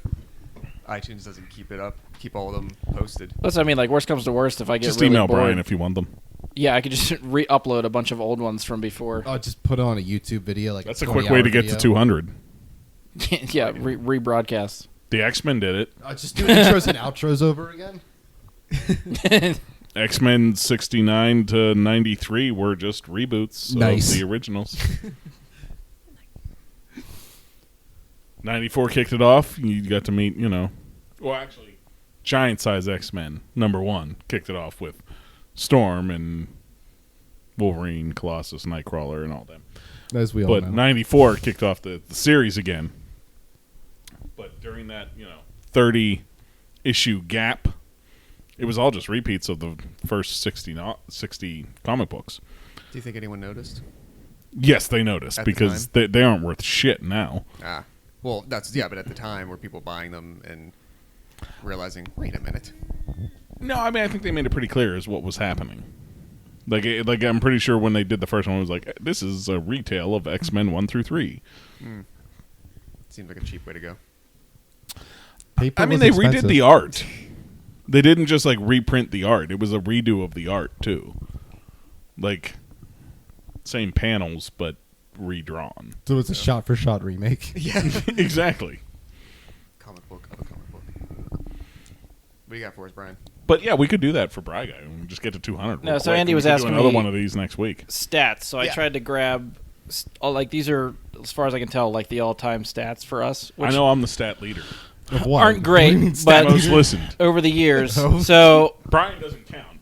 iTunes doesn't keep all of them posted. That's what I mean. Like, worst comes to worst, if I get Just really email bored, Brian if you want them. yeah, I could just re-upload a bunch of old ones from before. Oh, just put on a YouTube video. Like That's a quick way to get to 200. Yeah, rebroadcast. The X-Men did it. Just do intros and outros over again. X-Men 69 to 93 were just reboots Nice. of the originals. 94 kicked it off. You got to meet, well, actually, Giant Size X-Men, #1, kicked it off with Storm and Wolverine, Colossus, Nightcrawler, and all them. As we all But know. 94 kicked off the series again. But during that, 30-issue gap, it was all just repeats of the first 60 comic books. Do you think anyone noticed? Yes, they noticed At the because they aren't worth shit now. Well, but at the time were people buying them and realizing, wait a minute. No, I mean I think they made it pretty clear as what was happening. Like I'm pretty sure when they did the first one, it was like, this is a retale of X-Men 1 through 3. Seems like a cheap way to go. Paper I mean, was they expensive. redid the art. They didn't just reprint the art. It was a redo of the art too. Same panels but redrawn. So it's a shot-for-shot remake. Yeah. Exactly. Comic book of a comic book. What do you got for us, Brian? But yeah, we could do that for Bry Guy. We just get to 200. No, real so quick, Andy and we was could do asking another me- one of these next week. Stats. So I Yeah. tried to grab, these are, as far as I can tell, like the all-time stats for us, which I know I'm the stat leader. Of what? aren't What do you mean great, stat but Most listened. over the years. Host. So Brian doesn't count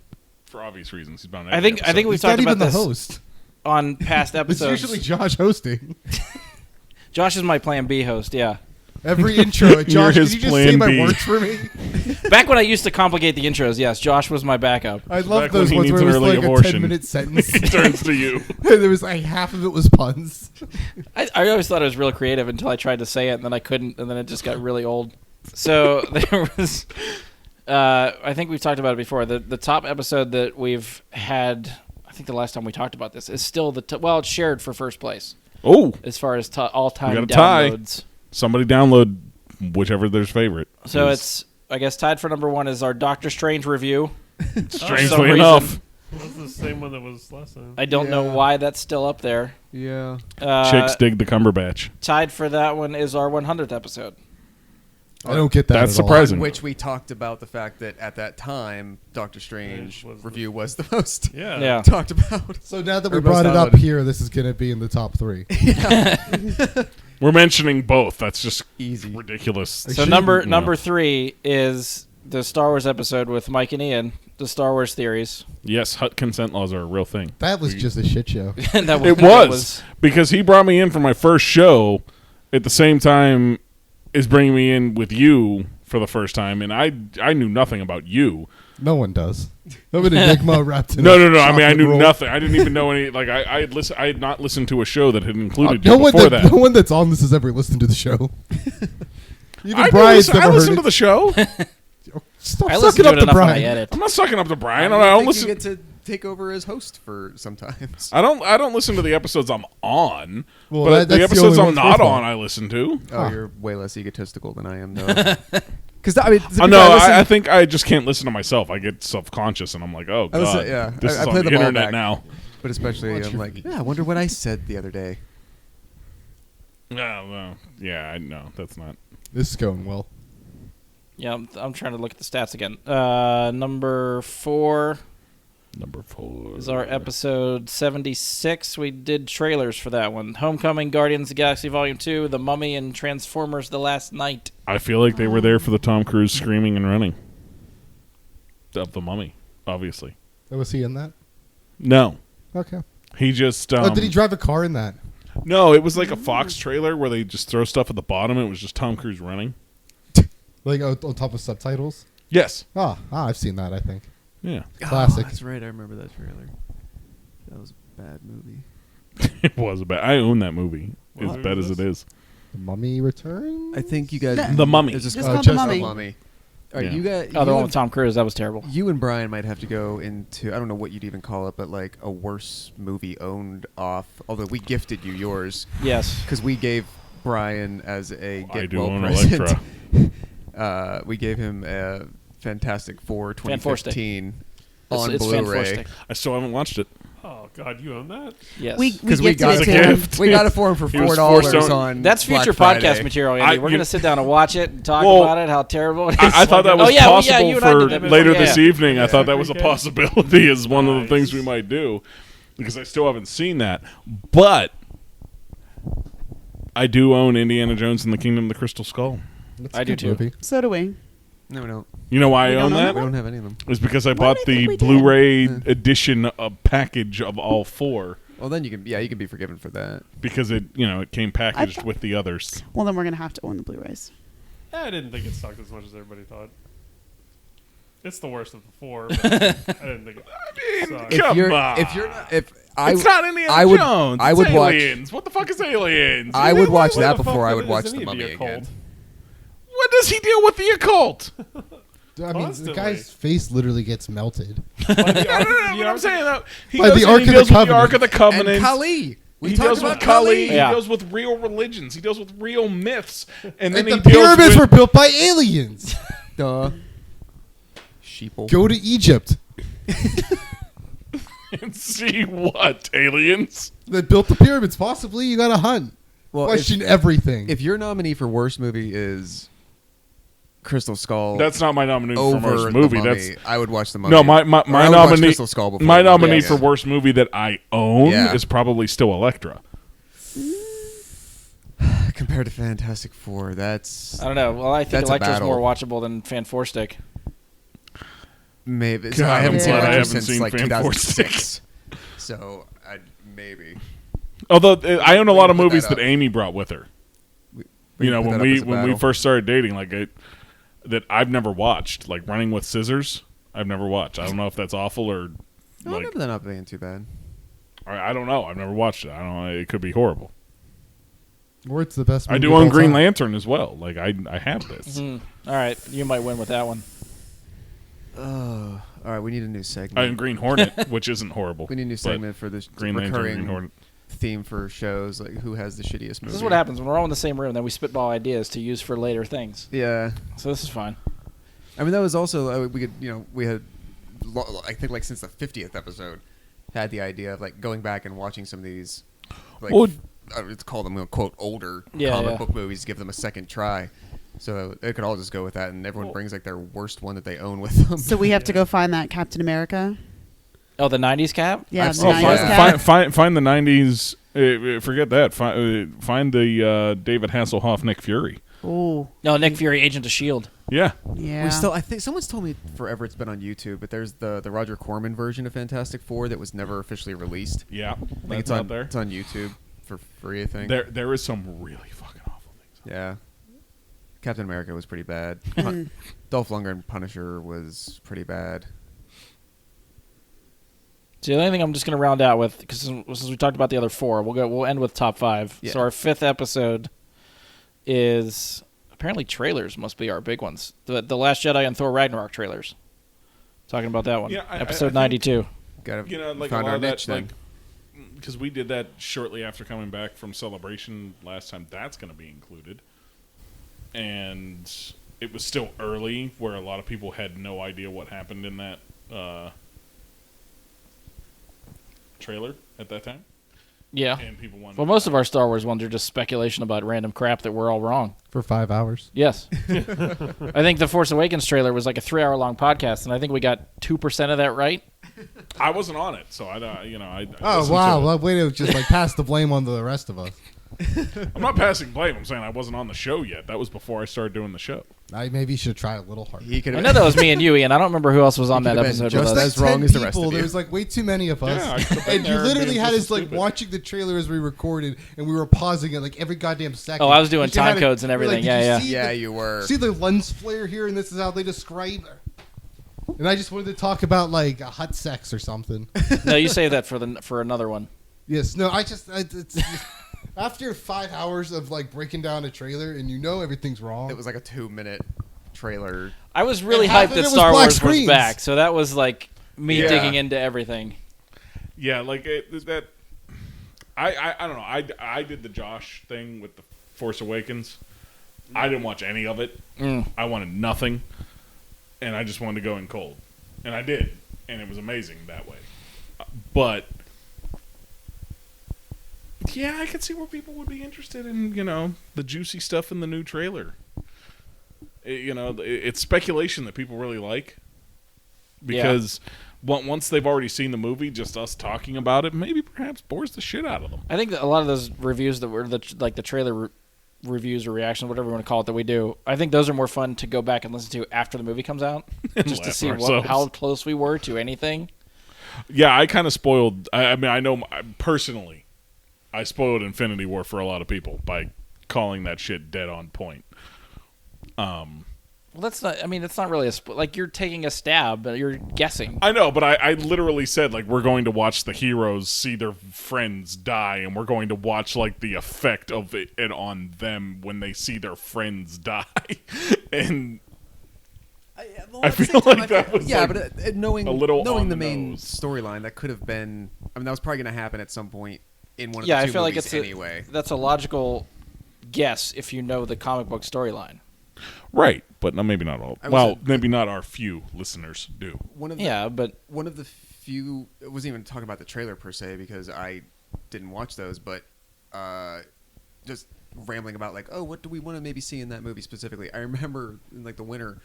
for obvious reasons. He's been on I every think episode. we've He's not talked even about the this host. on past It's episodes. usually Josh hosting. Josh is my Plan B host. Yeah. Every intro. Josh, can his you just plan say my B. words for me? Back when I used to complicate the intros, yes, Josh was my backup. I love Back when those he ones needs where it an was early like abortion. a 10-minute sentence. It turns to you. And there was half of it was puns. I always thought it was real creative until I tried to say it, and then I couldn't, and then it just got really old. So there was, I think we've talked about it before. The top episode that we've had, I think the last time we talked about this, is still it's shared for first place Oh, as far as all-time We got a tie. downloads. somebody download whichever their favorite. So 'Cause it's, I guess, tied for #1 is our Doctor Strange review. some strangely reason. enough, That's the same one that was last time. I don't know Yeah. why that's still up there. Yeah. chicks dig the Cumberbatch. Tied for that one is our 100th episode. I don't get that. That's at all. surprising. Which we talked about the fact that at that time, Doctor Strange Was review was the most Yeah. Yeah. talked about. So now that we Or brought most it up downloaded. here, this is going to be in the top 3. We're mentioning both. That's just Easy. ridiculous. So shouldn't, number 3 is the Star Wars episode with Mike and Ian, the Star Wars theories. Yes, hut consent laws are a real thing. That was just a shit show. And that It that was because he brought me in for my first show at the same time as bringing me in with you for the first time, and I knew nothing about you. No one does. I'm an enigma wrapped in No. a I mean, I chocolate knew roll. nothing. I didn't even know any. Like I had not listened to a show that had included No you one before that, that. no one that's on this has ever listened to the show. Even I Brian's never heard listened it. to the show. Stop I listen sucking to up it to enough when I Brian. edit. I'm not sucking up to Brian. I I don't think listen. you get to take over as host for sometimes. I don't listen to the episodes I'm on. Well, but the that's the episodes only I'm ones not we're on, for. I listen to. Oh, you're way less egotistical than I am, though. Because I mean, No, I think I just can't listen to myself. I get self-conscious, and I'm like, oh I was- god, yeah, this I is on play the them all internet back. now. But especially, Watch I'm your like, feet. yeah, I wonder what I said the other day. No, yeah, I know that's not. This is going well. Yeah, I'm trying to look at the stats again. Number 4 Number 4 is our episode 76. We did trailers for that one. Homecoming, Guardians of the Galaxy Volume 2, The Mummy, and Transformers: The Last Night. I feel like they were there for the Tom Cruise screaming and running of the Mummy. Obviously, Was he in that? No, Okay. he just. Oh, did he drive a car in that? No, it was like a Fox trailer where they just throw stuff at the bottom. It was just Tom Cruise running. Like on top of subtitles? Yes. I've seen that, I think. Yeah. Classic. Oh, that's right. I remember that trailer. That was a bad movie. It was bad. I own that movie. As What? bad as it is. The Mummy Returns? I think you guys. The Mummy. It's Just called The just Mummy. Mummy. All right, Yeah. you got. Oh, the you one and- with Tom Cruise. That was terrible. You and Brian might have to go into, I don't know what you'd even call it, but like a worse movie owned off. Although we gifted you yours Yes. because we gave Brian as a I get do well own present. Electra. We gave him a Fantastic Four Fan Four stick. 2015 It's- on it's Fan Four Blu-ray. stick. I still haven't watched it. Oh God, you own that? Yes. We Because we gifted got it a to him. gift. We got it for him for He was $4 forced on. That's Black future Friday. podcast material, Andy. We're you- going to sit down and watch it and talk Well, about it, how terrible it is. I thought that was Oh, yeah, well, yeah, possible you and I for did that before. later Yeah. this evening. I thought that was a Okay. possibility as one of the Nice. things we might do because I still haven't seen that. But I do own Indiana Jones and the Kingdom of the Crystal Skull. That's I a do good too. movie. So do we. No, we don't. You know why We I don't own own that? We don't have any of them. It's because I Why bought do I think the we did? Blu-ray edition package of all four Well, then you can be forgiven for that. because it came packaged thought- with the others. Well, then we're going to have to own the Blu-rays. I didn't think it sucked as much as everybody thought. It's the worst of the four. But I didn't think it sucked. If Come you're, on. if you're not, if I, It's not Indiana I would, Jones. I It's would watch. Aliens. What the fuck is Aliens? I would watch What that the fuck before I would would watch is the any Mummy occult? again. What does he deal with the occult? I mean, the Constantly. guy's face literally gets melted. No, what I'm saying though, he By goes the and Ark he of the deals with the Covenant. Ark of the Covenant. And Kali. We He talked deals about with Kali. Kali. Yeah. He deals with real religions. He deals with real myths. And then And he the deals pyramids with were built by aliens. Duh. Sheeple. Go to Egypt. and see what aliens. They built the pyramids. Possibly, you got to hunt. Well, Question everything. if your nominee for worst movie is Crystal Skull, That's not my nominee for over worst the movie. Mummy, That's I would watch the Mummy. no, my Or I would watch nominee. Crystal Skull before My the Mummy. nominee Yeah. for worst movie that I own Yeah. is probably still Electra. compared to Fantastic Four, that's I don't know. Well, I think That's a Electra's battle. more watchable than Fan Four Stick. maybe. God, I haven't I'm seen glad I Electra haven't since seen like Fan Four 2006. So maybe. Although I own a lot of put that movies up. that Amy brought with her. We You know, can put when that up we as a when we battle. first started dating, that I've never watched, like Running with Scissors. I've never watched. I don't know if that's awful or I like remember that not being too bad. I don't know. I've never watched it. I don't know. It could be horrible. or it's the best movie I do of own all Green time. Lantern as well. Like I have this. All right, you might win with that one. All right, we need a new segment. I own Green Hornet, which isn't horrible. we need a new but segment for this Green Lantern, Green recurring Hornet. theme for shows, like who has the shittiest movie. This is what happens when we're all in the same room. Then we spitball ideas to use for later things. Yeah, So this is fine. I mean that was also we could we had I think like since the 50th episode had the idea of like going back and watching some of these like Well, it's called them quote older Yeah, comic yeah. book movies, give them a second try. So it could all just go with that, and everyone brings like their worst one that they own with them. So we have to go find that Captain America. Oh, the '90s cap. Yeah, I've the seen 90s that. cap. Find the '90s. Forget that. Find the David Hasselhoff Nick Fury. Oh, No, Nick Fury, Agent of Shield. Yeah, yeah. We still, I think someone's told me forever it's been on YouTube, but there's the Roger Corman version of Fantastic Four that was never officially released. yeah. I think That's it's out on there. It's on YouTube for free. I think. There is some really fucking awful things. Yeah. Captain America was pretty bad. Dolph Lundgren Punisher was pretty bad. So the only thing I'm just going to round out with, because since we talked about the other four, we'll end with top five. Yeah. So our fifth episode is apparently trailers must be our big ones. The Last Jedi and Thor Ragnarok trailers. Talking about that one. Yeah, I Episode think- 92. Got Like found a lot our of that, niche then. because we did that shortly after coming back from Celebration last time. That's going to be included, and it was still early, where a lot of people had no idea what happened in that trailer at that time, Yeah. and people wanted. Well, most of our Star Wars ones are just speculation about random crap that we're all wrong. For 5 hours. Yes. I think the Force Awakens trailer was like a 3-hour-long podcast, and I think we got 2% of that right. I wasn't on it, so I Oh listened wow! to it. Well, way to just like pass the blame on the rest of us. I'm not passing blame. I'm saying I wasn't on the show yet. That was before I started doing the show. I maybe should try a little harder. He could I know that was me and you, Ian. I don't remember who else was on He that could've been episode just with us. as wrong as the rest of you. There was like way too many of us. Yeah, I could've been and you there literally being had just us like stupid. watching the trailer as we recorded, and we were pausing it like every goddamn second. Oh, I was doing You had time codes and we were everything. "Did you Yeah, see Yeah, the- you were. See the lens flare here, and this is how they describe it. And I just wanted to talk about like a hot sex or something. No, you save that for another one. Yes, no, it's after 5 hours of like breaking down a trailer, and you know everything's wrong. It was like a 2-minute trailer. I was really And half hyped of that it was Star black Wars was screens. back, so that was like me Yeah. digging into everything. Yeah, like that. I don't know. I did the Josh thing with the Force Awakens. I didn't watch any of it. I wanted nothing, and I just wanted to go in cold, and I did, and it was amazing that way. But yeah, I could see where people would be interested in the juicy stuff in the new trailer. It's speculation that people really like because once they've already seen the movie, just us talking about it maybe perhaps bores the shit out of them. I think that a lot of those reviews that were the trailer reviews or reactions, whatever you want to call it, that we do, I think those are more fun to go back and listen to after the movie comes out, just to laugh see at ourselves. how close we were to anything. Yeah, I kind of spoiled. I mean, I know personally, I spoiled Infinity War for a lot of people by calling that shit dead on point. Well, that's not. I mean, it's not really like you're taking a stab, but you're guessing. I know, but I literally said like we're going to watch the heroes see their friends die, and we're going to watch like the effect of it on them when they see their friends die, and I feel like that was yeah, like but knowing a little knowing on the the main nose. storyline, that could have been. I mean, that was probably going to happen at some point in one of Yeah, the I two feel like movies it's anyway. that's a logical guess if you know the comic book storyline. right, but no, maybe not all. I was Well, at- maybe not our few listeners do. One of the, Yeah, but one of the few. It wasn't even talking about the trailer per se because I didn't watch those, but just rambling about like, oh, what do we want to maybe see in that movie specifically? I remember in like the winter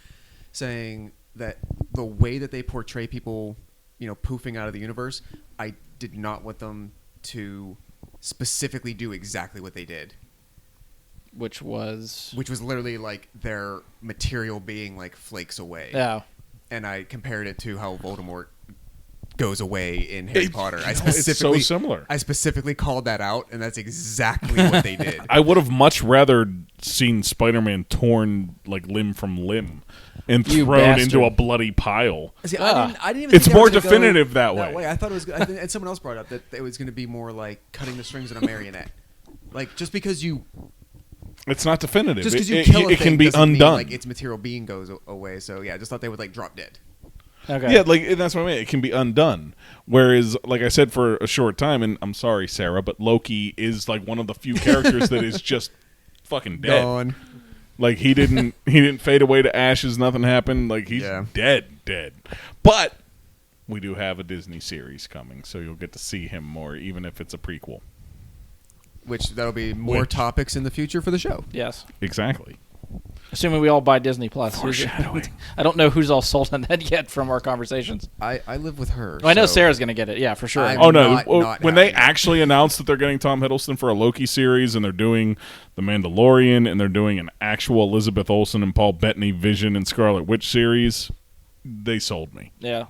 saying that the way that they portray people, poofing out of the universe, I did not want them to specifically do exactly what they did, which was which was literally like their material being like flakes away. yeah. And I compared it to how Voldemort goes away in Harry Potter. I It's specifically so similar. I specifically called that out, and that's exactly what they did. I would have much rather seen Spider-Man torn like limb from limb and You thrown bastard. into a bloody pile. See, Ah. I didn't even. It's think they more were gonna go definitive that way. I thought it was, and someone else brought up that it was going to be more like cutting the strings on a marionette. Like just because you It's not definitive. just because It- you it- kill a it thing can be doesn't mean, undone. like its material being goes away. So yeah, I just thought they would like drop dead. Okay. Yeah, like and that's what I mean. It can be undone. Whereas, like I said, for a short time, and I'm sorry, Sarah, but Loki is like one of the few characters that is just fucking dead. Gone. Like he didn't fade away to ashes. Nothing happened. Like he's Yeah. dead. But we do have a Disney series coming, so you'll get to see him more, even if it's a prequel. Which that'll be more Which- topics in the future for the show. Yes. Exactly. Assuming we all buy Disney Plus. Foreshadowing. I don't know who's all sold on that yet from our conversations. I live with her. Well, I know so- Sarah's going to get it. Yeah, for sure. I'm Oh no! not When they having it. actually announced that they're getting Tom Hiddleston for a Loki series, and they're doing The Mandalorian, and they're doing an actual Elizabeth Olsen and Paul Bettany Vision and Scarlet Witch series, they sold me. Yeah.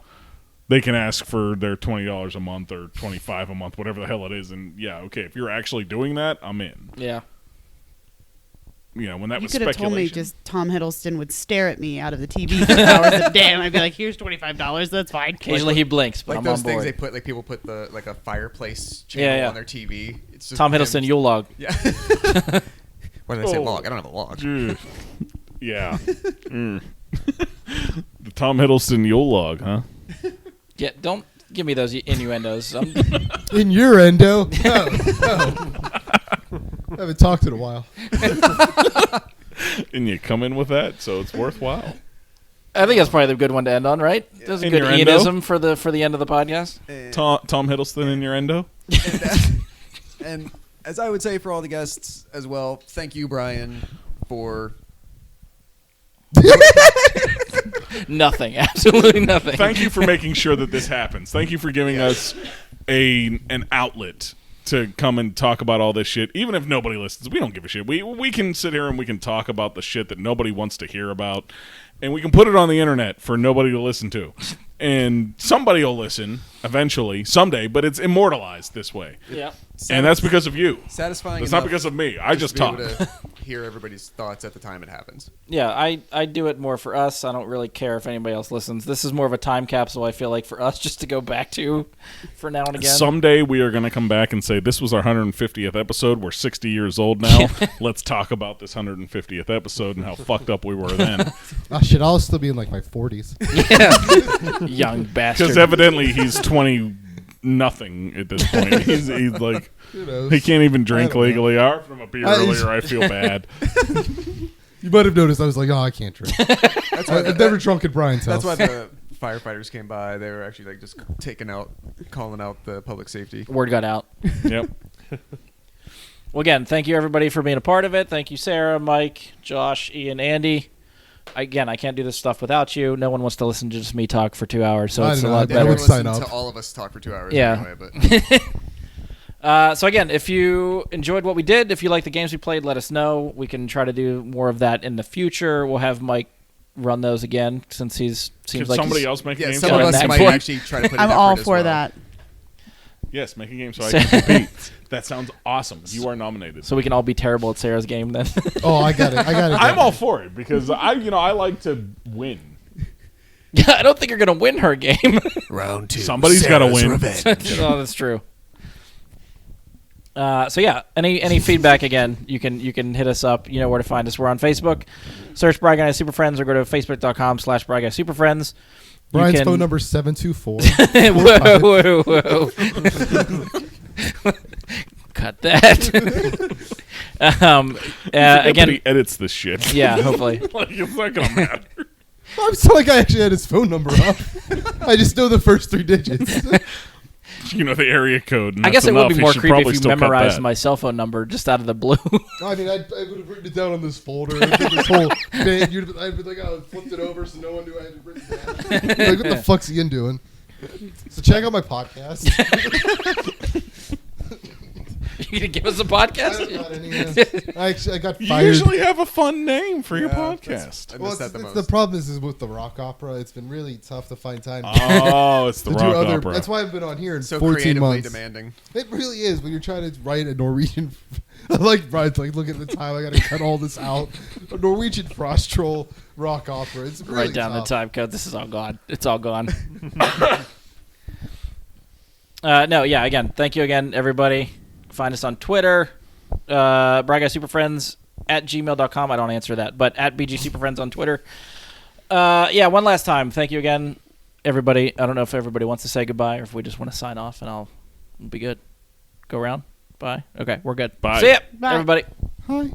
They can ask for their $20 a month or $25 a month, whatever the hell it is, and yeah, okay. If you're actually doing that, I'm in. Yeah. When that You was could have told me speculation. just Tom Hiddleston would stare at me out of the TV for hours a day, and I'd be like, "Here's $25. That's fine." Occasionally he blinks, but Like I'm those on things board. they put, like people put the like a fireplace channel Yeah, yeah. on their TV. It's just Tom him- Hiddleston, Yule log. Yeah. Why did I say Oh. log? I don't have a log. Ugh. Yeah. Mm. The Tom Hiddleston Yule log, huh? Yeah, don't give me those innuendos. In your endo. No. I haven't talked in a while. And you come in with that, so it's worthwhile. I think that's probably the good one to end on, right? That's a good Innuendo? Ianism for the end of the podcast. Tom Hiddleston in your endo? And as I would say for all the guests as well, thank you, Brian, for Nothing. Absolutely nothing. Thank you for making sure that this happens. Thank you for giving us an outlet to come and talk about all this shit, even if nobody listens. We don't give a shit. We can sit here and we can talk about the shit that nobody wants to hear about, and we can put it on the internet for nobody to listen to. And somebody will listen eventually, someday, but it's immortalized this way. Yeah. And that's because of you. Satisfying. It's not enough because of me. I just to be talk. able to hear everybody's thoughts at the time it happens. Yeah, I do it more for us. I don't really care if anybody else listens. This is more of a time capsule, I feel like, for us just to go back to for now and again. Someday we are going to come back and say, this was our 150th episode. We're 60 years old now. Let's talk about this 150th episode and how fucked up we were then. Oh, shit, I'll still be in like my 40s. Yeah. Young bastard. Because evidently he's 20 nothing at this point. He's like, You know, he can't even drink I don't know. legally. I offered him a beer earlier. I feel bad. You might have noticed I was like, oh, I can't drink. That's why I've never drunk at Brian's house. That's why the firefighters came by. They were actually like just calling out the public safety. Word got out. Yep. Well, again, thank you everybody for being a part of it. Thank you, Sarah, Mike, Josh, Ian, Andy. Again, I can't do this stuff without you. No one wants to listen to just me talk for 2 hours, so I it's a know, lot I They better. would would sign listen up. to all of us talk for 2 hours Yeah. anyway, but So again, if you enjoyed what we did, if you like the games we played, let us know. We can try to do more of that in the future. We'll have Mike run those again since seems Could like somebody he's- else make a yeah, game? some got of a us knack might for it. actually try to put in I'm effort all as for well. that. Yes, make a game so I can compete. That sounds awesome. You are nominated. so we can all be terrible at Sarah's game then. Oh, I got it. I'm all for it because I like to win. Yeah, I don't think you're gonna win her game. Round 2. Somebody's gotta win. Revenge. Oh, that's true. So yeah, any feedback again, you can hit us up. You know where to find us. We're on Facebook. Search Bry Guy Super Friends or go to facebook.com/Bry Guy Super Friends. Brian's phone number is 724. Whoa, whoa. Cut that. Again, Nobody edits this shit. yeah, hopefully. Like, it's not gonna matter. I'm so like I actually had his phone number up. I just know the first 3 digits. You know the area code. And I guess that's it would enough. be He more should creepy probably if you still cut memorized that. my cell phone number just out of the blue. I mean, I would have written it down on this folder. And this whole thing. I'd be like, I flipped it over so no one knew I had it written down. Like, what the fuck's Ian doing? So check out my podcast. You gonna give us a I podcast? don't got any. I got You fired. usually have a fun name for your Yeah, podcast. I Well, miss that the it's most. the problem is with the rock opera. It's been really tough to find time Oh, it's the to do rock other. opera. That's why I've been on here in So 14 creatively months. demanding. It really is when you're trying to write a Norwegian. Like Brian's like, look at the time. I got to cut all this out. A Norwegian frost troll rock opera. It's really Write down tough. the time code. This is all gone. It's all gone. No, yeah. Again, thank you again, everybody. Find us on Twitter, Bry Guy Super Friends at gmail.com. I don't answer that, but at BG Super Friends on Twitter. Yeah, one last time. Thank you again, everybody. I don't know if everybody wants to say goodbye or if we just want to sign off, and we'll be good. Go around. Bye. Okay, we're good. Bye. See ya, Bye. everybody. Hi.